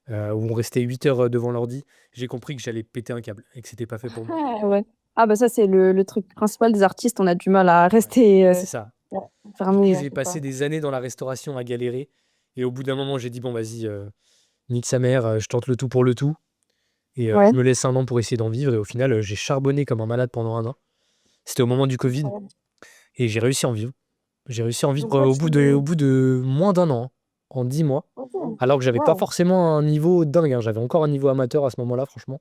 Speaker 1: où on restait 8 heures devant l'ordi, j'ai compris que j'allais péter un câble et que c'était pas fait pour moi.
Speaker 9: Ah, ouais. Ah, bah ça, c'est le truc principal des artistes. On a du mal à
Speaker 1: Ouais,
Speaker 9: rester
Speaker 1: c'est ça.
Speaker 9: ouais,
Speaker 1: Du coup,
Speaker 9: fermé.
Speaker 1: j'ai
Speaker 9: C'est ça.
Speaker 1: passé des années dans la restauration à galérer. Et au bout d'un moment, j'ai dit, bon, vas-y, nique sa mère, je tente le tout pour le tout. Et
Speaker 9: Ouais.
Speaker 1: je me laisse un an pour essayer d'en vivre. Et au final, j'ai charbonné comme un malade pendant un an. C'était au moment du Covid.
Speaker 9: Incroyable.
Speaker 1: Et j'ai réussi à en vivre. J'ai réussi à en vivre
Speaker 9: Donc là,
Speaker 1: au bout de moins d'un an, hein, en 10 mois.
Speaker 9: Ok.
Speaker 1: Alors que j'avais pas
Speaker 9: Waouh.
Speaker 1: forcément un niveau dingue, hein. J'avais encore un niveau amateur à ce moment-là, franchement.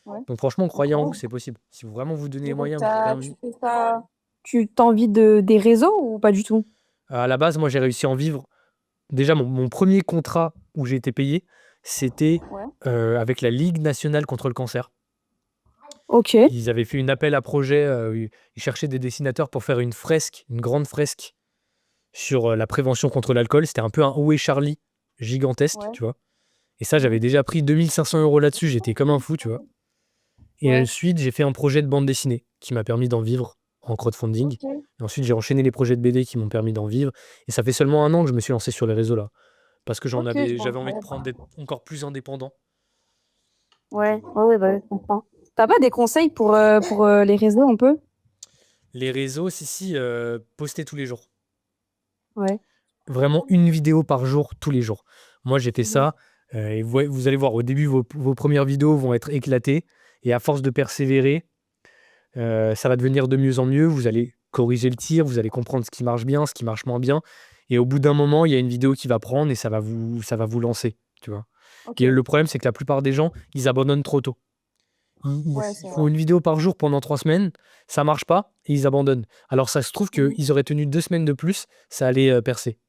Speaker 9: Ouais.
Speaker 1: Donc franchement, croyez en vous,
Speaker 9: Incroyable.
Speaker 1: c'est possible. Si vous vraiment vous donnez les
Speaker 9: Et donc,
Speaker 1: moyens, vous avez
Speaker 9: tu
Speaker 1: envie.
Speaker 9: fais ça. Tu t'envies des réseaux ou pas du tout?
Speaker 1: À la base, moi, j'ai réussi à en vivre. Déjà, mon premier contrat où j'ai été payé, c'était
Speaker 9: Ouais.
Speaker 1: avec la Ligue nationale contre le cancer.
Speaker 9: Ok.
Speaker 1: Ils avaient fait une appel à projet, ils cherchaient des dessinateurs pour faire une fresque, une grande fresque sur la prévention contre l'alcool. C'était un peu un Où est Charlie gigantesque,
Speaker 9: Ouais.
Speaker 1: tu vois. Et ça, j'avais déjà pris 2500 € là-dessus, j'étais comme un fou, tu vois. Et
Speaker 9: Ouais.
Speaker 1: ensuite, j'ai fait un projet de bande dessinée qui m'a permis d'en vivre en crowdfunding.
Speaker 9: Ok.
Speaker 1: Et ensuite, j'ai enchaîné les projets de BD qui m'ont permis d'en vivre. Et ça fait seulement 1 an que je me suis lancé sur les réseaux là. Parce que
Speaker 9: Ok, je
Speaker 1: j'avais
Speaker 9: vois.
Speaker 1: envie de prendre d'être encore plus indépendant.
Speaker 9: Ouais, bah, je comprends. T'as pas des conseils pour les réseaux un peu?
Speaker 1: Les réseaux, si, poster tous les jours.
Speaker 9: Ouais.
Speaker 1: Vraiment une vidéo par jour, tous les jours. Moi, j'ai fait
Speaker 9: Mhm.
Speaker 1: ça. Et vous allez voir, au début, vos premières vidéos vont être éclatées. Et à force de persévérer, ça va devenir de mieux en mieux. Vous allez corriger le tir, vous allez comprendre ce qui marche bien, ce qui marche moins bien. Et au bout d'un moment, il y a une vidéo qui va prendre et ça va vous lancer, tu vois.
Speaker 9: Ok.
Speaker 1: Et le problème, c'est que la plupart des gens, ils abandonnent trop tôt. Ils
Speaker 9: Ouais, c'est
Speaker 1: font
Speaker 9: vrai.
Speaker 1: une vidéo par jour pendant 3 semaines, ça marche pas et ils abandonnent. Alors ça se trouve
Speaker 9: Mhm.
Speaker 1: qu'ils auraient tenu 2 semaines de plus, ça allait percer.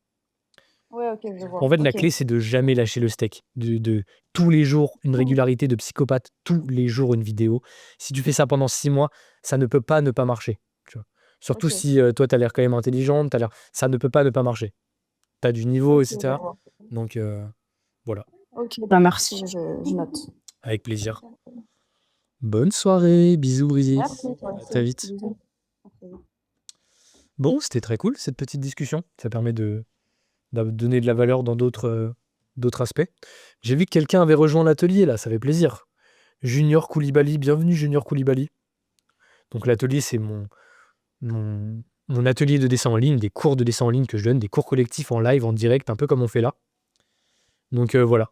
Speaker 9: Ouais, ok, je vois.
Speaker 1: En fait, la
Speaker 9: Ok.
Speaker 1: clé, c'est de jamais lâcher le steak. De tous les jours, une régularité de psychopathe, tous les jours une vidéo. Si tu fais ça pendant 6 mois, ça ne peut pas ne pas marcher. Tu vois. Surtout
Speaker 9: Ok.
Speaker 1: si toi, tu as l'air quand même intelligente, ça ne peut pas ne pas marcher. Tu as du niveau,
Speaker 9: Ok, je
Speaker 1: etc.
Speaker 9: vois.
Speaker 1: Donc voilà,
Speaker 9: Ok, bah merci, je note.
Speaker 1: avec plaisir. Bonne soirée, bisous Brizy.
Speaker 9: Merci, toi
Speaker 1: À
Speaker 9: aussi.
Speaker 1: très vite.
Speaker 9: Bisous. À très vite.
Speaker 1: Bon, c'était très cool cette petite discussion. Ça permet de donner de la valeur dans d'autres aspects. J'ai vu que quelqu'un avait rejoint l'atelier là, ça fait plaisir. Junior Koulibaly, bienvenue Junior Koulibaly. Donc l'atelier, c'est mon atelier de dessin en ligne, des cours de dessin en ligne que je donne, des cours collectifs en live, en direct, un peu comme on fait là. Donc voilà.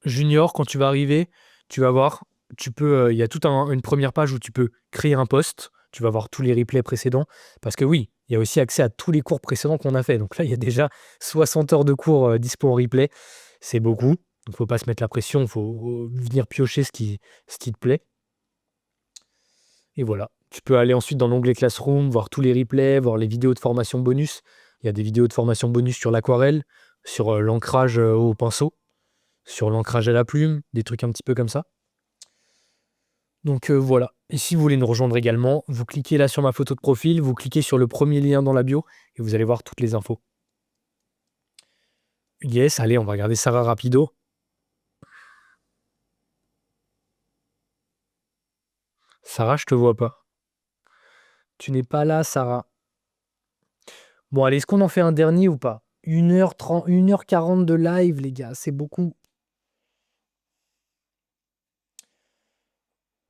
Speaker 1: Junior, quand tu vas arriver, tu vas voir, il y a toute une première page où tu peux créer un post, tu vas voir tous les replays précédents, parce que oui, il y a aussi accès à tous les cours précédents qu'on a fait. Donc là, il y a déjà 60 heures de cours dispo en replay, c'est beaucoup. Il ne faut pas se mettre la pression, il faut venir piocher ce qui te plaît. Et voilà. Tu peux aller ensuite dans l'onglet Classroom, voir tous les replays, voir les vidéos de formation bonus. Il y a des vidéos de formation bonus sur l'aquarelle, sur l'ancrage au pinceau, sur l'ancrage à la plume, des trucs un petit peu comme ça. Donc voilà. Et si vous voulez nous rejoindre également, vous cliquez là sur ma photo de profil, vous cliquez sur le premier lien dans la bio et vous allez voir toutes les infos. Yes, allez, on va regarder Sarah rapido. Sarah, je te vois pas. Tu n'es pas là, Sarah. Bon, allez, est-ce qu'on en fait un dernier ou pas? 1h30, 1h40 de live, les gars, c'est beaucoup.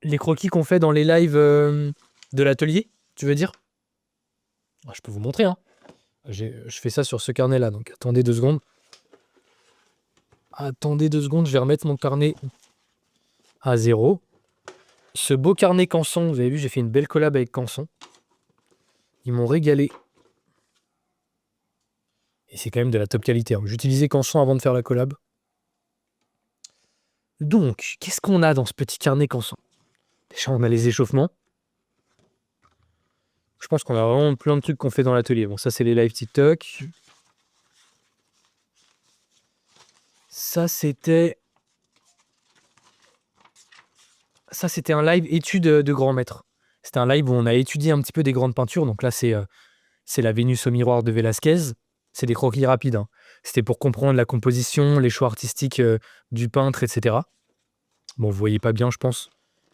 Speaker 1: Les croquis qu'on fait dans les lives de l'atelier, tu veux dire? Ah, je peux vous montrer, hein. Je fais ça sur ce carnet-là, donc attendez 2 secondes. Attendez 2 secondes, je vais remettre mon carnet à 0. Ce beau carnet Canson, vous avez vu, j'ai fait une belle collab avec Canson. Ils m'ont régalé. Et c'est quand même de la top qualité, hein. J'utilisais Canson avant de faire la collab. Donc, qu'est-ce qu'on a dans ce petit carnet Canson? Déjà, on a les échauffements. Je pense qu'on a vraiment plein de trucs qu'on fait dans l'atelier. Bon, ça, c'est les lives TikTok. Ça, c'était un live étude de grand maître. C'était un live où on a étudié un petit peu des grandes peintures. Donc là, c'est la Vénus au miroir de Velázquez. C'est des croquis rapides, hein. C'était pour comprendre la composition, les choix artistiques du peintre, etc. Bon, vous voyez pas bien, je pense.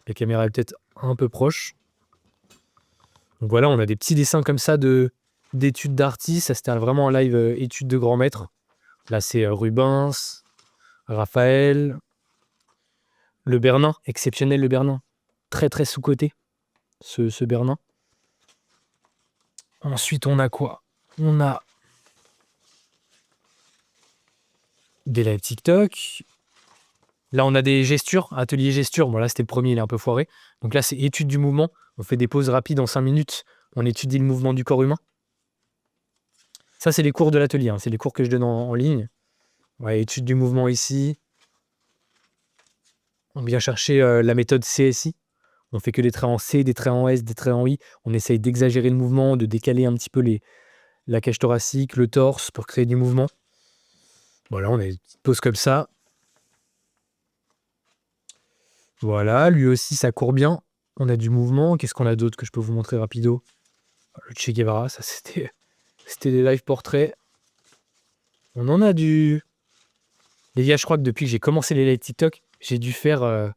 Speaker 1: La caméra est peut-être un peu proche. Donc voilà, on a des petits dessins comme ça d'études d'artistes. Ça, c'était vraiment un live étude de grand maître. Là, c'est Rubens, Raphaël, le Bernin, exceptionnel le Bernin. Très très sous-coté, ce Bernin. Ensuite, on a quoi? On a des lives TikTok. Là, on a des gestures, atelier gesture. Bon, là, c'était le premier, il est un peu foiré. Donc là, c'est étude du mouvement. On fait des pauses rapides en 5 minutes. On étudie le mouvement du corps humain. Ça, c'est les cours de l'atelier, hein. C'est les cours que je donne en ligne. Ouais, étude du mouvement ici. On vient chercher la méthode CSI. On fait que des traits en C, des traits en S, des traits en I. On essaye d'exagérer le mouvement, de décaler un petit peu la cage thoracique, le torse pour créer du mouvement. Voilà, on a une petite pause comme ça. Voilà, lui aussi, ça court bien. On a du mouvement. Qu'est-ce qu'on a d'autre que je peux vous montrer rapido? Le Che Guevara, ça c'était des live portraits. On en a du... Les gars, je crois que depuis que j'ai commencé les lives TikTok, j'ai dû faire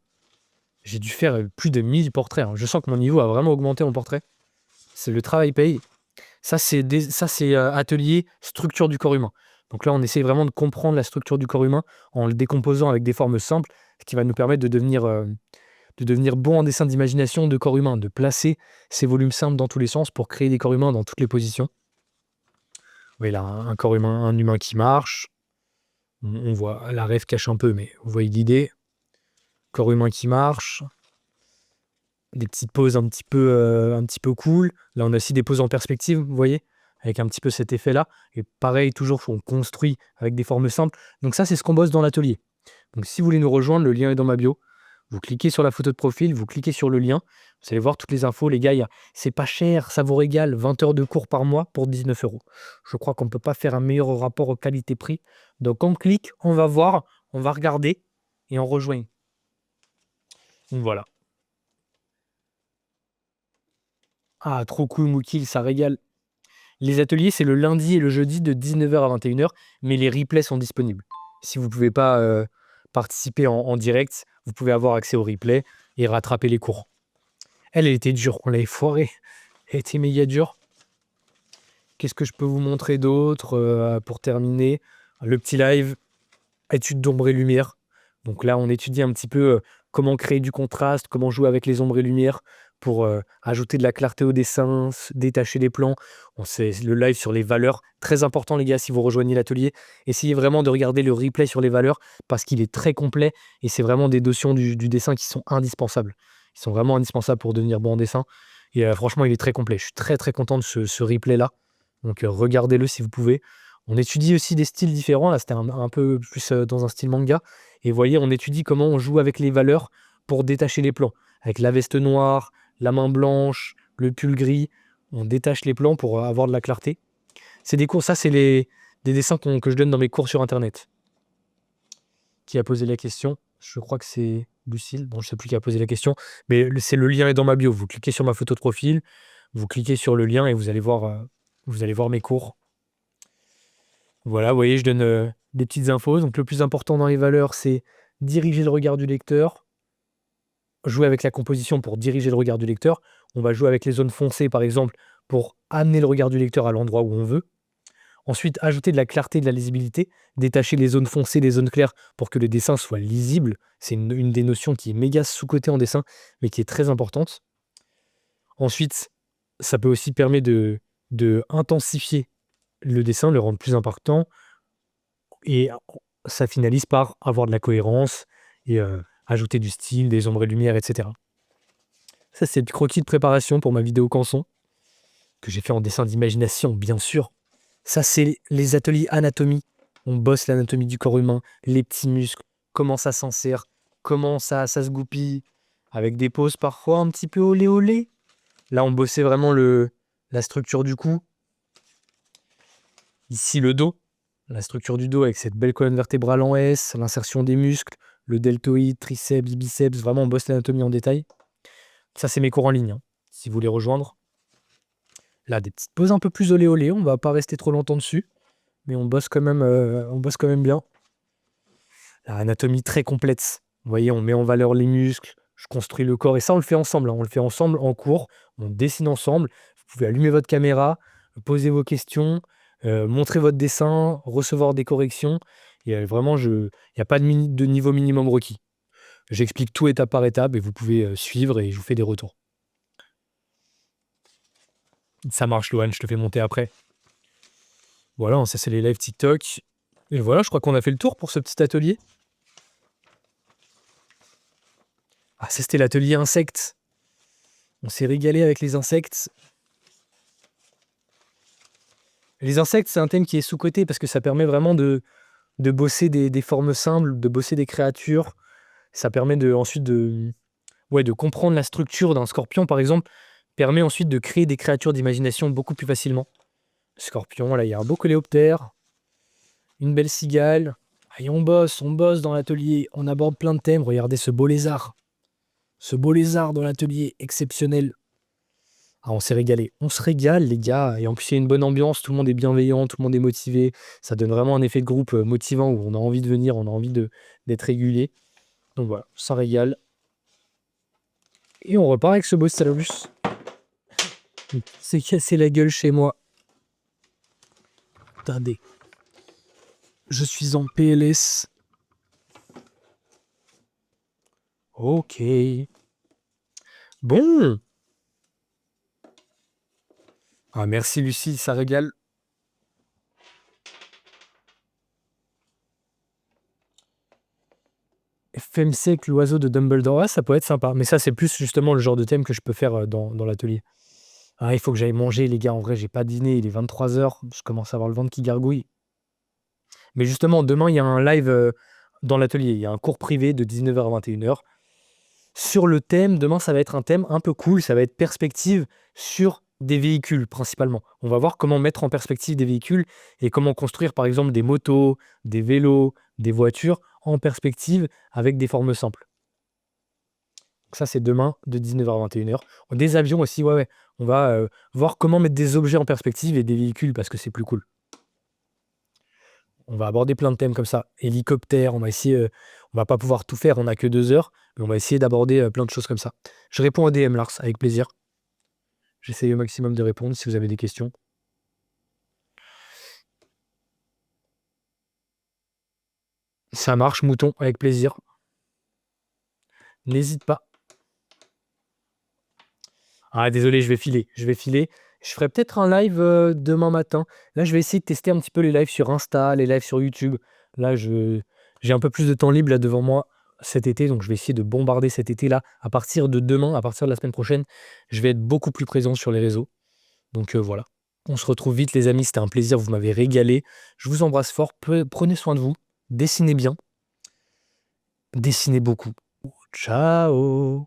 Speaker 1: plus de 1000 portraits, hein. Je sens que mon niveau a vraiment augmenté en portrait. C'est le travail paye. Ça, c'est atelier structure du corps humain. Donc là, on essaie vraiment de comprendre la structure du corps humain en le décomposant avec des formes simples, ce qui va nous permettre de devenir bon en dessin d'imagination de corps humain, de placer ces volumes simples dans tous les sens pour créer des corps humains dans toutes les positions. Vous voyez là, un corps humain, un humain qui marche. On voit, la rêve cache un peu, mais vous voyez l'idée. Corps humain qui marche. Des petites poses un petit peu cool. Là, on a aussi des poses en perspective, vous voyez, avec un petit peu cet effet-là. Et pareil, toujours, on construit avec des formes simples. Donc ça, c'est ce qu'on bosse dans l'atelier. Donc si vous voulez nous rejoindre, le lien est dans ma bio. Vous cliquez sur la photo de profil, vous cliquez sur le lien. Vous allez voir toutes les infos. Les gars, c'est pas cher, ça vous régale. 20 heures de cours par mois pour 19 €. Je crois qu'on ne peut pas faire un meilleur rapport qualité-prix. Donc on clique, on va voir, on va regarder et on rejoint. Donc voilà. Ah, trop cool, Moukil, ça régale. Les ateliers, c'est le lundi et le jeudi de 19h à 21h, mais les replays sont disponibles. Si vous ne pouvez pas participer en direct, vous pouvez avoir accès aux replays et rattraper les cours. Elle était dure, on l'avait foirée. Elle était méga dure. Qu'est-ce que je peux vous montrer d'autre pour terminer? Le petit live, étude d'ombre et lumière. Donc là, on étudie un petit peu comment créer du contraste, comment jouer avec les ombres et lumières pour ajouter de la clarté au dessin, détacher les plans. C'est le live sur les valeurs. Très important, les gars, si vous rejoignez l'atelier. Essayez vraiment de regarder le replay sur les valeurs parce qu'il est très complet et c'est vraiment des notions du dessin qui sont indispensables. Ils sont vraiment indispensables pour devenir bon en dessin. Et franchement, il est très complet. Je suis très, très content de ce replay-là. Donc, regardez-le si vous pouvez. On étudie aussi des styles différents. Là, c'était un peu plus dans un style manga. Et vous voyez, on étudie comment on joue avec les valeurs pour détacher les plans. Avec la veste noire, la main blanche, le pull gris. On détache les plans pour avoir de la clarté. C'est des cours, ça, c'est des dessins que je donne dans mes cours sur Internet. Qui a posé la question? Je crois que c'est Lucille. Bon, je ne sais plus qui a posé la question. Mais c'est le lien est dans ma bio. Vous cliquez sur ma photo de profil, vous cliquez sur le lien et vous allez voir mes cours. Voilà, vous voyez, je donne des petites infos. Donc, le plus important dans les valeurs, c'est diriger le regard du lecteur. Jouer avec la composition pour diriger le regard du lecteur. On va jouer avec les zones foncées, par exemple, pour amener le regard du lecteur à l'endroit où on veut. Ensuite, ajouter de la clarté et de la lisibilité. Détacher les zones foncées des zones claires pour que le dessin soit lisible. C'est une des notions qui est méga sous-cotée en dessin, mais qui est très importante. Ensuite, ça peut aussi permettre de intensifier le dessin, le rendre plus impactant. Et ça finalise par avoir de la cohérence et ajouter du style, des ombres et lumières, etc. Ça, c'est le croquis de préparation pour ma vidéo canson, que j'ai fait en dessin d'imagination, bien sûr. Ça, c'est les ateliers anatomie. On bosse l'anatomie du corps humain, les petits muscles, comment ça s'insère, comment ça se goupille, avec des poses parfois un petit peu olé olé. Là, on bossait vraiment la structure du cou. Ici, le dos, la structure du dos avec cette belle colonne vertébrale en S, l'insertion des muscles, le deltoïde, triceps, biceps. Vraiment, on bosse l'anatomie en détail. Ça, c'est mes cours en ligne, hein, si vous voulez rejoindre. Là, des petites poses un peu plus olé olé. On va pas rester trop longtemps dessus, mais on bosse quand même bien. L'anatomie très complète. Vous voyez, on met en valeur les muscles, je construis le corps, et ça, on le fait ensemble. On le fait ensemble en cours, on dessine ensemble. Vous pouvez allumer votre caméra, poser vos questions, montrer votre dessin, recevoir des corrections. Et vraiment, il n'y a pas de niveau minimum requis. J'explique tout étape par étape et vous pouvez suivre et je vous fais des retours. Ça marche, Lohan, je te fais monter après. Voilà, ça c'est les lives TikTok. Et voilà, je crois qu'on a fait le tour pour ce petit atelier. Ah, ça c'était l'atelier insectes. On s'est régalé avec les insectes. Les insectes, c'est un thème qui est sous-coté parce que ça permet vraiment de bosser des formes simples, de bosser des créatures. Ça permet ensuite de comprendre la structure d'un scorpion, par exemple. Permet ensuite de créer des créatures d'imagination beaucoup plus facilement. Scorpion, là, il y a un beau coléoptère, une belle cigale. Et on bosse dans l'atelier, on aborde plein de thèmes. Regardez ce beau lézard. ce beau lézard dans l'atelier, exceptionnel. Ah, on s'est régalé. On se régale, les gars. Et en plus, il y a une bonne ambiance, tout le monde est bienveillant, tout le monde est motivé. Ça donne vraiment un effet de groupe motivant où on a envie de venir, on a envie d'être régulier. Donc voilà, ça régale. Et on repart avec ce beau Stalus. Il s'est cassé la gueule chez moi. Attendez. Je suis en PLS. Ok. Bon. Ah, merci Lucie, ça régale. Femme sec, l'oiseau de Dumbledore, ah, ça peut être sympa. Mais ça, c'est plus justement le genre de thème que je peux faire dans l'atelier. Ah, il faut que j'aille manger, les gars. En vrai, j'ai pas dîné. Il est 23h. Je commence à avoir le ventre qui gargouille. Mais justement, demain, il y a un live dans l'atelier. Il y a un cours privé de 19h à 21h. Sur le thème, demain, ça va être un thème un peu cool. Ça va être perspective sur des véhicules, principalement. On va voir comment mettre en perspective des véhicules et comment construire, par exemple, des motos, des vélos, des voitures en perspective avec des formes simples. Donc ça, c'est demain de 19h à 21h. Des avions aussi, ouais. On va voir comment mettre des objets en perspective et des véhicules parce que c'est plus cool. On va aborder plein de thèmes comme ça. Hélicoptère, on va essayer, on va pas pouvoir tout faire, on n'a que 2 heures, mais on va essayer d'aborder plein de choses comme ça. Je réponds à DM, Lars, avec plaisir. J'essaye au maximum de répondre si vous avez des questions. Ça marche, mouton, avec plaisir. N'hésite pas. Ah, désolé, je vais filer. Je ferai peut-être un live demain matin. Là, je vais essayer de tester un petit peu les lives sur Insta, les lives sur YouTube. Là, j'ai un peu plus de temps libre là devant moi cet été, donc je vais essayer de bombarder cet été-là. À partir de demain, à partir de la semaine prochaine, je vais être beaucoup plus présent sur les réseaux. Donc voilà. On se retrouve vite, les amis. C'était un plaisir. Vous m'avez régalé. Je vous embrasse fort. Prenez soin de vous. Dessinez bien. Dessinez beaucoup. Ciao.